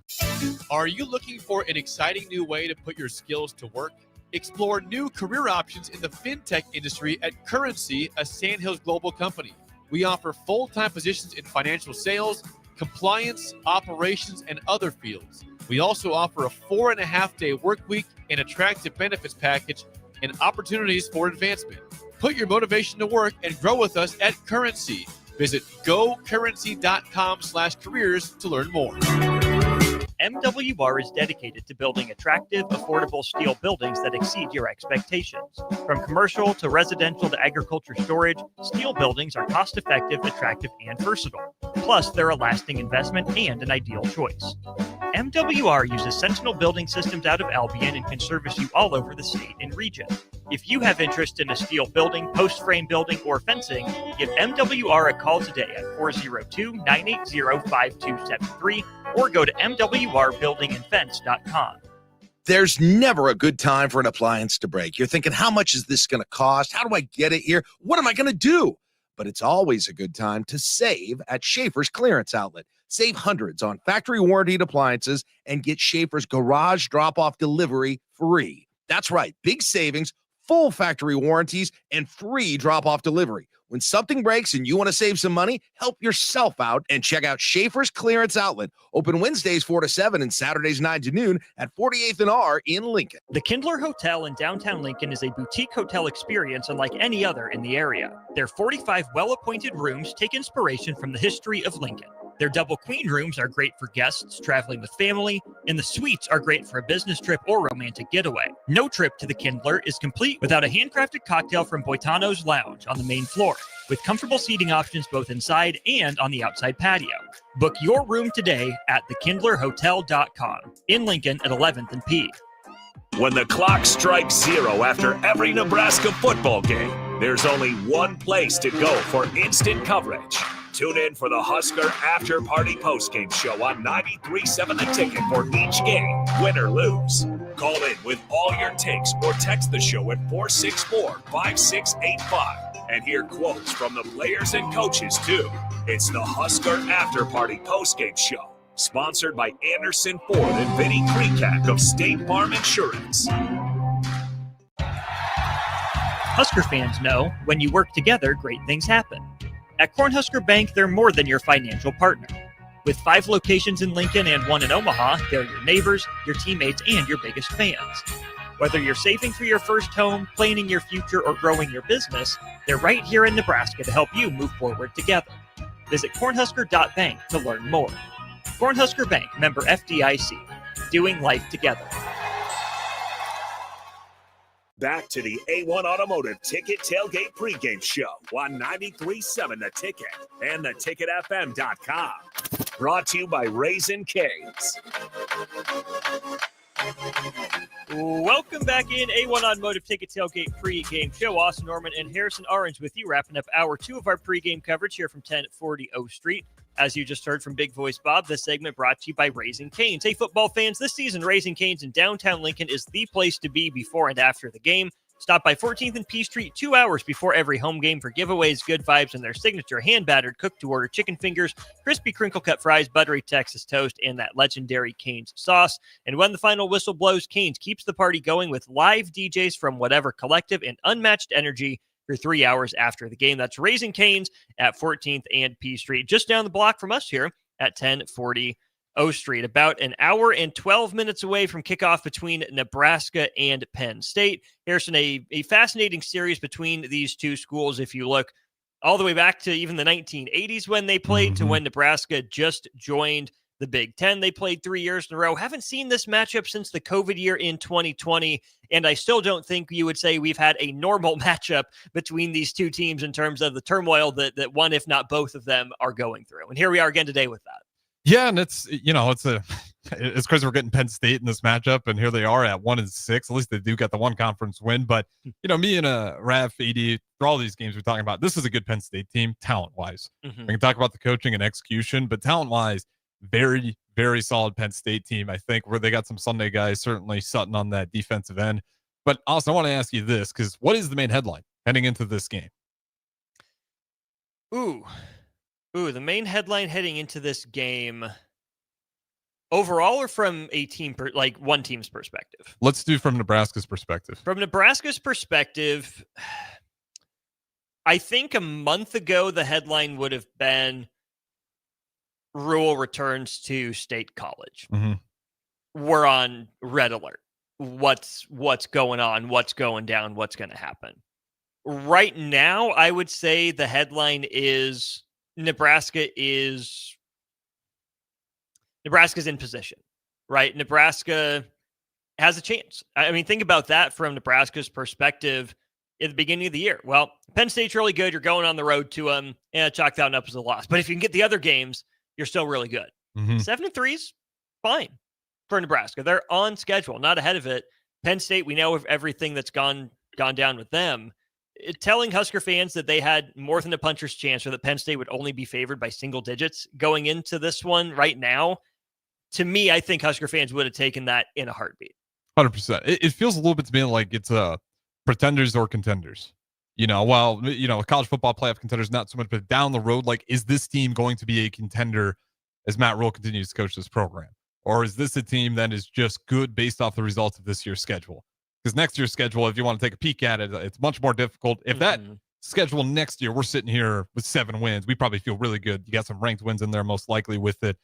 Are you looking for an exciting new way to put your skills to work? Explore new career options in the fintech industry at Currency, a Sandhills global company. We offer full-time positions in financial sales, compliance, operations, and other fields. We also offer a 4.5-day work week, an attractive benefits package, and opportunities for advancement. Put your motivation to work and grow with us at Currency. Visit gocurrency.com/careers to learn more. MWR is dedicated to building attractive, affordable steel buildings that exceed your expectations. From commercial to residential to agriculture storage, steel buildings are cost-effective, attractive, and versatile. Plus, they're a lasting investment and an ideal choice. MWR uses Sentinel Building Systems out of Albion and can service you all over the state and region. If you have interest in a steel building, post-frame building, or fencing, give MWR a call today at 402-980-5273 or go to mwrbuildingandfence.com. There's never a good time for an appliance to break. You're thinking, how much is this going to cost? How do I get it here? What am I going to do? But it's always a good time to save at Schaefer's Clearance Outlet. Save hundreds on factory warranted appliances and get Schaefer's garage drop-off delivery free. That's right, big savings, full factory warranties, and free drop-off delivery. When something breaks and you want to save some money, help yourself out and check out Schaefer's Clearance Outlet. Open Wednesdays 4 to 7 and Saturdays 9 to noon at 48th and R in Lincoln. The Kindler Hotel in downtown Lincoln is a boutique hotel experience unlike any other in the area. Their 45 well-appointed rooms take inspiration from the history of Lincoln. Their double queen rooms are great for guests traveling with family, and the suites are great for a business trip or romantic getaway. No trip to the Kindler is complete without a handcrafted cocktail from Boitano's Lounge on the main floor, with comfortable seating options both inside and on the outside patio. Book your room today at thekindlerhotel.com in Lincoln at 11th and P. When the clock strikes 0 after every Nebraska football game, there's only one place to go for instant coverage. Tune in for the Husker After Party Postgame Show on 93.7 The Ticket for each game, win or lose. Call in with all your takes or text the show at 464-5685 and hear quotes from the players and coaches, too. It's the Husker After Party Postgame Show, sponsored by Anderson Ford and Vinny Kreekak of State Farm Insurance. Husker fans know when you work together, great things happen. At Cornhusker Bank, they're more than your financial partner. With 5 locations in Lincoln and 1 in Omaha, they're your neighbors, your teammates, and your biggest fans. Whether you're saving for your first home, planning your future, or growing your business, they're right here in Nebraska to help you move forward together. Visit cornhusker.bank to learn more. Cornhusker Bank, member FDIC, doing life together. Back to the A1 Automotive Ticket Tailgate Pregame Show on 93.7 The Ticket and theticketfm.com. Brought to you by Raisin Cane's. Welcome back in A1 Automotive Ticket Tailgate Pregame Show. Austin Norman and Harrison Orange with you, wrapping up hour 2 of our pregame coverage here from 1040 O Street. As you just heard from Big Voice Bob, this segment brought to you by Raising Cane's. Hey, football fans, this season, Raising Cane's in downtown Lincoln is the place to be before and after the game. Stop by 14th and P Street 2 hours before every home game for giveaways, good vibes, and their signature hand-battered, cooked-to-order chicken fingers, crispy crinkle-cut fries, buttery Texas toast, and that legendary Cane's sauce. And when the final whistle blows, Cane's keeps the party going with live DJs from whatever collective and unmatched energy for 3 hours after the game. That's Raising Cane's at 14th and P Street, just down the block from us here at 1040 O Street. About an hour and 12 minutes away from kickoff between Nebraska and Penn State. Harrison, a fascinating series between these two schools. If you look all the way back to even the 1980s when they played to when Nebraska just joined the Big Ten. They played 3 years in a row. Haven't seen this matchup since the COVID year in 2020. And I still don't think you would say we've had a normal matchup between these two teams in terms of the turmoil that one, if not both of them, are going through. And here we are again today with that. Yeah, and it's crazy we're getting Penn State in this matchup, and here they are at 1-6. At least they do get the one conference win. But me and Raf, AD, for all these games we're talking about, this is a good Penn State team, talent-wise. We can talk about the coaching and execution, but talent-wise, very, very solid Penn State team. I think where they got some Sunday guys, certainly Sutton on that defensive end. But also, I want to ask you this, because what is the main headline heading into this game? Ooh, the main headline heading into this game, overall or from a team, one team's perspective? Let's do from Nebraska's perspective. From Nebraska's perspective, I think a month ago the headline would have been Rule returns to State College. Mm-hmm. We're on red alert. What's going on? What's going down? What's going to happen? Right now, I would say the headline is Nebraska's in position, right? Nebraska has a chance. I mean, think about that from Nebraska's perspective at the beginning of the year. Well, Penn State's really good. You're going on the road to them. Chalk that one up as a loss. But if you can get the other games, you're still really good. Mm-hmm. 7-3's fine for Nebraska. They're on schedule, not ahead of it. Penn State, we know of everything that's gone down with them. Telling Husker fans that they had more than a puncher's chance or that Penn State would only be favored by single digits going into this one right now, to me, I think Husker fans would have taken that in a heartbeat. 100%. It feels a little bit to me like it's pretenders or contenders. College football playoff contenders, not so much, but down the road, like, is this team going to be a contender as Matt Rule continues to coach this program? Or is this a team that is just good based off the results of this year's schedule? Because next year's schedule, if you want to take a peek at it, it's much more difficult. If that schedule next year, we're sitting here with 7 wins, we probably feel really good. You got some ranked wins in there, most likely with it.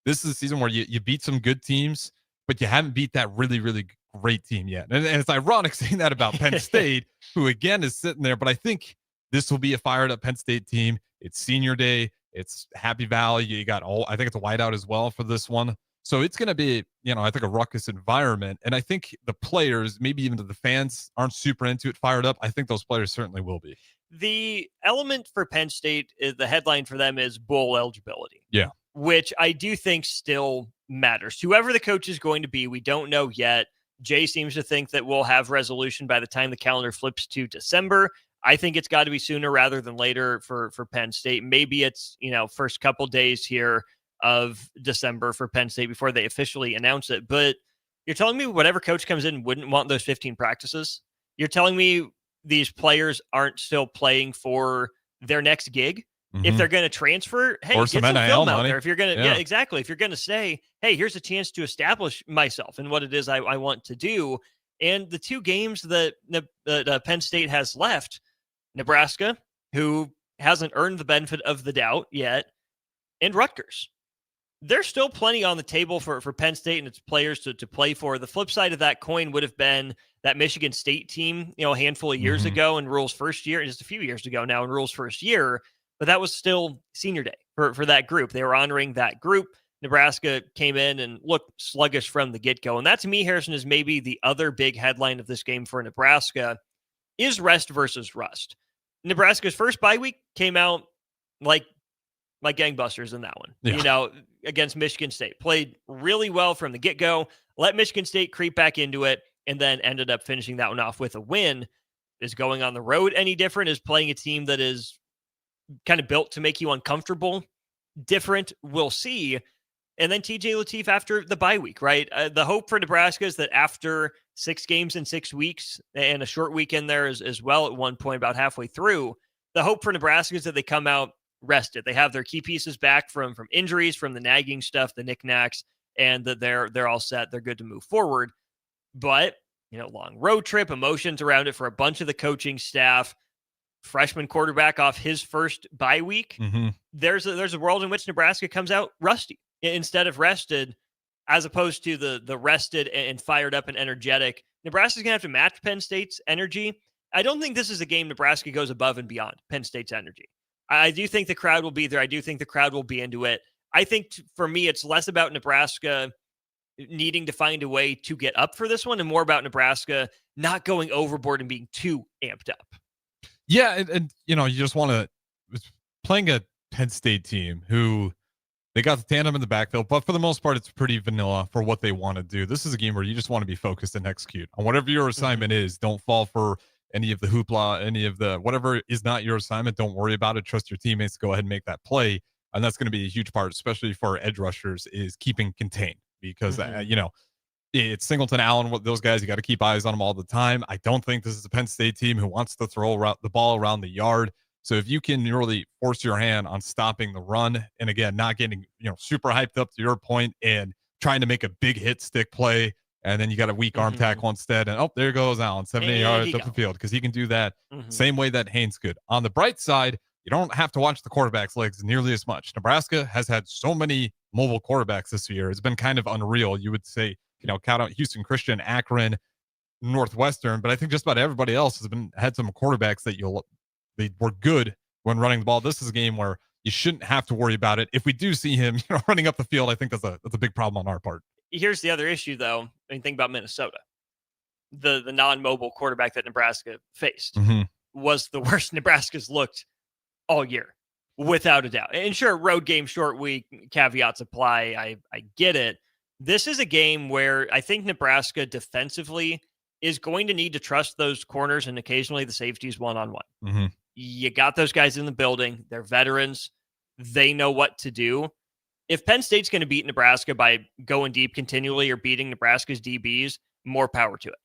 This is a season where you beat some good teams, but you haven't beat that really, really great team yet. And it's ironic saying that about Penn State, who again is sitting there, but I think this will be a fired up Penn State team. It's senior day. It's Happy Valley. You got I think it's a whiteout as well for this one. So it's going to be, I think a ruckus environment. And I think the players, maybe even the fans, aren't super into it, fired up. I think those players certainly will be. The element for Penn State, the headline for them is bowl eligibility. Yeah. Which I do think still matters. Whoever the coach is going to be, we don't know yet. Jay seems to think that we'll have resolution by the time the calendar flips to December. I think it's got to be sooner rather than later for Penn State. Maybe it's, first couple days here of December for Penn State before they officially announce it. But you're telling me whatever coach comes in wouldn't want those 15 practices? You're telling me these players aren't still playing for their next gig? Mm-hmm. If they're going to transfer, hey, or get some NIL film money. out there. If you're going to, yeah, exactly. If you're going to say, hey, here's a chance to establish myself and what it is I want to do. And the 2 games that Penn State has left, Nebraska, who hasn't earned the benefit of the doubt yet, and Rutgers. There's still plenty on the table for Penn State and its players to play for. The flip side of that coin would have been that Michigan State team, a handful of years ago in Rule's first year, just a few years ago now in Rule's first year, but that was still senior day for that group. They were honoring that group. Nebraska came in and looked sluggish from the get-go. And that, to me, Harrison, is maybe the other big headline of this game for Nebraska is rest versus rust. Nebraska's first bye week came out like gangbusters in that one, against Michigan State. Played really well from the get-go, let Michigan State creep back into it, and then ended up finishing that one off with a win. Is going on the road any different? Is playing a team that is kind of built to make you uncomfortable different? We'll see. And then TJ Lateef after the bye week, right? The hope for Nebraska is that after 6 games in 6 weeks and a short weekend there as well at one point about halfway through, the hope for Nebraska is that they come out rested. They have their key pieces back from injuries, from the nagging stuff, the knickknacks, and that they're all set. They're good to move forward. But, long road trip, emotions around it for a bunch of the coaching staff, freshman quarterback off his first bye week. Mm-hmm. There's a world in which Nebraska comes out rusty instead of rested, as opposed to the rested and fired up and energetic. Nebraska's going to have to match Penn State's energy. I don't think this is a game Nebraska goes above and beyond Penn State's energy. I do think the crowd will be there. I do think the crowd will be into it. I think for me, it's less about Nebraska needing to find a way to get up for this one and more about Nebraska not going overboard and being too amped up. Yeah. And you just want to, playing a Penn State team who they got the tandem in the backfield, but for the most part, it's pretty vanilla for what they want to do. This is a game where you just want to be focused and execute on whatever your assignment is. Don't fall for any of the hoopla, any of the whatever is not your assignment. Don't worry about it. Trust your teammates to go ahead and make that play. And that's going to be a huge part, especially for our edge rushers, is keeping contained because, it's Singleton, Allen, those guys, you got to keep eyes on them all the time. I don't think this is a Penn State team who wants to throw the ball around the yard. So if you can really force your hand on stopping the run, and again, not getting super hyped up to your point and trying to make a big hit stick play, and then you got a weak arm tackle instead, and there goes Allen, 70 yards up the field, because he can do that same way that Haynes could. On the bright side, you don't have to watch the quarterback's legs nearly as much. Nebraska has had so many mobile quarterbacks this year. It's been kind of unreal. You would say, count out Houston Christian, Akron, Northwestern, but I think just about everybody else has had some quarterbacks that they were good when running the ball. This is a game where you shouldn't have to worry about it. If we do see him, running up the field, I think that's a big problem on our part. Here's the other issue, though. I mean, think about Minnesota. The non-mobile quarterback that Nebraska faced was the worst Nebraska's looked all year, without a doubt. And sure, road game, short week, caveats apply. I get it. This is a game where I think Nebraska defensively is going to need to trust those corners and occasionally the safeties one-on-one. You got those guys in the building. They're veterans. They know what to do. If Penn State's going to beat Nebraska by going deep continually or beating Nebraska's DBs, more power to it.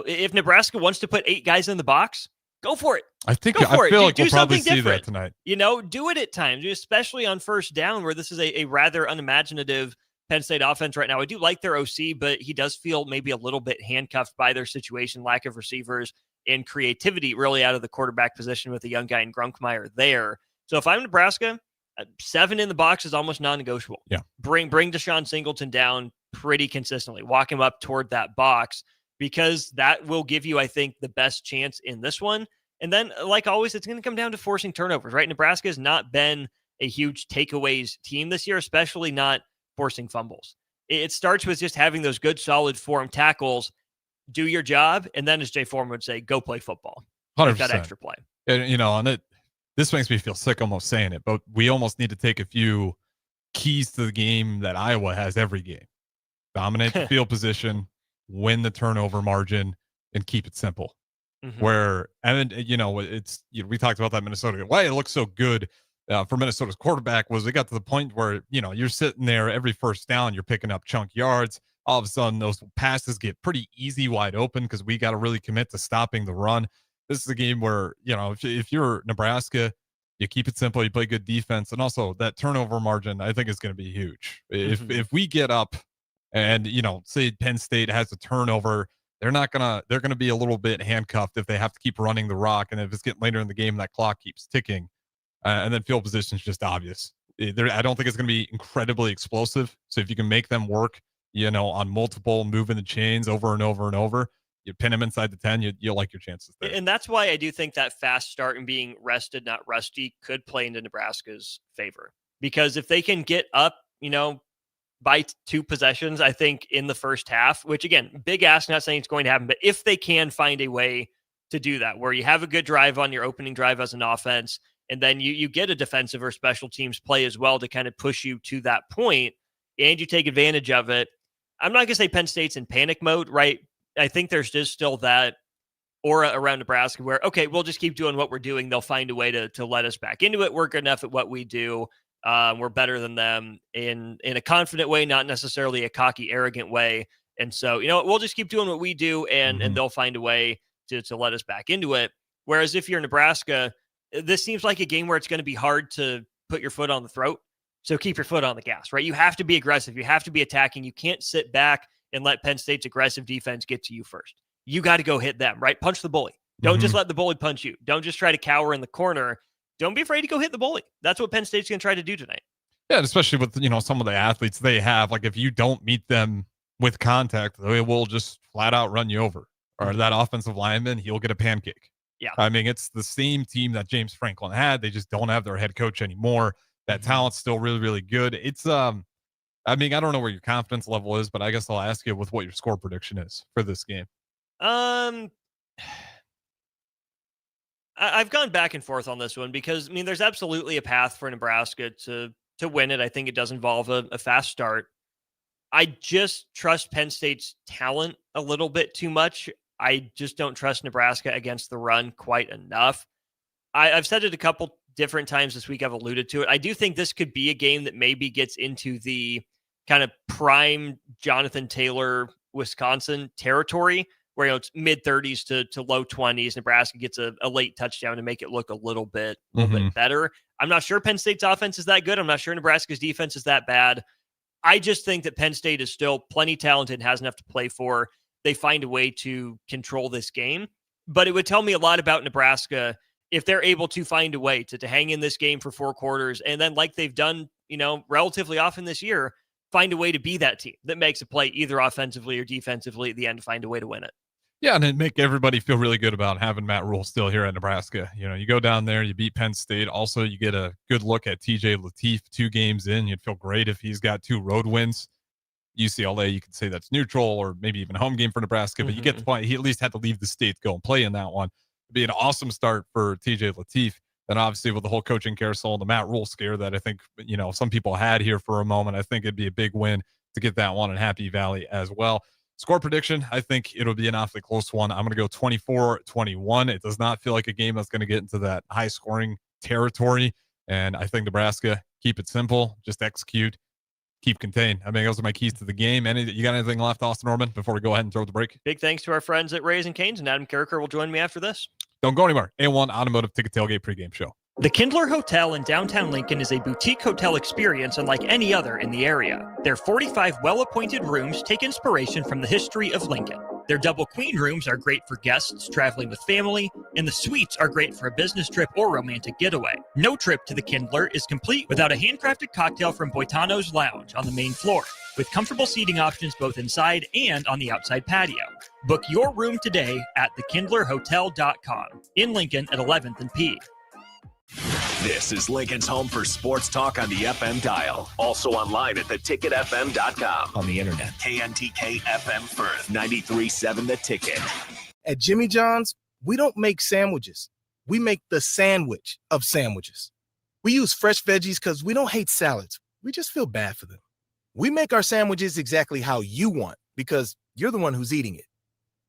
If Nebraska wants to put 8 guys in the box, go for it. I feel like we'll probably see that tonight. Do it at times, especially on first down, where this is a rather unimaginative Penn State offense right now. I do like their OC, but he does feel maybe a little bit handcuffed by their situation, lack of receivers and creativity really out of the quarterback position with a young guy in Grunkmeyer there. So if I'm Nebraska, 7 in the box is almost non-negotiable. Yeah. Bring Deshaun Singleton down pretty consistently. Walk him up toward that box, because that will give you, I think, the best chance in this one. And then, like always, it's going to come down to forcing turnovers, right? Nebraska has not been a huge takeaways team this year, especially not forcing fumbles. It starts with just having those good, solid form tackles, do your job, and then, as Jay Foreman would say, go play football. 100%. That extra play. And this makes me feel sick almost saying it, but we almost need to take a few keys to the game that Iowa has every game. Dominate the field position, win the turnover margin, and keep it simple. We talked about that Minnesota. Why it looks so good for Minnesota's quarterback was they got to the point where, you're sitting there every first down, you're picking up chunk yards. All of a sudden, those passes get pretty easy wide open because we got to really commit to stopping the run. This is a game where, if you're Nebraska, you keep it simple, you play good defense, and also that turnover margin, I think, is going to be huge. If we get up and, say Penn State has a turnover, they're going to be a little bit handcuffed if they have to keep running the rock. And if it's getting later in the game, that clock keeps ticking. And then field position is just obvious. I don't think it's going to be incredibly explosive. So if you can make them work, on multiple moving the chains over and over and over, you pin them inside the 10, you'll like your chances there. And that's why I do think that fast start and being rested, not rusty, could play into Nebraska's favor. Because if they can get up, by 2 possessions, I think, in the first half, which, again, big ask, not saying it's going to happen, but if they can find a way to do that, where you have a good drive on your opening drive as an offense, and then you get a defensive or special teams play as well to kind of push you to that point, and you take advantage of it. I'm not going to say Penn State's in panic mode, right? I think there's just still that aura around Nebraska where, okay, we'll just keep doing what we're doing. They'll find a way to let us back into it. We're good enough at what we do. We're better than them in a confident way, not necessarily a cocky, arrogant way. And so, we'll just keep doing what we do, and they'll find a way to let us back into it. Whereas if you're Nebraska, this seems like a game where it's going to be hard to put your foot on the throat. So keep your foot on the gas, right? You have to be aggressive. You have to be attacking. You can't sit back and let Penn State's aggressive defense get to you first. You got to go hit them, right? Punch the bully. Don't just let the bully punch you. Don't just try to cower in the corner. Don't be afraid to go hit the bully. That's what Penn State's going to try to do tonight. Yeah, and especially with, some of the athletes they have. Like, if you don't meet them with contact, they will just flat out run you over. Or that offensive lineman, he'll get a pancake. Yeah. I mean, it's the same team that James Franklin had. They just don't have their head coach anymore. That talent's still really, really good. It's, I don't know where your confidence level is, but I guess I'll ask you with what your score prediction is for this game. I've gone back and forth on this one because, there's absolutely a path for Nebraska to win it. I think it does involve a fast start. I just trust Penn State's talent a little bit too much. I just don't trust Nebraska against the run quite enough. I've said it a couple different times this week. I've alluded to it. I do think this could be a game that maybe gets into the kind of prime Jonathan Taylor, Wisconsin territory, where it's mid 30s to low 20s. Nebraska gets a late touchdown to make it look a little bit better. I'm not sure Penn State's offense is that good. I'm not sure Nebraska's defense is that bad. I just think that Penn State is still plenty talented and has enough to play for. They find a way to control this game. But it would tell me a lot about Nebraska if they're able to find a way to hang in this game for 4 quarters. And then, like they've done, relatively often this year, find a way to be that team that makes a play either offensively or defensively at the end to find a way to win it. Yeah, and it'd make everybody feel really good about having Matt Rule still here at Nebraska. You go down there, you beat Penn State. Also, you get a good look at TJ Lateef 2 games in. You'd feel great if he's got 2 road wins. UCLA, you could say that's neutral or maybe even a home game for Nebraska, but you get the point. He at least had to leave the state to go and play in that one. It'd be an awesome start for TJ Lateef. Then obviously with the whole coaching carousel and the Matt Rule scare that I think, some people had here for a moment, I think it'd be a big win to get that one in Happy Valley as well. Score prediction, I think it'll be an awfully close one. I'm going to go 24-21. It does not feel like a game that's going to get into that high scoring territory. And I think Nebraska, keep it simple, just execute, keep contained. I mean, those are my keys to the game. You got anything left, Austin Norman, before we go ahead and throw the break? Big thanks to our friends at Raising Cane's, and Adam Carricker will join me after this. Don't go anywhere. A1 Automotive Ticket Tailgate Pregame Show. The Kindler Hotel in downtown Lincoln is a boutique hotel experience unlike any other in the area. Their 45 well-appointed rooms take inspiration from the history of Lincoln. Their double queen rooms are great for guests traveling with family, and the suites are great for a business trip or romantic getaway. No trip to the Kindler is complete without a handcrafted cocktail from Boitano's Lounge on the main floor, with comfortable seating options both inside and on the outside patio. Book your room today at thekindlerhotel.com in Lincoln at 11th and P. This is Lincoln's home for sports talk on the FM dial. Also online at theticketfm.com. On the internet, KNTK FM Firth, 93.7 The Ticket. At Jimmy John's, we don't make sandwiches. We make the sandwich of sandwiches. We use fresh veggies because we don't hate salads. We just feel bad for them. We make our sandwiches exactly how you want because you're the one who's eating it.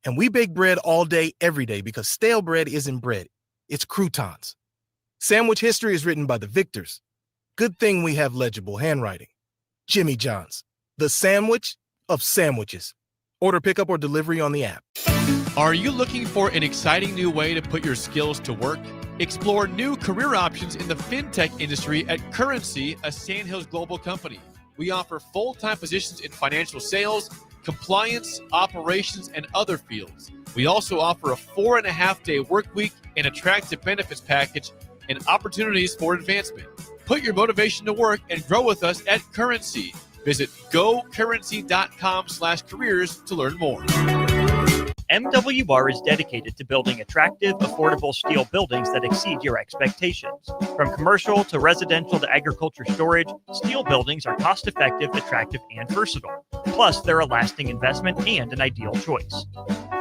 And we bake bread all day, every day because stale bread isn't bread. It's croutons. Sandwich history is written by the victors. Good thing we have legible handwriting. Jimmy John's, the sandwich of sandwiches. Order pickup or delivery on the app. Are you looking for an exciting new way to put your skills to work? Explore new career options in the fintech industry at Currency, a Sandhills global company. We offer full-time positions in financial sales, compliance, operations, and other fields. We also offer a 4.5-day work week, an attractive benefits package, and opportunities for advancement. Put your motivation to work and grow with us at Currency. Visit gocurrency.com/careers to learn more. MWR is dedicated to building attractive, affordable steel buildings that exceed your expectations. From commercial to residential to agriculture storage, steel buildings are cost-effective, attractive, and versatile. Plus, they're a lasting investment and an ideal choice.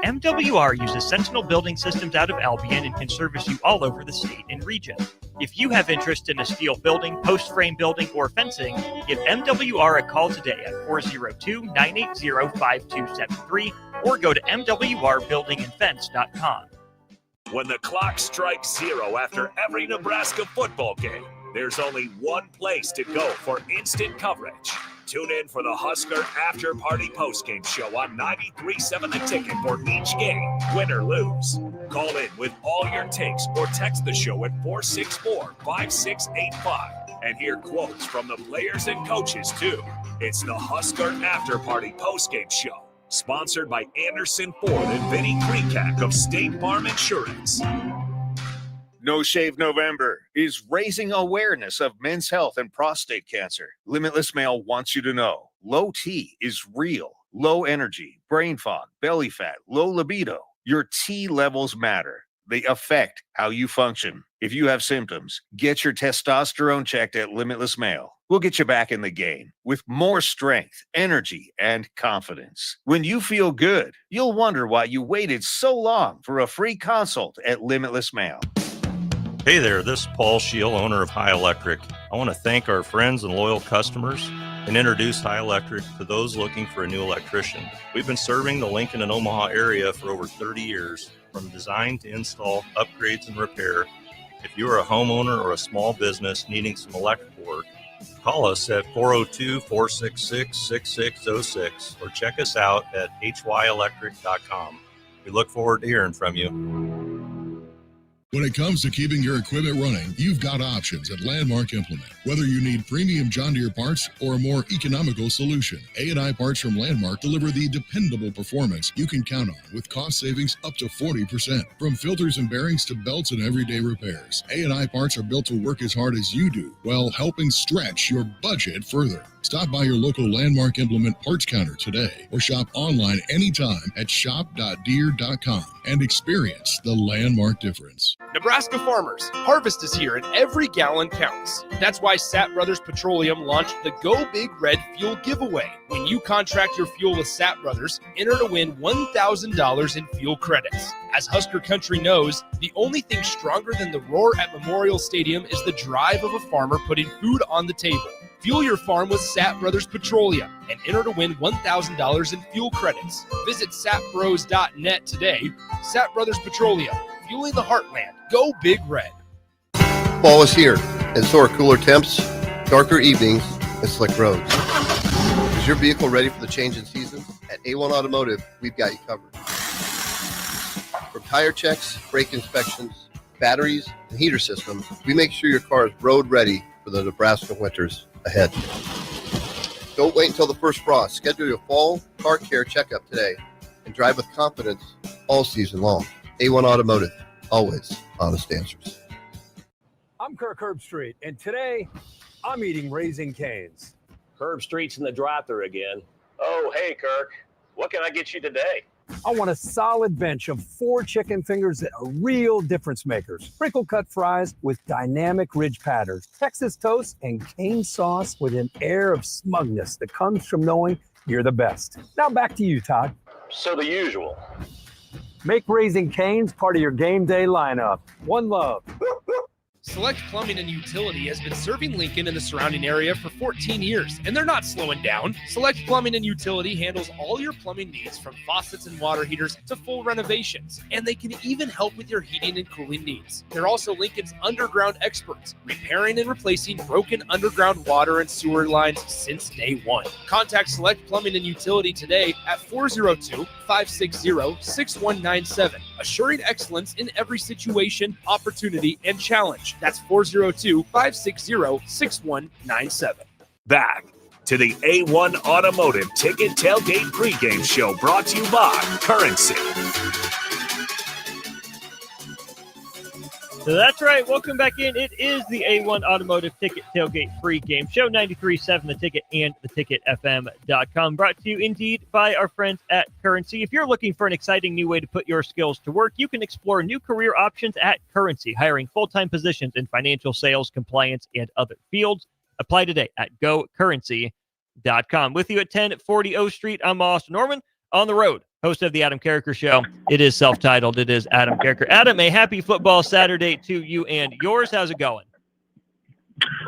MWR uses Sentinel Building Systems out of Albion and can service you all over the state and region. If you have interest in a steel building, post-frame building, or fencing, give MWR a call today at 402-980-5273 or go to mwrbuildingandfence.com. When the clock strikes 0 after every Nebraska football game, there's only one place to go for instant coverage. Tune in for the Husker After Party Postgame Show on 93.7 The Ticket for each game, win or lose. Call in with all your takes or text the show at 464-5685 and hear quotes from the players and coaches too. It's the Husker After Party Postgame Show, sponsored by Anderson Ford and Vinny Kreekak of State Farm Insurance. No Shave November is raising awareness of men's health and prostate cancer. Limitless Male wants you to know low T is real. Low energy, brain fog, belly fat, low libido. Your T levels matter. They affect how you function. If you have symptoms, get your testosterone checked at Limitless Male. We'll get you back in the game with more strength, energy, and confidence. When you feel good, you'll wonder why you waited so long for a free consult at Limitless Male. Hey there, this is Paul Scheel, owner of High Electric. I want to thank our friends and loyal customers and introduce High Electric to those looking for a new electrician. We've been serving the Lincoln and Omaha area for over 30 years, from design to install, upgrades, and repair. If you are a homeowner or a small business needing some electrical work, call us at 402-466-6606 or check us out at hyelectric.com. We look forward to hearing from you. When it comes to keeping your equipment running, you've got options at Landmark Implement. Whether you need premium John Deere parts or a more economical solution, A&I parts from Landmark deliver the dependable performance you can count on with cost savings up to 40%. From filters and bearings to belts and everyday repairs, A&I parts are built to work as hard as you do while helping stretch your budget further. Stop by your local Landmark Implement parts counter today or shop online anytime at shop.deere.com and experience the Landmark difference. Nebraska farmers, harvest is here and every gallon counts. That's why Sat Brothers Petroleum launched the Go Big Red Fuel Giveaway. When you contract your fuel with Sat Brothers, enter to win $1,000 in fuel credits. As Husker Country knows, the only thing stronger than the roar at Memorial Stadium is the drive of a farmer putting food on the table. Fuel your farm with Sat Brothers Petroleum and enter to win $1,000 in fuel credits. Visit satbros.net today. Sat Brothers Petroleum, fueling the heartland. Go Big Red. Fall is here, and so are cooler temps, darker evenings, and slick roads. Is your vehicle ready for the change in season? At A1 Automotive, we've got you covered. From tire checks, brake inspections, batteries, and heater systems, we make sure your car is road ready for the Nebraska winters ahead. Don't wait until the first frost. Schedule your fall car care checkup today and drive with confidence all season long. A1 Automotive, always honest answers. I'm Kirk Herbstreit, and today I'm eating Raising Cane's. Herb Street's in the drive-thru again. Oh, hey, Kirk. What can I get you today? I want a solid bench of 4 chicken fingers that are real difference makers. Sprinkle cut fries with dynamic ridge patterns, Texas toast, and cane sauce with an air of smugness that comes from knowing you're the best. Now back to you, Todd. So the usual. Make Raising Cane's part of your game day lineup. One love. Select Plumbing and Utility has been serving Lincoln and the surrounding area for 14 years, and they're not slowing down. Select Plumbing and Utility handles all your plumbing needs from faucets and water heaters to full renovations, and they can even help with your heating and cooling needs. They're also Lincoln's underground experts, repairing and replacing broken underground water and sewer lines since day one. Contact Select Plumbing and Utility today at 402-560-6197, assuring excellence in every situation, opportunity, and challenge. That's 402-560-6197. Back to the A1 Automotive Ticket Tailgate Pregame Show, brought to you by Currency. So that's right. Welcome back in. It is the A1 Automotive Ticket Tailgate Pregame Show, 93.7 The Ticket and theticketfm.com. Brought to you indeed by our friends at Currency. If you're looking for an exciting new way to put your skills to work, you can explore new career options at Currency, hiring full-time positions in financial sales, compliance, and other fields. Apply today at gocurrency.com. With you at 1040 O Street, I'm Austin Norman. On the road, host of the Adam Carricker Show. It is self-titled. It is Adam Carricker. Adam, a happy football Saturday to you and yours. How's it going?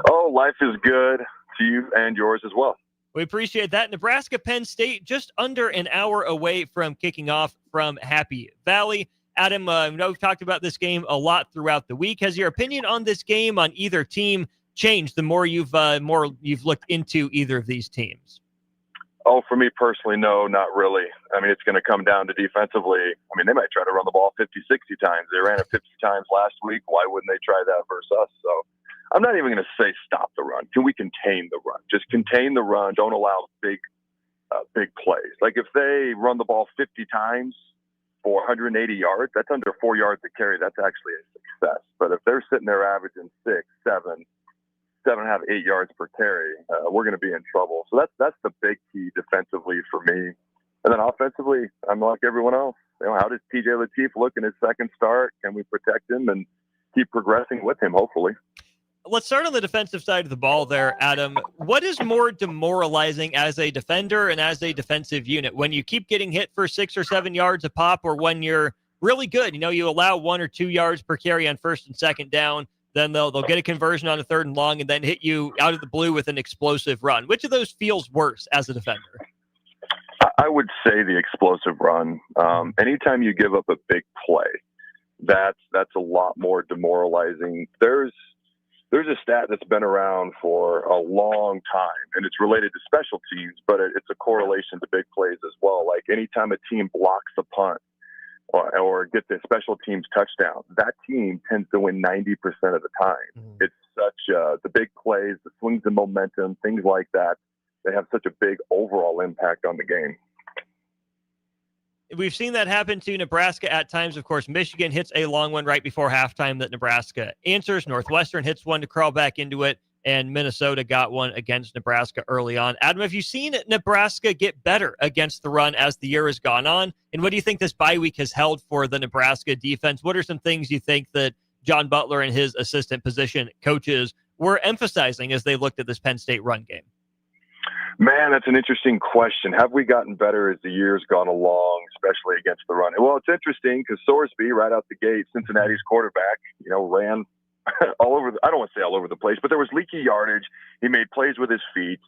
Oh, life is good to you and yours as well. We appreciate that. Nebraska, Penn State, just under an hour away from kicking off from Happy Valley. Adam, I know we've talked about this game a lot throughout the week. Has your opinion on this game on either team changed the more you've looked into either of these teams? Oh, for me personally, no, not really. I mean, it's going to come down to defensively. I mean, they might try to run the ball 50, 60 times. They ran it 50 times last week. Why wouldn't they try that versus us? So I'm not even going to say stop the run. Can we contain the run? Just contain the run. Don't allow big plays. Like if they run the ball 50 times for 180 yards, that's under 4 yards to carry. That's actually a success. But if they're sitting there averaging 6, 7, 7.5, 8 yards per carry, we're going to be in trouble. So that's the big key defensively for me. And then offensively, I'm like everyone else. You know, how does TJ Lateef look in his second start? Can we protect him and keep progressing with him, hopefully? Let's start on the defensive side of the ball there, Adam. What is more demoralizing as a defender and as a defensive unit? When you keep getting hit for 6 or 7 yards a pop, or when you're really good? You know, you allow 1 or 2 yards per carry on first and second down. Then they'll get a conversion on a third and long and then hit you out of the blue with an explosive run. Which of those feels worse as a defender? I would say the explosive run. Anytime you give up a big play, that's a lot more demoralizing. There's a stat that's been around for a long time, and it's related to special teams, but it's a correlation to big plays as well. Like anytime a team blocks a punt or get the special teams touchdown, that team tends to win 90% of the time. It's such the big plays, the swings and momentum, things like that. They have such a big overall impact on the game. We've seen that happen to Nebraska at times. Of course, Michigan hits a long one right before halftime that Nebraska answers. Northwestern hits one to crawl back into it, and Minnesota got one against Nebraska early on. Adam, have you seen Nebraska get better against the run as the year has gone on? And what do you think this bye week has held for the Nebraska defense? What are some things you think that John Butler and his assistant position coaches were emphasizing as they looked at this Penn State run game? Man, that's an interesting question. Have we gotten better as the year's gone along, especially against the run? Well, it's interesting because Sorsby, right out the gate, Cincinnati's quarterback, ran all over. I don't want to say all over the place, but there was leaky yardage. He made plays with his feet.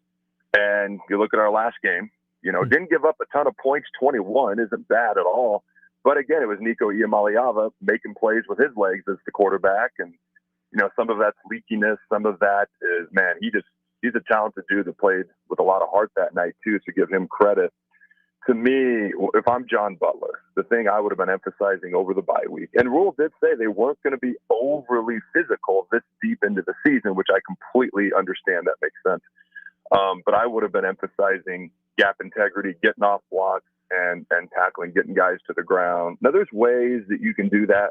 And you look at our last game, didn't give up a ton of points. 21 isn't bad at all. But again, it was Nico Iamaleava making plays with his legs as the quarterback. And, some of that's leakiness. Some of that is, man, he's a talented dude that played with a lot of heart that night, too, to give him credit. To me, if I'm John Butler, the thing I would have been emphasizing over the bye week, and Rule did say they weren't going to be overly physical this deep into the season, which I completely understand. That makes sense. But I would have been emphasizing gap integrity, getting off blocks, and tackling, getting guys to the ground. Now, there's ways that you can do that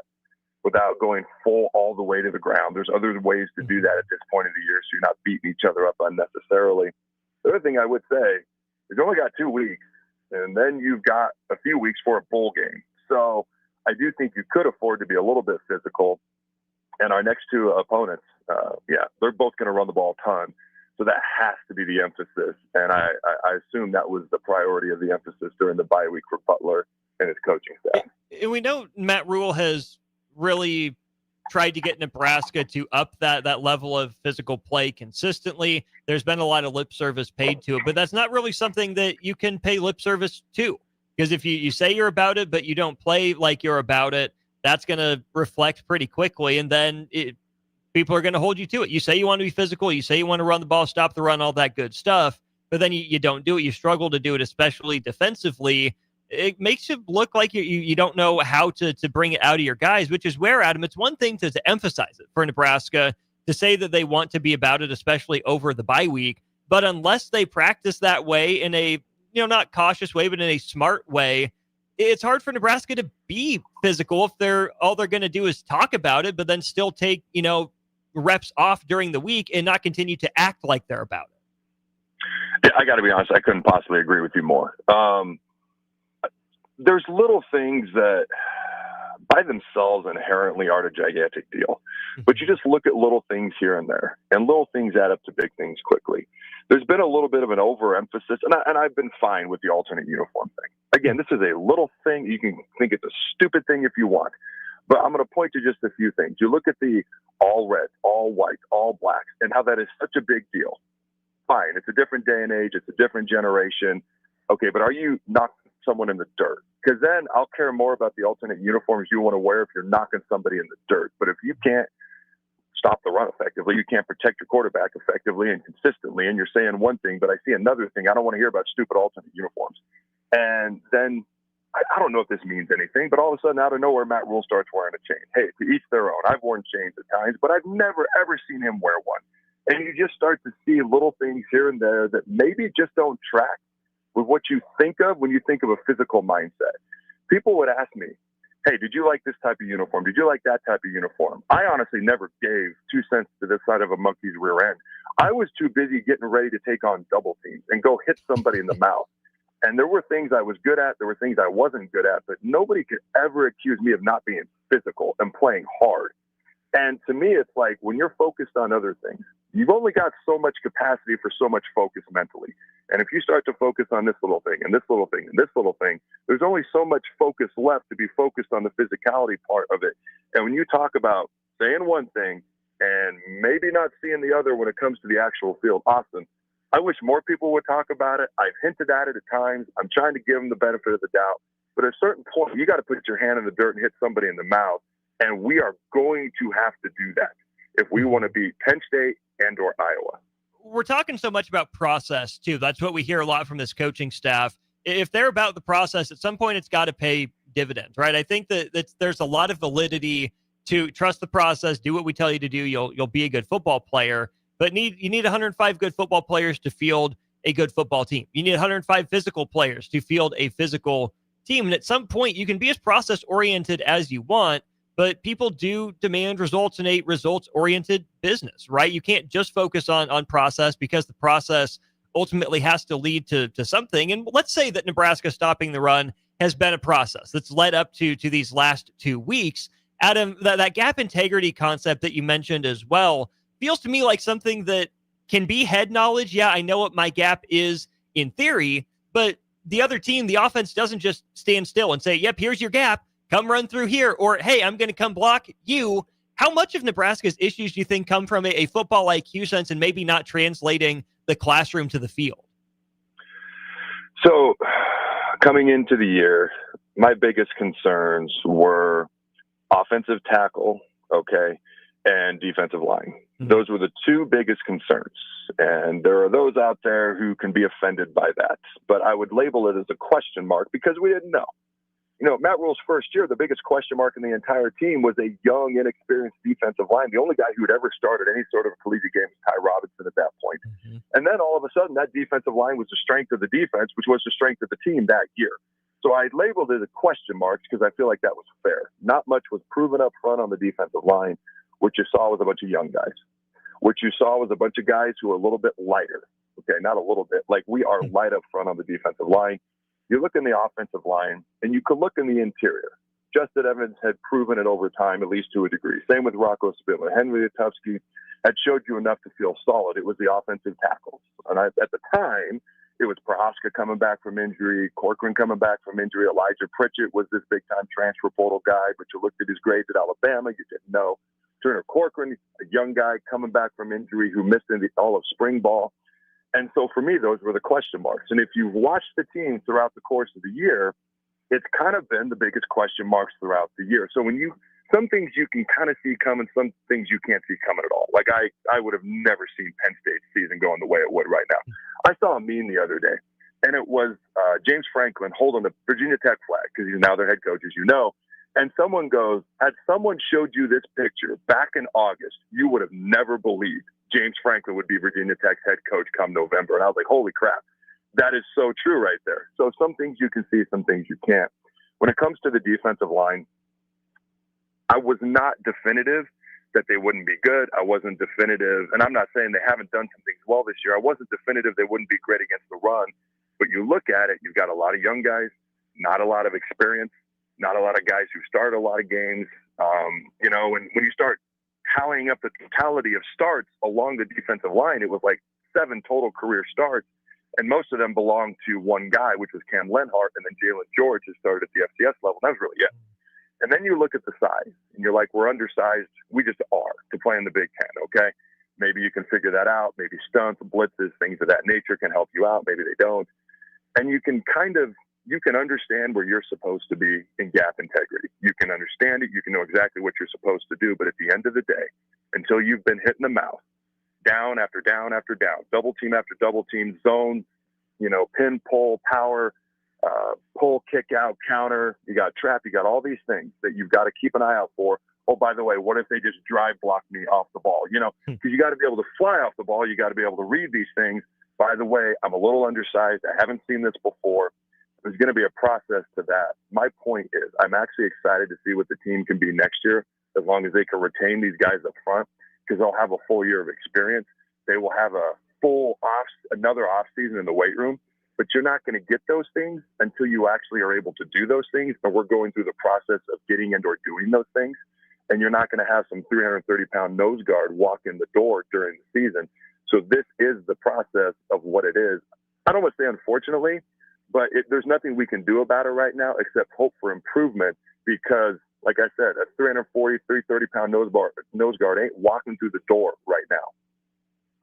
without going full all the way to the ground. There's other ways to do that at this point of the year, so you're not beating each other up unnecessarily. The other thing I would say is you only got 2 weeks, and then you've got a few weeks for a bowl game. So I do think you could afford to be a little bit physical. And our next two opponents, they're both going to run the ball a ton. So that has to be the emphasis. And I assume that was the priority of the emphasis during the bye week for Butler and his coaching staff. And we know Matt Rule has really tried to get Nebraska to up that level of physical play consistently. There's been a lot of lip service paid to it, but that's not really something that you can pay lip service to. Because if you say you're about it, but you don't play like you're about it, that's going to reflect pretty quickly. And then people are going to hold you to it. You say you want to be physical. You say you want to run the ball, stop the run, all that good stuff. But then you don't do it. You struggle to do it, especially defensively. It makes it look like you don't know how to bring it out of your guys, which is where, Adam, it's one thing to emphasize it for Nebraska, to say that they want to be about it, especially over the bye week. But unless they practice that way in a, not cautious way, but in a smart way, it's hard for Nebraska to be physical if all they're going to do is talk about it, but then still take, reps off during the week and not continue to act like they're about it. Yeah, I got to be honest, I couldn't possibly agree with you more. There's little things that by themselves inherently aren't a gigantic deal, but you just look at little things here and there, and little things add up to big things quickly. There's been a little bit of an overemphasis, and I've been fine with the alternate uniform thing. Again, this is a little thing. You can think it's a stupid thing if you want, but I'm going to point to just a few things. You look at the all red, all white, all blacks, and how that is such a big deal. Fine, it's a different day and age. It's a different generation. Okay, but are you knocking someone in the dirt? Because then I'll care more about the alternate uniforms you want to wear if you're knocking somebody in the dirt. But if you can't stop the run effectively, you can't protect your quarterback effectively and consistently, and you're saying one thing, but I see another thing, I don't want to hear about stupid alternate uniforms. And then I don't know if this means anything, but all of a sudden out of nowhere, Matt Rule starts wearing a chain. Hey, to each their own. I've worn chains at times, but I've never, ever seen him wear one. And you just start to see little things here and there that maybe just don't track with what you think of when you think of a physical mindset. People would ask me, hey, did you like this type of uniform? Did you like that type of uniform? I honestly never gave 2 cents to this side of a monkey's rear end. I was too busy getting ready to take on double teams and go hit somebody in the mouth. And there were things I was good at. There were things I wasn't good at. But nobody could ever accuse me of not being physical and playing hard. And to me, it's like when you're focused on other things, you've only got so much capacity for so much focus mentally. And if you start to focus on this little thing and this little thing and this little thing, there's only so much focus left to be focused on the physicality part of it. And when you talk about saying one thing and maybe not seeing the other when it comes to the actual field, Austin, I wish more people would talk about it. I've hinted at it at times. I'm trying to give them the benefit of the doubt. But at a certain point, you got to put your hand in the dirt and hit somebody in the mouth. And we are going to have to do that if we want to beat Penn State and or Iowa. We're talking so much about process, too. That's what we hear a lot from this coaching staff. If they're about the process, at some point it's got to pay dividends, right? I think that there's a lot of validity to trust the process, do what we tell you to do. You'll be a good football player, but you need 105 good football players to field a good football team. You need 105 physical players to field a physical team. And at some point, you can be as process oriented as you want, but people do demand results in a results oriented business, right? You can't just focus on process, because the process ultimately has to lead to something. And let's say that Nebraska stopping the run has been a process that's led up to these last 2 weeks. Adam, that gap integrity concept that you mentioned as well feels to me like something that can be head knowledge. Yeah, I know what my gap is in theory, but the other team, the offense, doesn't just stand still and say, yep, here's your gap, come run through here, or hey, I'm going to come block you. How much of Nebraska's issues do you think come from a football IQ sense and maybe not translating the classroom to the field? So coming into the year, my biggest concerns were offensive tackle, okay, and defensive line. Those were the two biggest concerns. And there are those out there who can be offended by that. But I would label it as a question mark because we didn't know. You know, Matt Rule's first year, the biggest question mark in the entire team was a young, inexperienced defensive line. The only guy who had ever started any sort of collegiate game was Ty Robinson at that point. And then all of a sudden, that defensive line was the strength of the defense, which was the strength of the team that year. So I labeled it a question marks because I feel like that was fair. Not much was proven up front on the defensive line. What you saw was a bunch of young guys. What you saw was a bunch of guys who are a little bit lighter. Okay, not a little bit. Like, we are light up front on the defensive line. You look in the offensive line, and you could look in the interior. Justin Evans had proven it over time, at least to a degree. Same with Rocco Spindler. Henry Atowski had showed you enough to feel solid. It was the offensive tackles. And at the time, it was Prohaska coming back from injury, Corcoran coming back from injury. Elijah Pritchett was this big-time transfer portal guy, but you looked at his grades at Alabama, you didn't know. Turner Corcoran, a young guy coming back from injury who missed all of spring ball. And so for me, those were the question marks. And if you've watched the team throughout the course of the year, it's kind of been the biggest question marks throughout the year. So some things you can kind of see coming, some things you can't see coming at all. Like I would have never seen Penn State's season going the way it would right now. I saw a meme the other day, and it was James Franklin holding the Virginia Tech flag because he's now their head coach, as you know. And someone goes, had someone showed you this picture back in August, you would have never believed James Franklin would be Virginia Tech's head coach come November. And I was like, holy crap, that is so true right there. So some things you can see, some things you can't. When it comes to the defensive line, I was not definitive that they wouldn't be good. I wasn't definitive, and I'm not saying they haven't done some things well this year. I wasn't definitive they wouldn't be great against the run. But you look at it, you've got a lot of young guys, not a lot of experience, not a lot of guys who started a lot of games. And when you start tallying up the totality of starts along the defensive line, it was like 7 total career starts, and most of them belonged to one guy, which was Cam Lenhart, and then Jalen George, who started at the FCS level. That was really it. And then you look at the size, and you're like, we're undersized. We just are to play in the Big Ten, okay? Maybe you can figure that out. Maybe stunts, blitzes, things of that nature can help you out. Maybe they don't. And you can understand where you're supposed to be in gap integrity. You can understand it. You can know exactly what you're supposed to do. But at the end of the day, until you've been hit in the mouth, down after down after down, double team after double team, zone, pin, pull, power, pull, kick out, counter, you got trap, you got all these things that you've got to keep an eye out for. Oh, by the way, what if they just drive block me off the ball? Because you got to be able to fly off the ball. You got to be able to read these things. By the way, I'm a little undersized. I haven't seen this before. There's going to be a process to that. My point is, I'm actually excited to see what the team can be next year, as long as they can retain these guys up front, because they'll have a full year of experience. They will have another off season in the weight room, but you're not going to get those things until you actually are able to do those things. And we're going through the process of getting into or doing those things. And you're not going to have some 330-pound nose guard walk in the door during the season. So this is the process of what it is. I don't want to say unfortunately, but there's nothing we can do about it right now except hope for improvement, because, like I said, a 340, 330-pound nose guard ain't walking through the door right now.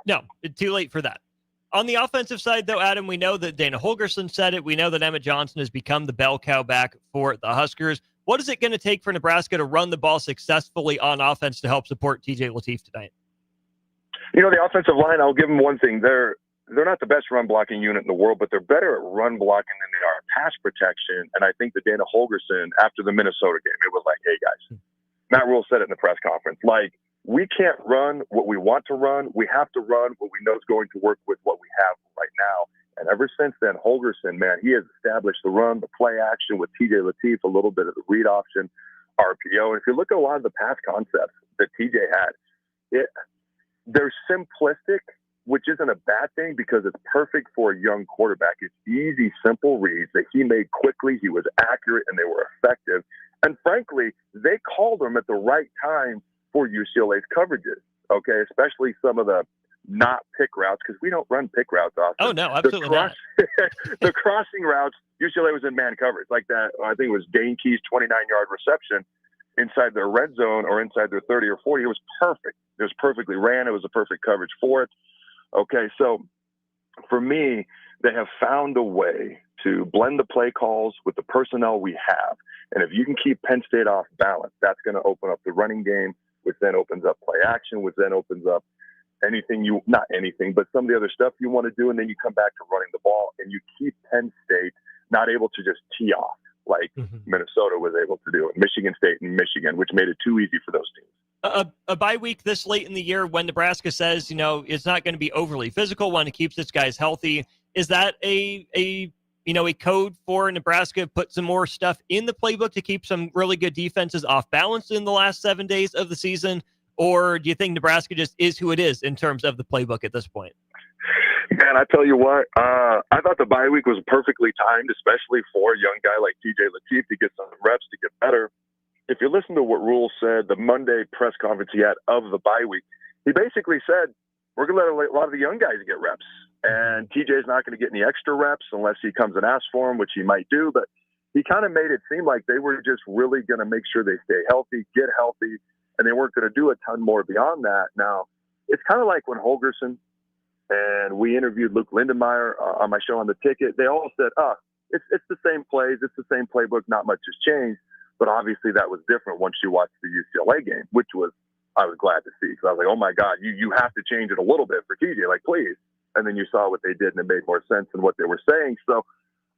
No, it's too late for that. On the offensive side, though, Adam, we know that Dana Holgerson said it. We know that Emmett Johnson has become the bell cow back for the Huskers. What is it going to take for Nebraska to run the ball successfully on offense to help support TJ Lateef tonight? The offensive line, I'll give them one thing. They're not the best run blocking unit in the world, but they're better at run blocking than they are pass protection. And I think that Dana Holgerson, after the Minnesota game, it was like, hey, guys, Matt Rule said it in the press conference, like, we can't run what we want to run. We have to run what we know is going to work with what we have right now. And ever since then, Holgerson, man, he has established the run, the play action with TJ Lateef, a little bit of the read option, RPO. And if you look at a lot of the pass concepts that TJ had, they're simplistic, which isn't a bad thing because it's perfect for a young quarterback. It's easy, simple reads that he made quickly. He was accurate, and they were effective. And frankly, they called them at the right time for UCLA's coverages, okay, especially some of the not pick routes, because we don't run pick routes often. Oh, no, absolutely not. The crossing routes, UCLA was in man coverage, like that. I think it was Dane Key's 29-yard reception inside their red zone or inside their 30 or 40. It was perfect. It was perfectly ran. It was a perfect coverage for it. Okay, so for me, they have found a way to blend the play calls with the personnel we have. And if you can keep Penn State off balance, that's going to open up the running game, which then opens up play action, which then opens up not anything, but some of the other stuff you want to do. And then you come back to running the ball and you keep Penn State not able to just tee off like Minnesota was able to do, and Michigan State and Michigan, which made it too easy for those teams. A bye week this late in the year when Nebraska says, it's not going to be overly physical, when it keeps its guys healthy. Is that a code for Nebraska? Put some more stuff in the playbook to keep some really good defenses off balance in the last 7 days of the season? Or do you think Nebraska just is who it is in terms of the playbook at this point? Man, I tell you what, I thought the bye week was perfectly timed, especially for a young guy like TJ Lateef to get some reps, to get better. If you listen to what Rule said, the Monday press conference he had of the bye week, he basically said, we're going to let a lot of the young guys get reps. And TJ's not going to get any extra reps unless he comes and asks for them, which he might do. But he kind of made it seem like they were just really going to make sure they stay healthy, get healthy, and they weren't going to do a ton more beyond that. Now, it's kind of like when Holgerson and we interviewed Luke Lindenmeyer on my show on the Ticket. They all said, it's the same plays, it's the same playbook, not much has changed. But obviously that was different once you watched the UCLA game, which I was glad to see. So I was like, oh my God, you have to change it a little bit for TJ, like please. And then you saw what they did and it made more sense than what they were saying. So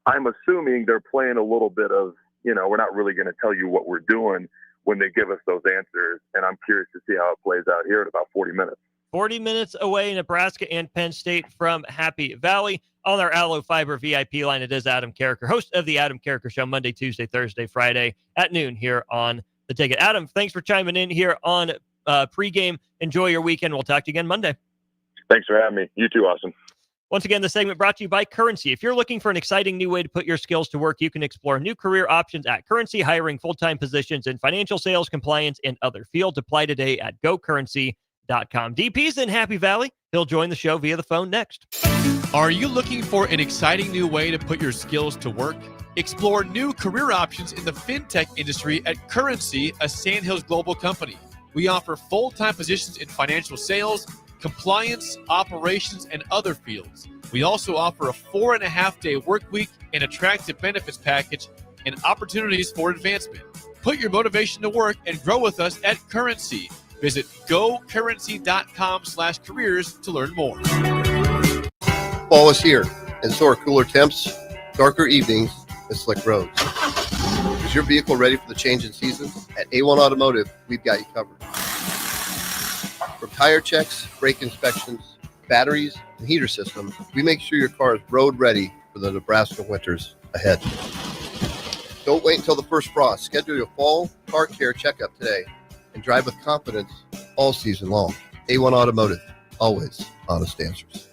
I'm assuming they're playing a little bit of, we're not really going to tell you what we're doing when they give us those answers. And I'm curious to see how it plays out here in about 40 minutes. 40 minutes away, Nebraska and Penn State from Happy Valley. On our Allo Fiber VIP line, it is Adam Carricker, host of the Adam Carricker Show, Monday, Tuesday, Thursday, Friday at noon here on The Ticket. Adam, thanks for chiming in here on pregame. Enjoy your weekend. We'll talk to you again Monday. Thanks for having me. You too, Austin. Once again, the segment brought to you by Currency. If you're looking for an exciting new way to put your skills to work, you can explore new career options at Currency, hiring full-time positions in financial sales, compliance, and other fields. Apply today at gocurrency.com. DP's in Happy Valley. He'll join the show via the phone next. Are you looking for an exciting new way to put your skills to work? Explore new career options in the fintech industry at Currency, a Sandhills global company. We offer full-time positions in financial sales, compliance, operations, and other fields. We also offer a 4.5-day work week, an attractive benefits package, and opportunities for advancement. Put your motivation to work and grow with us at Currency. Visit gocurrency.com/careers to learn more. Fall is here, and so are cooler temps, darker evenings, and slick roads. Is your vehicle ready for the change in seasons? At A1 Automotive, we've got you covered. From tire checks, brake inspections, batteries, and heater systems, we make sure your car is road ready for the Nebraska winters ahead. Don't wait until the first frost. Schedule your fall car care checkup today and drive with confidence all season long. A1 Automotive, always honest answers.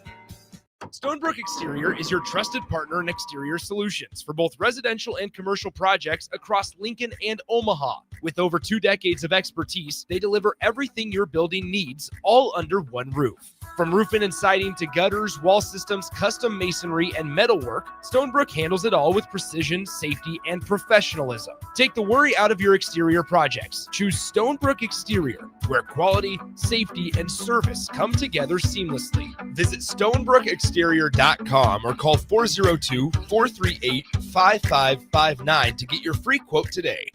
Stonebrook Exterior is your trusted partner in exterior solutions for both residential and commercial projects across Lincoln and Omaha. With over 2 decades of expertise, they deliver everything your building needs, all under one roof. From roofing and siding to gutters, wall systems, custom masonry, and metalwork, Stonebrook handles it all with precision, safety, and professionalism. Take the worry out of your exterior projects. Choose Stonebrook Exterior, where quality, safety, and service come together seamlessly. Visit StonebrookExterior.com or call 402-438-5559 to get your free quote today.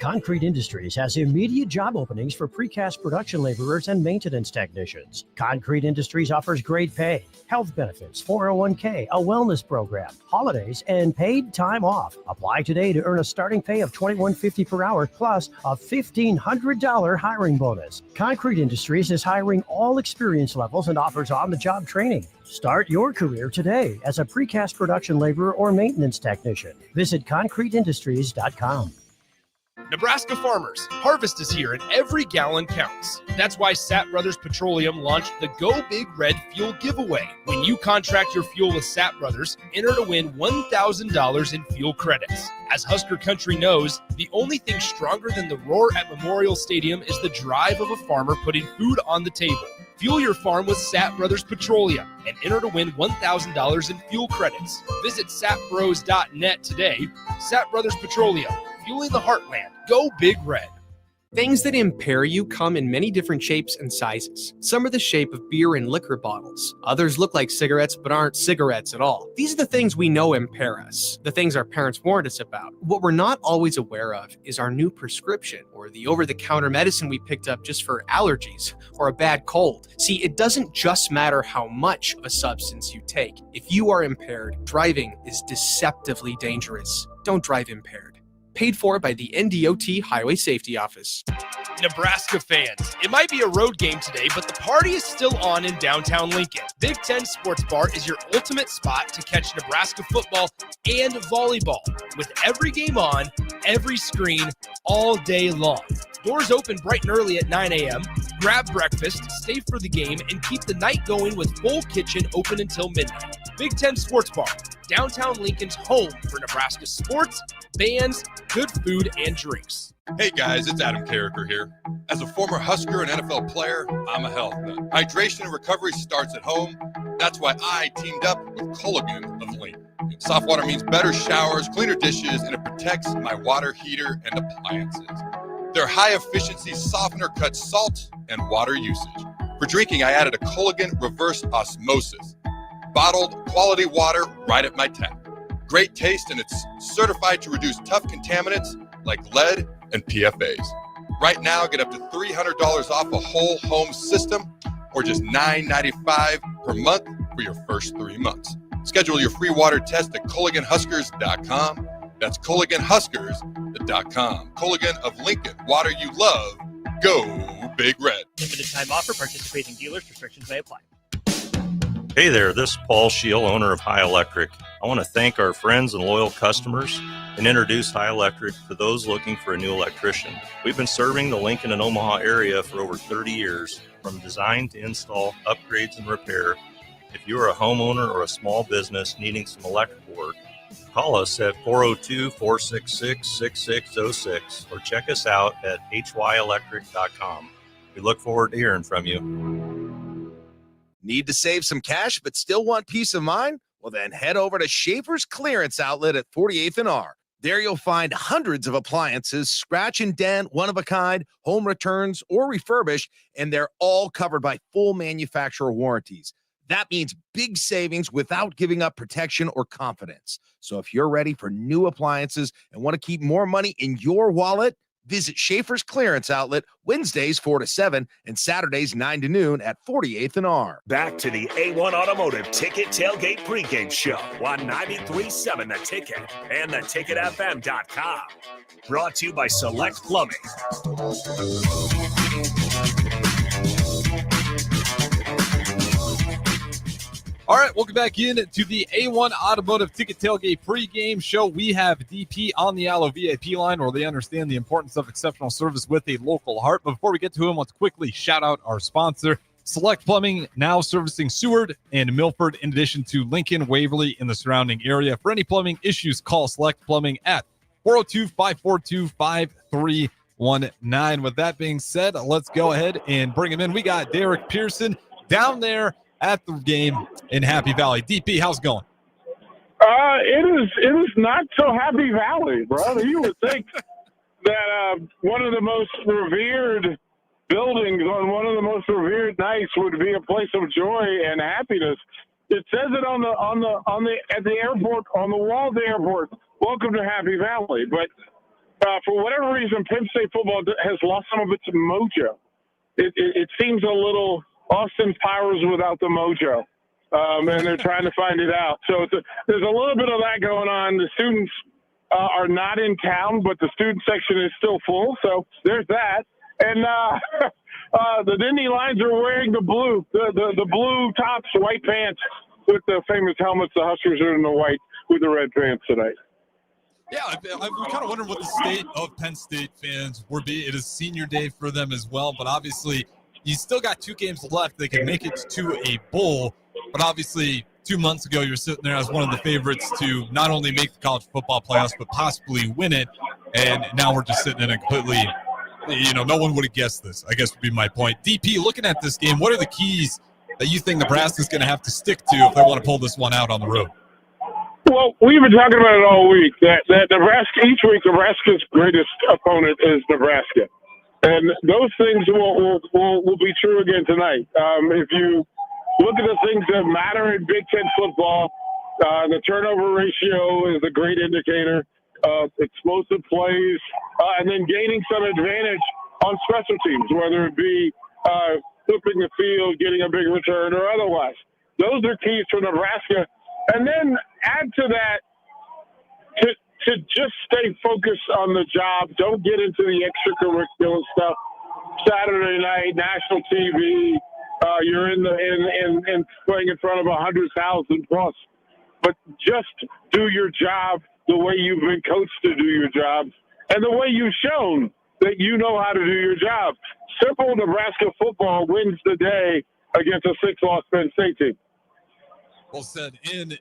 Concrete Industries has immediate job openings for precast production laborers and maintenance technicians. Concrete Industries offers great pay, health benefits, 401k, a wellness program, holidays, and paid time off. Apply today to earn a starting pay of $21.50 per hour plus a $1,500 hiring bonus. Concrete Industries is hiring all experience levels and offers on-the-job training. Start your career today as a precast production laborer or maintenance technician. Visit concreteindustries.com. Nebraska farmers, harvest is here and every gallon counts. That's why Sat Brothers Petroleum launched the Go Big Red Fuel Giveaway. When you contract your fuel with Sat Brothers, enter to win $1,000 in fuel credits. As Husker Country knows, the only thing stronger than the roar at Memorial Stadium is the drive of a farmer putting food on the table. Fuel your farm with Sat Brothers Petroleum and enter to win $1,000 in fuel credits. Visit satbros.net today. Sat Brothers Petroleum, fueling the heartland. Go Big Red. Things that impair you come in many different shapes and sizes. Some are the shape of beer and liquor bottles. Others look like cigarettes but aren't cigarettes at all. These are the things we know impair us, the things our parents warned us about. What we're not always aware of is our new prescription or the over-the-counter medicine we picked up just for allergies or a bad cold. See, it doesn't just matter how much of a substance you take. If you are impaired, driving is deceptively dangerous. Don't drive impaired. Paid for by the NDOT Highway Safety Office. Nebraska fans, it might be a road game today, but the party is still on in downtown Lincoln. Big Ten Sports Bar is your ultimate spot to catch Nebraska football and volleyball, with every game on, every screen, all day long. Doors open bright and early at 9 a.m. Grab breakfast, stay for the game, and keep the night going with full kitchen open until midnight. Big Ten Sports Bar, downtown Lincoln's home for Nebraska sports, bands, good food, and drinks. Hey guys, it's Adam Carricker here. As a former Husker and NFL player, I'm a health nut. Hydration and recovery starts at home. That's why I teamed up with Culligan of Lincoln. Soft water means better showers, cleaner dishes, and it protects my water heater and appliances. Their high-efficiency softener cuts salt and water usage. For drinking, I added a Culligan reverse osmosis. Bottled quality water right at my tap. Great taste, and it's certified to reduce tough contaminants like lead and PFAs. Right now, get up to $300 off a whole home system or just $9.95 per month for your first 3 months. Schedule your free water test at CulliganHuskers.com. That's CulliganHuskers.com. Culligan of Lincoln, water you love. Go Big Red. Limited time offer. Participating dealers. Restrictions may apply. Hey there, this is Paul Scheel, owner of High Electric. I want to thank our friends and loyal customers and introduce High Electric to those looking for a new electrician. We've been serving the Lincoln and Omaha area for over 30 years, from design to install, upgrades, and repair. If you are a homeowner or a small business needing some electrical work, call us at 402-466-6606 or check us out at hyelectric.com. We look forward to hearing from you. Need to save some cash but still want peace of mind? Well, then head over to Schaefer's Clearance Outlet at 48th and R. There you'll find hundreds of appliances, scratch and dent, one-of-a-kind, home returns, or refurbished, and they're all covered by full manufacturer warranties. That means big savings without giving up protection or confidence. So if you're ready for new appliances and want to keep more money in your wallet, visit Schaefer's Clearance Outlet Wednesdays 4 to 7 and Saturdays 9 to noon at 48th and R. Back to the A1 Automotive Ticket Tailgate Pregame Show on 93.7 The Ticket and theticketfm.com. Brought to you by Select Plumbing. All right, welcome back in to the A1 Automotive Ticket Tailgate Pregame Show. We have DP on the Allo VIP line, where they understand the importance of exceptional service with a local heart. But before we get to him, let's quickly shout out our sponsor, Select Plumbing, now servicing Seward and Milford, in addition to Lincoln, Waverly, and the surrounding area. For any plumbing issues, call Select Plumbing at 402-542-5319. With that being said, let's go ahead and bring him in. We got Derek Pearson down there at the game in Happy Valley. DP, how's it going? It is not so Happy Valley, brother. You would think that one of the most revered buildings on one of the most revered nights would be a place of joy and happiness. It says it at the airport, on the wall of the airport, welcome to Happy Valley. But for whatever reason, Penn State football has lost some of its mojo. It seems a little Austin Powers without the mojo, and they're trying to find it out. So there's a little bit of that going on. The students are not in town, but the student section is still full. So there's that. And the Nittany Lions are wearing the blue tops, white pants with the famous helmets. The Huskers are in the white with the red pants tonight. Yeah, I'm kind of wondering what the state of Penn State fans will be. It is senior day for them as well, but obviously you still got 2 games left. They can make it to a bowl, but obviously 2 months ago you're sitting there as one of the favorites to not only make the college football playoffs, but possibly win it, and now we're just sitting in a completely, no one would have guessed this, I guess would be my point. DP, looking at this game, what are the keys that you think Nebraska's going to have to stick to if they want to pull this one out on the road? Well, we've been talking about it all week, that Nebraska, each week, Nebraska's greatest opponent is Nebraska. And those things will be true again tonight. If you look at the things that matter in Big Ten football, the turnover ratio is a great indicator of explosive plays, and then gaining some advantage on special teams, whether it be flipping the field, getting a big return, or otherwise. Those are keys for Nebraska. And then add to that to just stay focused on the job. Don't get into the extracurricular stuff. Saturday night, national TV, you're in playing in front of 100,000 plus. But just do your job the way you've been coached to do your job, and the way you've shown that you know how to do your job. Simple Nebraska football wins the day against a 6-loss Penn State team. Well said. And,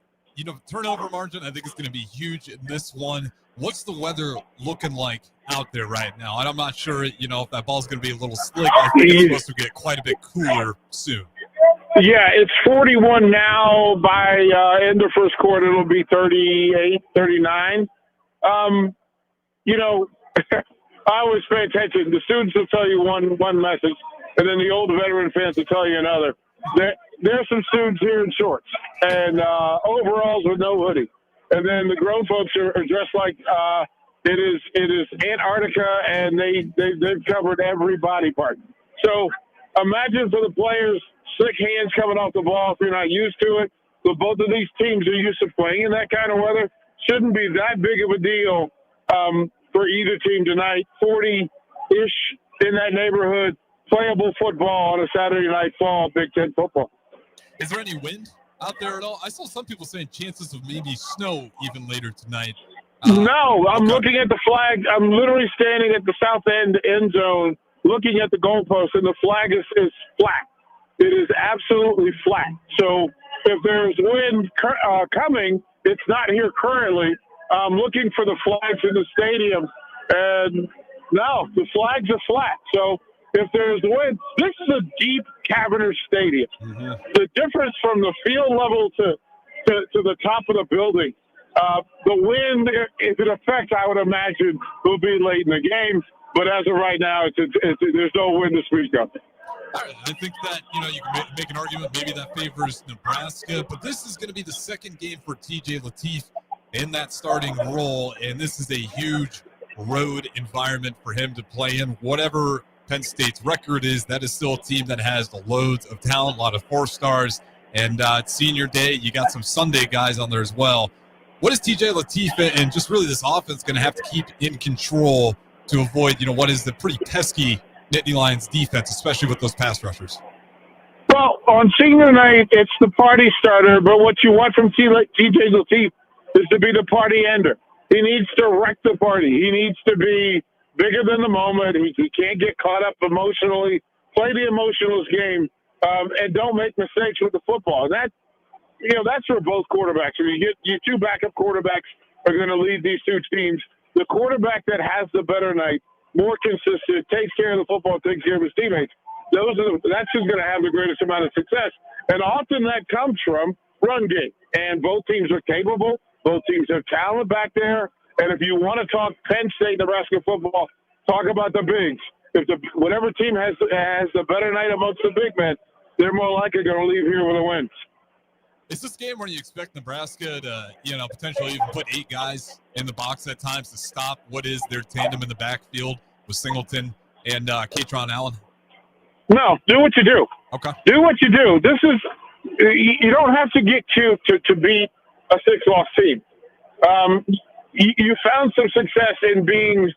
turnover margin, I think is going to be huge in this one. What's the weather looking like out there right now? And I'm not sure, if that ball's going to be a little slick. I think it's supposed to get quite a bit cooler soon. Yeah, it's 41 now. By end of first quarter, it'll be 38, 39. I always pay attention. The students will tell you one message, and then the old veteran fans will tell you another. There's some students here in shorts and overalls with no hoodie. And then the grown folks are dressed like it is Antarctica, and they've covered every body part. So imagine for the players, slick hands coming off the ball if you're not used to it. But both of these teams are used to playing in that kind of weather. Shouldn't be that big of a deal for either team tonight. 40-ish in that neighborhood. Playable football on a Saturday night fall, Big Ten football. Is there any wind out there at all? I saw some people saying chances of maybe snow even later tonight. No, I'm looking at the flag. I'm literally standing at the south end zone looking at the goalpost, and the flag is flat. It is absolutely flat. So if there's wind coming, it's not here currently. I'm looking for the flags in the stadium, and no, the flags are flat. So if there's wind, this is a deep, cavernous stadium. Mm-hmm. The difference from the field level to the top of the building, the wind is an effect, I would imagine, will be late in the game. But as of right now, there's no wind to speak of. All right, I think that, you can make an argument maybe that favors Nebraska, but this is going to be the second game for TJ Lateef in that starting role, and this is a huge road environment for him to play in. Whatever Penn State's record is, that is still a team that has loads of talent, a lot of 4-stars, and it's senior day. You got some Sunday guys on there as well. What is TJ Lateef and just really this offense going to have to keep in control to avoid, what is the pretty pesky Nittany Lions defense, especially with those pass rushers? Well, on senior night, it's the party starter, but what you want from TJ Lateef is to be the party ender. He needs to wreck the party. He needs to be bigger than the moment. He can't get caught up emotionally. Play the emotional game, and don't make mistakes with the football. And that's for both quarterbacks. I mean, your two backup quarterbacks are going to lead these two teams. The quarterback that has the better night, more consistent, takes care of the football, takes care of his teammates. That's who's going to have the greatest amount of success. And often that comes from run game. And both teams are capable. Both teams have talent back there. And if you want to talk Penn State, Nebraska football, talk about the bigs. If whatever team has the better night amongst the big men, they're more likely going to leave here with a win. Is this game where you expect Nebraska to, potentially even put 8 guys in the box at times to stop what is their tandem in the backfield with Singleton and Katron Allen? No, do what you do. Okay. Do what you do. This is you don't have to get cute to beat a 6-loss team. You found some success in being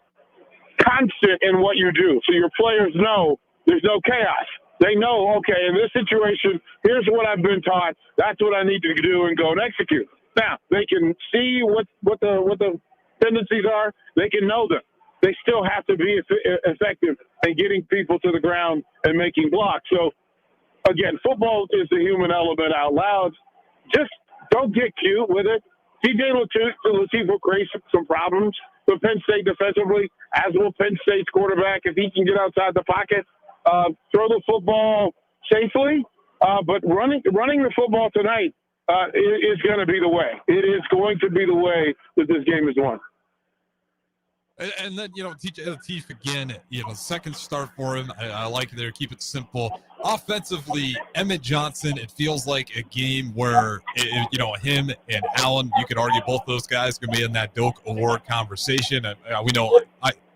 constant in what you do, so your players know there's no chaos. They know, okay, in this situation, here's what I've been taught. That's what I need to do and go and execute. Now they can see what the tendencies are. They can know them. They still have to be effective in getting people to the ground and making blocks. So, again, football is the human element out loud. Just don't get cute with it. TJ Latif will create some problems for Penn State defensively, as will Penn State's quarterback if he can get outside the pocket, throw the football safely. But running the football tonight is going to be the way. It is going to be the way that this game is won. And then, TJ Latif again, second start for him. I like it there. Keep it simple. Offensively, Emmett Johnson, it feels like a game where, him and Allen, you could argue both those guys could be in that Doak Award conversation. We know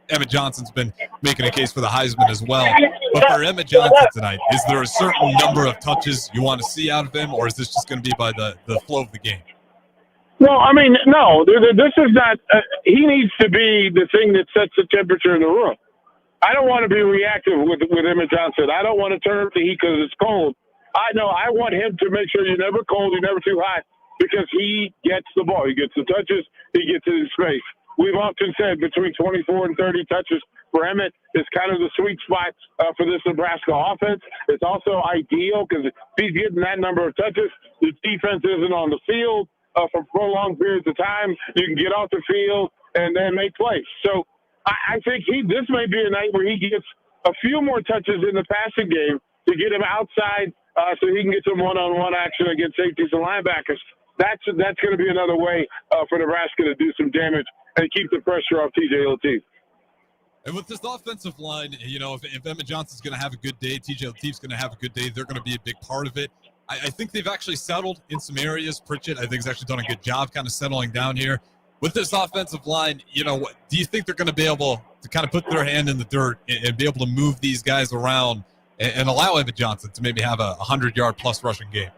Emmett Johnson's been making a case for the Heisman as well. But for Emmett Johnson tonight, is there a certain number of touches you want to see out of him, or is this just going to be by the flow of the game? Well, I mean, no, this is not he needs to be the thing that sets the temperature in the room. I don't want to be reactive with Emmett Johnson. I don't want to turn up the heat because it's cold. I want him to make sure you're never cold, you're never too hot, because he gets the ball. He gets the touches. He gets it in space. We've often said between 24 and 30 touches for Emmett is kind of the sweet spot for this Nebraska offense. It's also ideal because if he's getting that number of touches, the defense isn't on the field for prolonged periods of time. You can get off the field and then make plays. So I think this may be a night where he gets a few more touches in the passing game to get him outside so he can get some one-on-one action against safeties and linebackers. That's going to be another way for Nebraska to do some damage and keep the pressure off TJ Latif. And with this offensive line, if Emmett Johnson's going to have a good day, TJ Latif's going to have a good day, they're going to be a big part of it. I think they've actually settled in some areas. Pritchett, I think, has actually done a good job kind of settling down here. With this offensive line, do you think they're going to be able to kind of put their hand in the dirt and be able to move these guys around and allow Emmett Johnson to maybe have a 100-yard plus rushing game?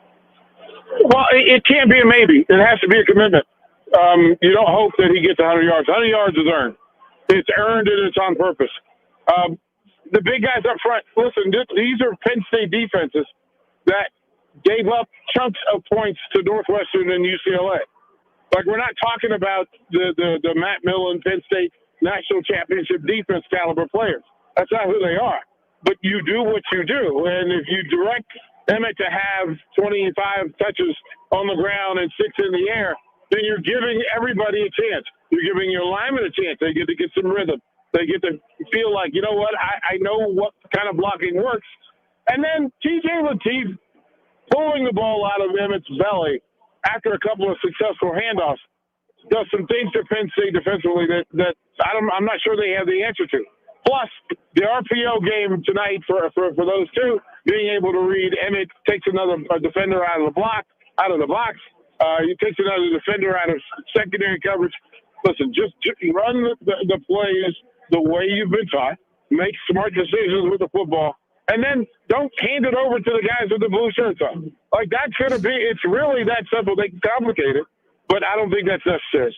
Well, it can't be a maybe. It has to be a commitment. You don't hope that he gets 100 yards. 100 yards is earned. It's earned and it's on purpose. The big guys up front, listen, these are Penn State defenses that gave up chunks of points to Northwestern and UCLA. Like, we're not talking about the Matt Millen Penn State national championship defense caliber players. That's not who they are. But you do what you do. And if you direct Emmett to have 25 touches on the ground and 6 in the air, then you're giving everybody a chance. You're giving your linemen a chance. They get to get some rhythm. They get to feel like, you know what, I know what kind of blocking works. And then TJ Latif pulling the ball out of Emmett's belly after a couple of successful handoffs does some things to Penn State defensively that I'm not sure they have the answer to. Plus, the RPO game tonight for those two, being able to read Emmett takes another defender out of the box. He takes another defender out of secondary coverage. Listen, just run the plays the way you've been taught. Make smart decisions with the football. And then don't hand it over to the guys with the blue shirts on. Like, that's going to be – it's really that simple. They can complicate it, but I don't think that's necessary.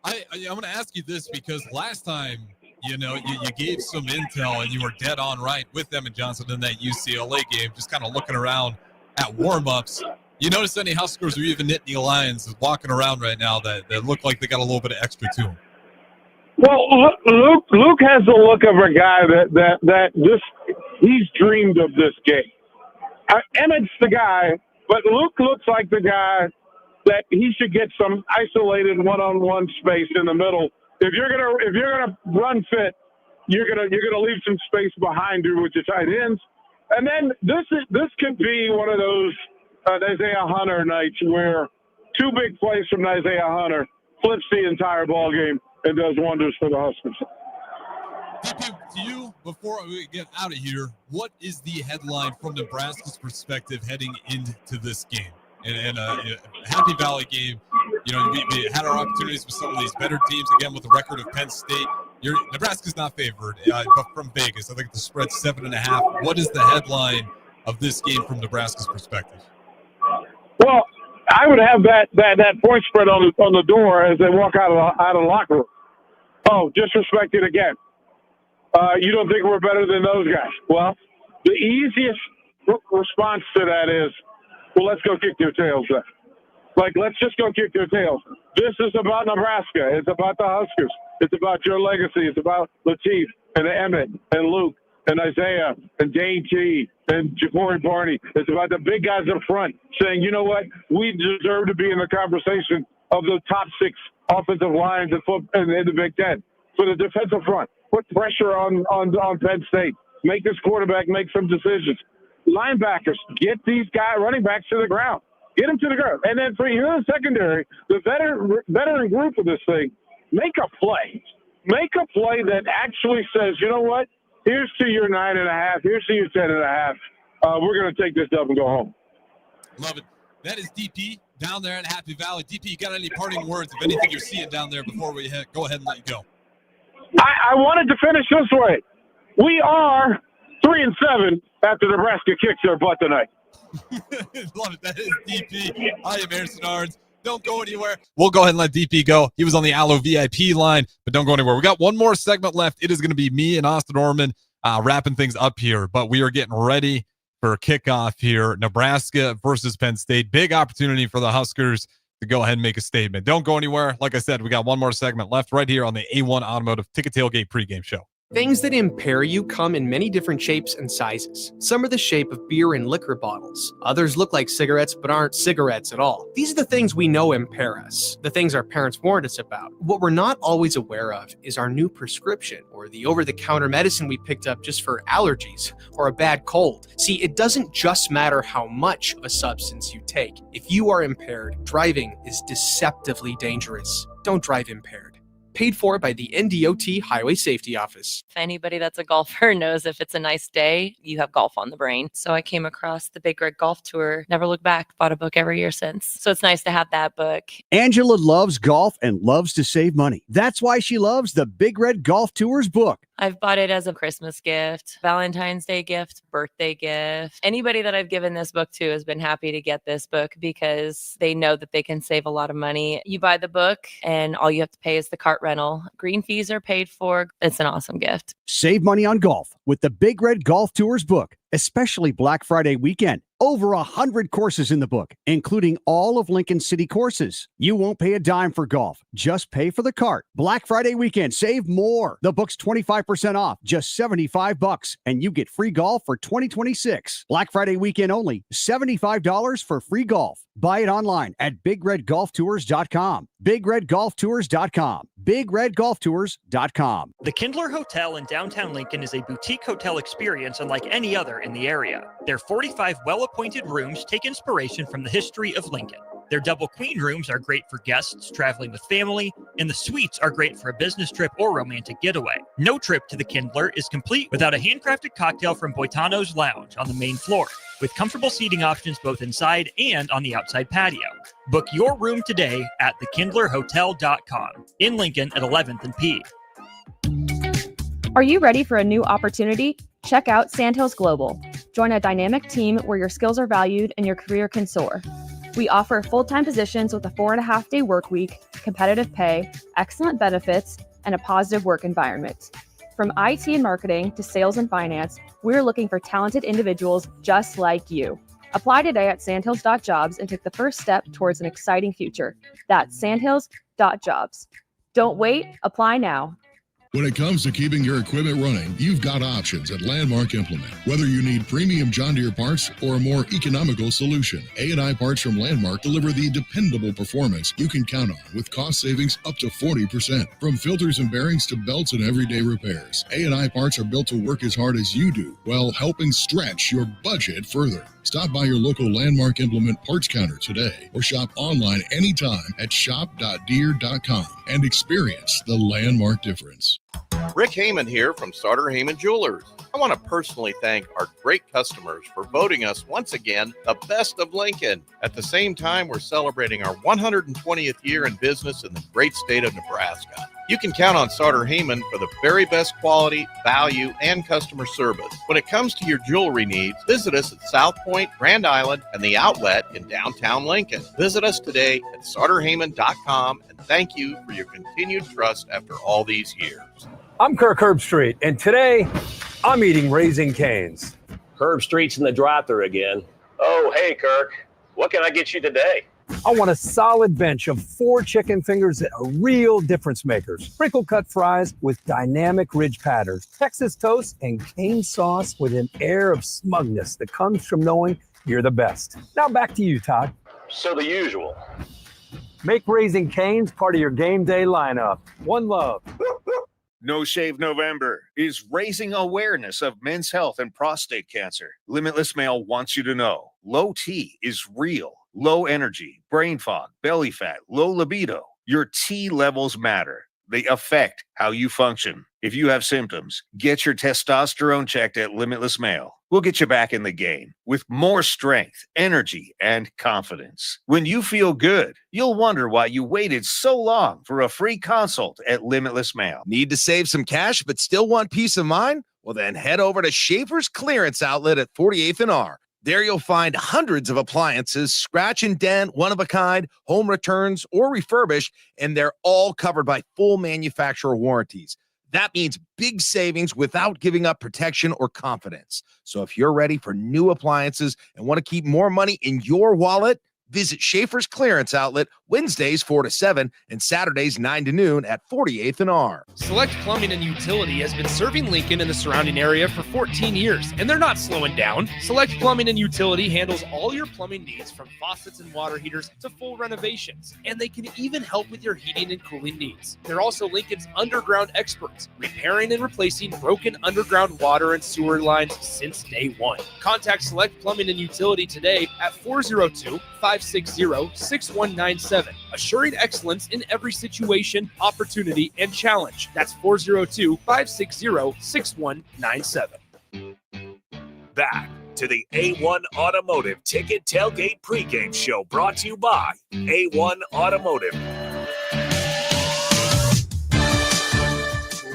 I'm going to ask you this because last time, you gave some intel and you were dead on right with Emmett Johnson in that UCLA game, just kind of looking around at warm-ups. You notice any Huskers or even Nittany Lions walking around right now that look like they got a little bit of extra to them? Well, Luke has the look of a guy that he's dreamed of this game. Emmett's the guy, but Luke looks like the guy that he should get some isolated one-on-one space in the middle. If you're gonna run fit, you're gonna leave some space behind you with your tight ends. And then this could be one of those Isaiah Hunter nights where 2 big plays from Isaiah Hunter flips the entire ball game and does wonders for the Huskers. To you, before we get out of here, what is the headline from Nebraska's perspective heading into this game? in a Happy Valley game. You know, we had our opportunities with some of these better teams. Again, with the record of Penn State, Nebraska's not favored, but from Vegas, I think the spread's 7.5. What is the headline of this game from Nebraska's perspective? Well, I would have that point spread on the door as they walk out of the locker room. Oh, disrespected again. You don't think we're better than those guys? Well, the easiest response to that is, well, let's go kick their tails then. Like, let's just go kick their tails. This is about Nebraska. It's about the Huskers. It's about your legacy. It's about Latif and Emmett and Luke and Isaiah and Dane T and Ja'Cory Barney. It's about the big guys up front saying, you know what, we deserve to be in the conversation of the top 6 offensive lines in the Big Ten. For the defensive front, put pressure on Penn State. Make this quarterback make some decisions. Linebackers, get these running backs to the ground. Get them to the ground. And then for you in the secondary, the veteran group of this thing, make a play. Make a play that actually says, you know what, here's to your 9.5, here's to your 10.5. We're going to take this up and go home. Love it. That is DP down there in Happy Valley. DP, you got any parting words of anything you're seeing down there before we go ahead and let you go? I wanted to finish this way. We are 3-7 after Nebraska kicks their butt tonight. Love it. That is DP. I am Harrison Arns. Don't go anywhere. We'll go ahead and let DP go. He was on the Allo VIP line, but don't go anywhere. We got one more segment left. It is going to be me and Austin Orman wrapping things up here, but we are getting ready for a kickoff here. Nebraska versus Penn State. Big opportunity for the Huskers to go ahead and make a statement. Don't go anywhere. Like I said, we got one more segment left right here on the A1 Automotive Ticket Tailgate Pregame Show. Things that impair you come in many different shapes and sizes. Some are the shape of beer and liquor bottles. Others look like cigarettes but aren't cigarettes at all. These are the things we know impair us, the things our parents warned us about. What we're not always aware of is our new prescription or the over-the-counter medicine we picked up just for allergies or a bad cold. See, it doesn't just matter how much of a substance you take. If you are impaired, driving is deceptively dangerous. Don't drive impaired. Paid for by the NDOT Highway Safety Office. Anybody that's a golfer knows if it's a nice day, you have golf on the brain. So I came across the Big Red Golf Tour, never looked back, bought a book every year since. So it's nice to have that book. Angela loves golf and loves to save money. That's why she loves the Big Red Golf Tours book. I've bought it as a Christmas gift, Valentine's Day gift, birthday gift. Anybody that I've given this book to has been happy to get this book because they know that they can save a lot of money. You buy the book and all you have to pay is the cart rental. Green fees are paid for. It's an awesome gift. Save money on golf with the Big Red Golf Tours book, especially Black Friday weekend. Over 100 courses in the book, including all of Lincoln City courses. You won't pay a dime for golf. Just pay for the cart. Black Friday weekend, save more. The book's 25% off, just $75, and you get free golf for 2026. Black Friday weekend only, $75 for free golf. Buy it online at BigRedGolfTours.com. BigRedGolfTours.com. BigRedGolfTours.com. The Kindler Hotel in downtown Lincoln is a boutique hotel experience unlike any other in the area. Their 45 well-appointed rooms take inspiration from the history of Lincoln. Their double queen rooms are great for guests traveling with family, and the suites are great for a business trip or romantic getaway. No trip to the Kindler is complete without a handcrafted cocktail from Boitano's Lounge on the main floor, with comfortable seating options both inside and on the outside patio. Book your room today at thekindlerhotel.com in Lincoln at 11th and P. Are you ready for a new opportunity? Check out Sandhills Global. Join a dynamic team where your skills are valued and your career can soar. We offer full-time positions with a 4.5-day work week, competitive pay, excellent benefits, and a positive work environment. From IT and marketing to sales and finance, we're looking for talented individuals just like you. Apply today at sandhills.jobs and take the first step towards an exciting future. That's sandhills.jobs. Don't wait, apply now. When it comes to keeping your equipment running, you've got options at Landmark Implement. Whether you need premium John Deere parts or a more economical solution, A&I Parts from Landmark deliver the dependable performance you can count on with cost savings up to 40%. From filters and bearings to belts and everyday repairs, A&I Parts are built to work as hard as you do while helping stretch your budget further. Stop by your local Landmark Implement parts counter today or shop online anytime at shop.deere.com and experience the Landmark difference. Rick Heyman here from Sartor Heyman Jewelers. I want to personally thank our great customers for voting us once again the best of Lincoln. At the same time, we're celebrating our 120th year in business in the great state of Nebraska. You can count on Sartor Heyman for the very best quality, value, and customer service. When it comes to your jewelry needs, visit us at South Point, Grand Island, and the Outlet in downtown Lincoln. Visit us today at SartorHeyman.com, and thank you for your continued trust after all these years. I'm Kirk Herbstreit, and today I'm eating Raising Cane's. Herbstreit's in the drive-thru again. Oh, hey, Kirk. What can I get you today? I want a solid bench of 4 chicken fingers that are real difference makers. Sprinkle cut fries with dynamic ridge patterns, Texas toast, and cane sauce with an air of smugness that comes from knowing you're the best. Now back to you, Todd. So the usual. Make Raising Cane's part of your game day lineup. One love. No Shave November is raising awareness of men's health and prostate cancer. Limitless Male wants you to know low T is real. Low energy, brain fog, belly fat, low libido. Your T levels matter. They affect how you function. If you have symptoms, get your testosterone checked at Limitless Male. We'll get you back in the game with more strength, energy, and confidence. When you feel good, you'll wonder why you waited so long for a free consult at Limitless Male. Need to save some cash but still want peace of mind? Well, then head over to Schaefer's Clearance Outlet at 48th and R. There you'll find hundreds of appliances, scratch and dent, one-of-a-kind, home returns, or refurbished, and they're all covered by full manufacturer warranties. That means big savings without giving up protection or confidence. So if you're ready for new appliances and want to keep more money in your wallet, visit Schaefer's Clearance Outlet Wednesdays 4 to 7 and Saturdays 9 to noon at 48th and R. Select Plumbing and Utility has been serving Lincoln and the surrounding area for 14 years, and they're not slowing down. Select Plumbing and Utility handles all your plumbing needs from faucets and water heaters to full renovations, and they can even help with your heating and cooling needs. They're also Lincoln's underground experts, repairing and replacing broken underground water and sewer lines since day one. Contact Select Plumbing and Utility today at 402-560-6197, assuring excellence in every situation, opportunity, and challenge. That's 402-560-6197. Back to the A1 Automotive Ticket Tailgate Pregame Show, brought to you by A1 Automotive.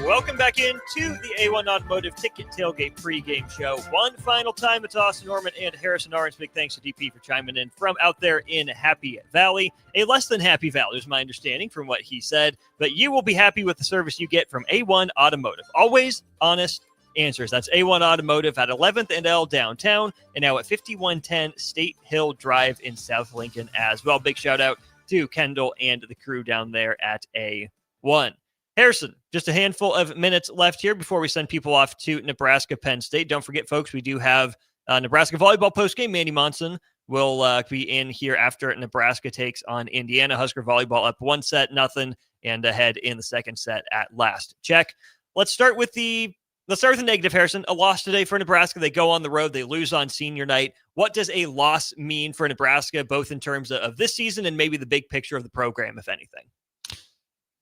Welcome back into the A1 Automotive Ticket Tailgate Pregame Show. One final time, it's Austin Norman and Harrison Arns. Big thanks to DP for chiming in from out there in Happy Valley. A less than happy valley is my understanding from what he said, but you will be happy with the service you get from A1 Automotive. Always honest answers. That's A1 Automotive at 11th and L downtown, and now at 5110 State Hill Drive in South Lincoln as well. Big shout out to Kendall and the crew down there at A1. Harrison, just a handful of minutes left here before we send people off to Nebraska, Penn State. Don't forget, folks, we do have Nebraska volleyball postgame. Manny Monson will be in here after Nebraska takes on Indiana. Husker volleyball up 1-0 and ahead in the second set at last check. Let's start with the negative, Harrison. A loss today for Nebraska. They go on the road. They lose on senior night. What does a loss mean for Nebraska, both in terms of this season and maybe the big picture of the program, if anything?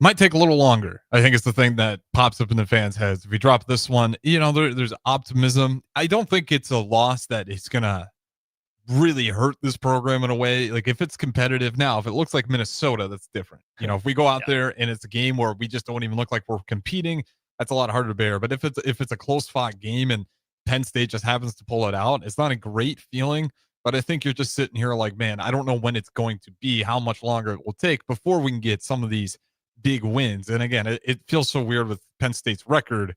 Might take a little longer. I think it's the thing that pops up in the fans' heads. If we drop this one, there's optimism. I don't think it's a loss that is going to really hurt this program in a way. Like if it's competitive now, if it looks like Minnesota, that's different. If we go out there and it's a game where we just don't even look like we're competing, that's a lot harder to bear. But if it's a close fought game and Penn State just happens to pull it out, it's not a great feeling. But I think you're just sitting here like, man, I don't know when it's going to be, how much longer it will take before we can get some of these big wins. And again, it feels so weird with Penn State's record,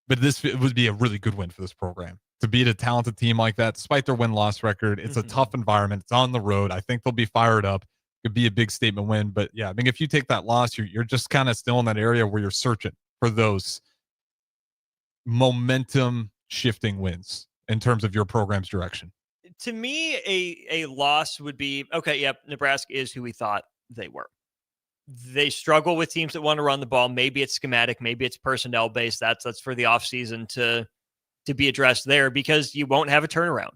but it would be a really good win for this program to beat a talented team like that, despite their win-loss record. It's a tough environment. It's on the road. I think they'll be fired up. Could be a big statement win. But yeah, I mean, if you take that loss, you're just kind of still in that area where you're searching for those momentum shifting wins in terms of your program's direction. To me, a loss would be, okay, yep, Nebraska is who we thought they were. They struggle with teams that want to run the ball. Maybe it's schematic, maybe it's personnel based. That's for the offseason to be addressed there, because you won't have a turnaround.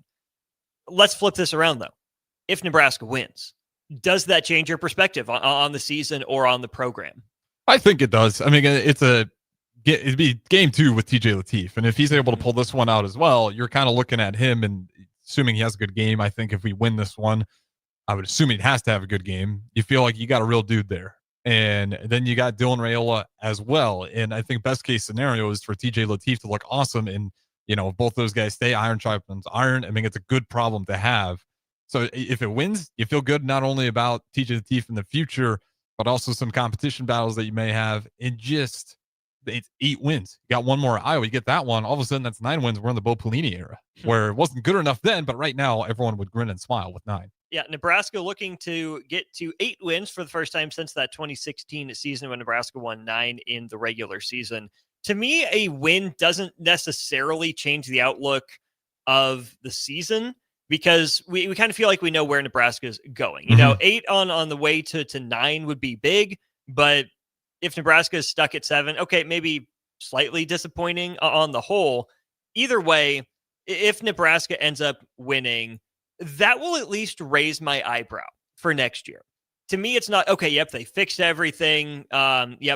Let's flip this around though. If Nebraska wins, does that change your perspective on the season or on the program? I think it does. I mean, it's a it'd be game 2 with TJ Lateef. And if he's able to pull this one out as well, you're kind of looking at him and assuming he has a good game. I think if we win this one, I would assume he has to have a good game. You feel like you got a real dude there. And then you got Dylan Raiola as well. And I think best case scenario is for TJ Lateef to look awesome. And, if both those guys stay, iron sharpens iron. I mean, it's a good problem to have. So if it wins, you feel good not only about TJ Lateef in the future, but also some competition battles that you may have. And just, it's 8 wins. You got one more at Iowa. You get that one. All of a sudden, that's 9 wins. We're in the Bo Pelini era, where it wasn't good enough then, but right now, everyone would grin and smile with 9. Yeah, Nebraska looking to get to 8 wins for the first time since that 2016 season when Nebraska won 9 in the regular season. To me, a win doesn't necessarily change the outlook of the season because we kind of feel like we know where Nebraska is going. 8 on the way to 9 would be big, but if Nebraska is stuck at 7, okay, maybe slightly disappointing on the whole. Either way, if Nebraska ends up winning, that will at least raise my eyebrow for next year. To me, it's not, okay, yep, they fixed everything.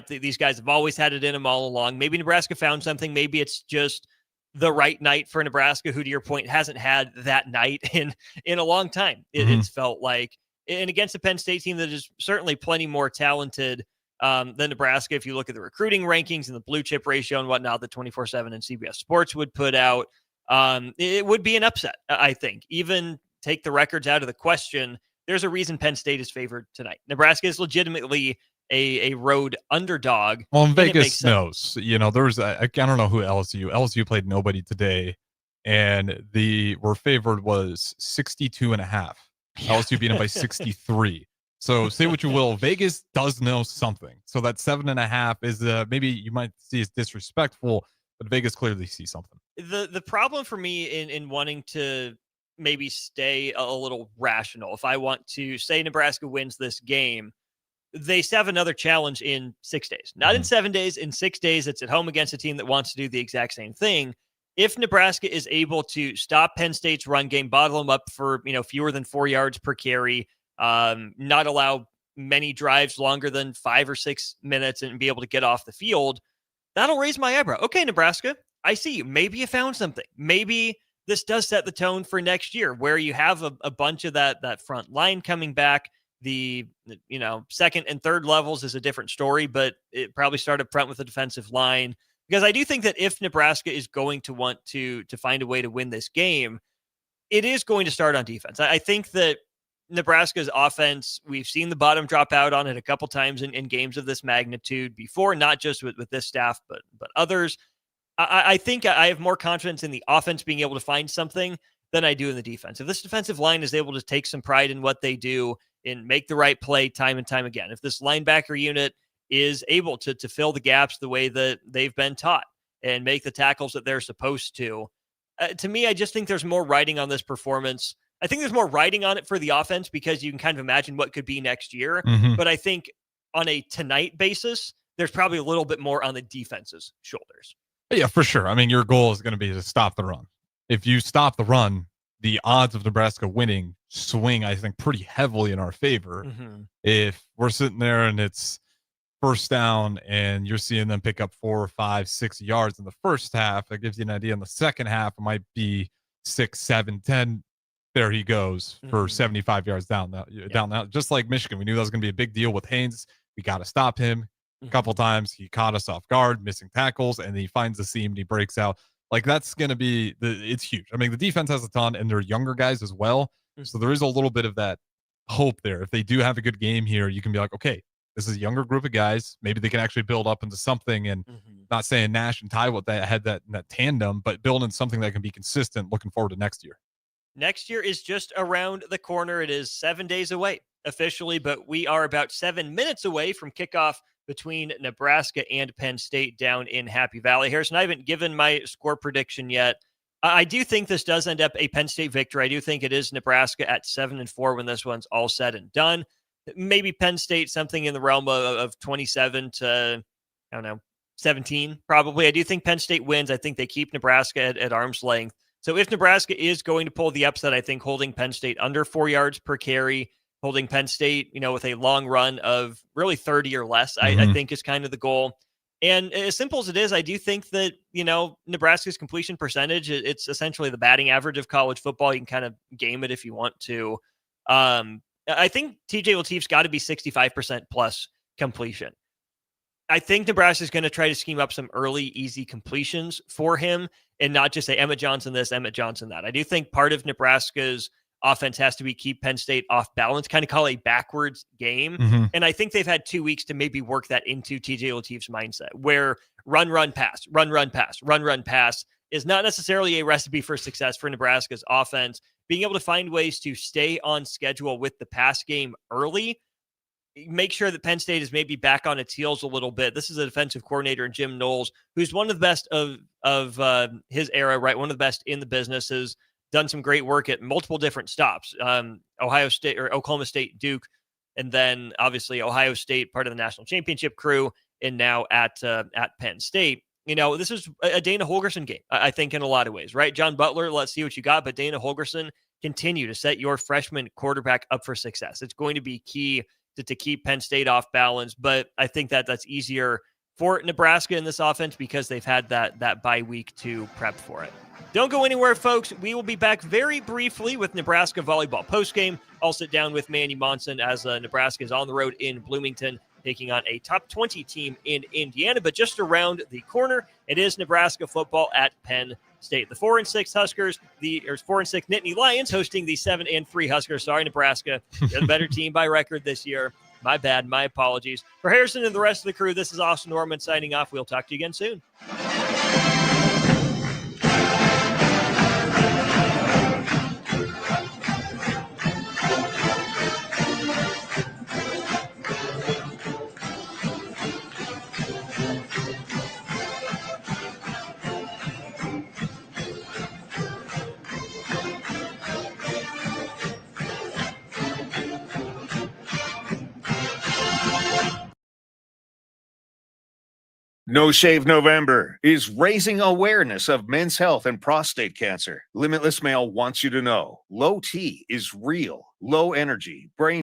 These guys have always had it in them all along. Maybe Nebraska found something. Maybe it's just the right night for Nebraska, who, to your point, hasn't had that night in a long time. It's felt like, and against the Penn State team that is certainly plenty more talented than Nebraska. If you look at the recruiting rankings and the blue chip ratio and whatnot, the 24/7 and CBS Sports would put out, it would be an upset, I think. Even take the records out of the question, there's a reason Penn State is favored tonight. Nebraska is legitimately a road underdog. Well, and Vegas knows. There's I don't know who LSU played nobody today, and we're favored was 62.5. LSU beat them by 63. So say what you will, Vegas does know something. So that 7.5 is maybe you might see as disrespectful, but Vegas clearly sees something. The problem for me in wanting to maybe stay a little rational, if I want to say Nebraska wins this game, they have another challenge in 6 days, not in 7 days, in 6 days. It's at home against a team that wants to do the exact same thing. If Nebraska is able to stop Penn State's run game, bottle them up for, fewer than 4 yards per carry, not allow many drives longer than 5 or 6 minutes and be able to get off the field, that'll raise my eyebrow. Okay, Nebraska, I see you. Maybe you found something. Maybe this does set the tone for next year where you have a bunch of that front line coming back. The second and third levels is a different story, but it probably start up front with the defensive line, because I do think that if Nebraska is going to want to find a way to win this game, it is going to start on defense. I think that Nebraska's offense, we've seen the bottom drop out on it a couple times in games of this magnitude before, not just with this staff, but others. I think I have more confidence in the offense being able to find something than I do in the defense. If this defensive line is able to take some pride in what they do and make the right play time and time again, if this linebacker unit is able to fill the gaps the way that they've been taught and make the tackles that they're supposed to me, I just think there's more riding on this performance. I think there's more riding on it for the offense because you can kind of imagine what could be next year. But I think on a tonight basis, there's probably a little bit more on the defense's shoulders. Yeah, for sure. I mean, your goal is going to be to stop the run. If you stop the run, the odds of Nebraska winning swing, I think, pretty heavily in our favor. If we're sitting there and it's first down and you're seeing them pick up 4 or 5, 6 yards in the first half, that gives you an idea. In the second half, it might be 6, 7, 10. There he goes for 75 yards down. Just like Michigan, we knew that was going to be a big deal with Haynes. We got to stop him. A couple times he caught us off guard, missing tackles, and he finds the seam and he breaks out. Like, that's going to be it's huge. I mean, the defense has a ton, and they're younger guys as well. So there is a little bit of that hope there. If they do have a good game here, you can be like, okay, this is a younger group of guys. Maybe they can actually build up into something, and not saying Nash and Ty had that tandem, but building something that can be consistent. Looking forward to next year. Next year is just around the corner. It is 7 days away officially, but we are about 7 minutes away from kickoff between Nebraska and Penn State down in Happy Valley. Harrison, I haven't given my score prediction yet. I do think this does end up a Penn State victory. I do think it is Nebraska at 7-4 when this one's all said and done. Maybe Penn State something in the realm of 27 to, 17, probably. I do think Penn State wins. I think they keep Nebraska at arm's length. So if Nebraska is going to pull the upset, I think holding Penn State under 4 yards per carry, holding Penn State, with a long run of really 30 or less, I think is kind of the goal. And as simple as it is, I do think that, Nebraska's completion percentage, it's essentially the batting average of college football. You can kind of game it if you want to. I think TJ Latif's got to be 65% plus completion. I think Nebraska's going to try to scheme up some early, easy completions for him and not just say Emmett Johnson this, Emmett Johnson that. I do think part of Nebraska's offense has to be keep Penn State off balance, kind of call a backwards game. Mm-hmm. And I think they've had 2 weeks to maybe work that into TJ Latif's mindset, where run, pass is not necessarily a recipe for success for Nebraska's offense. Being able to find ways to stay on schedule with the pass game early, make sure that Penn State is maybe back on its heels a little bit. This is a defensive coordinator in Jim Knowles, who's one of the best of his era, right? One of the best in the business, has done some great work at multiple different stops. Ohio State or Oklahoma State, Duke, and then obviously Ohio State, part of the national championship crew, and now at Penn State. This is a Dana Holgorsen game, I think, in a lot of ways, right? John Butler, let's see what you got, but Dana Holgorsen, continue to set your freshman quarterback up for success. It's going to be key to keep Penn State off balance, but I think that's easier for Nebraska in this offense because they've had that bye week to prep for it. Don't go anywhere, folks. We will be back very briefly with Nebraska volleyball postgame. I'll sit down with Manny Monson as Nebraska is on the road in Bloomington, taking on a top 20 team in Indiana. But just around the corner, it is Nebraska football at Penn State. The 4-6 Huskers, 4-6 Nittany Lions hosting the 7-3 Huskers. Sorry, Nebraska, you're the better team by record this year. My bad, my apologies. For Harrison and the rest of the crew, this is Austin Norman signing off. We'll talk to you again soon. No Shave November is raising awareness of men's health and prostate cancer. Limitless Male wants you to know low T is real, low energy, brain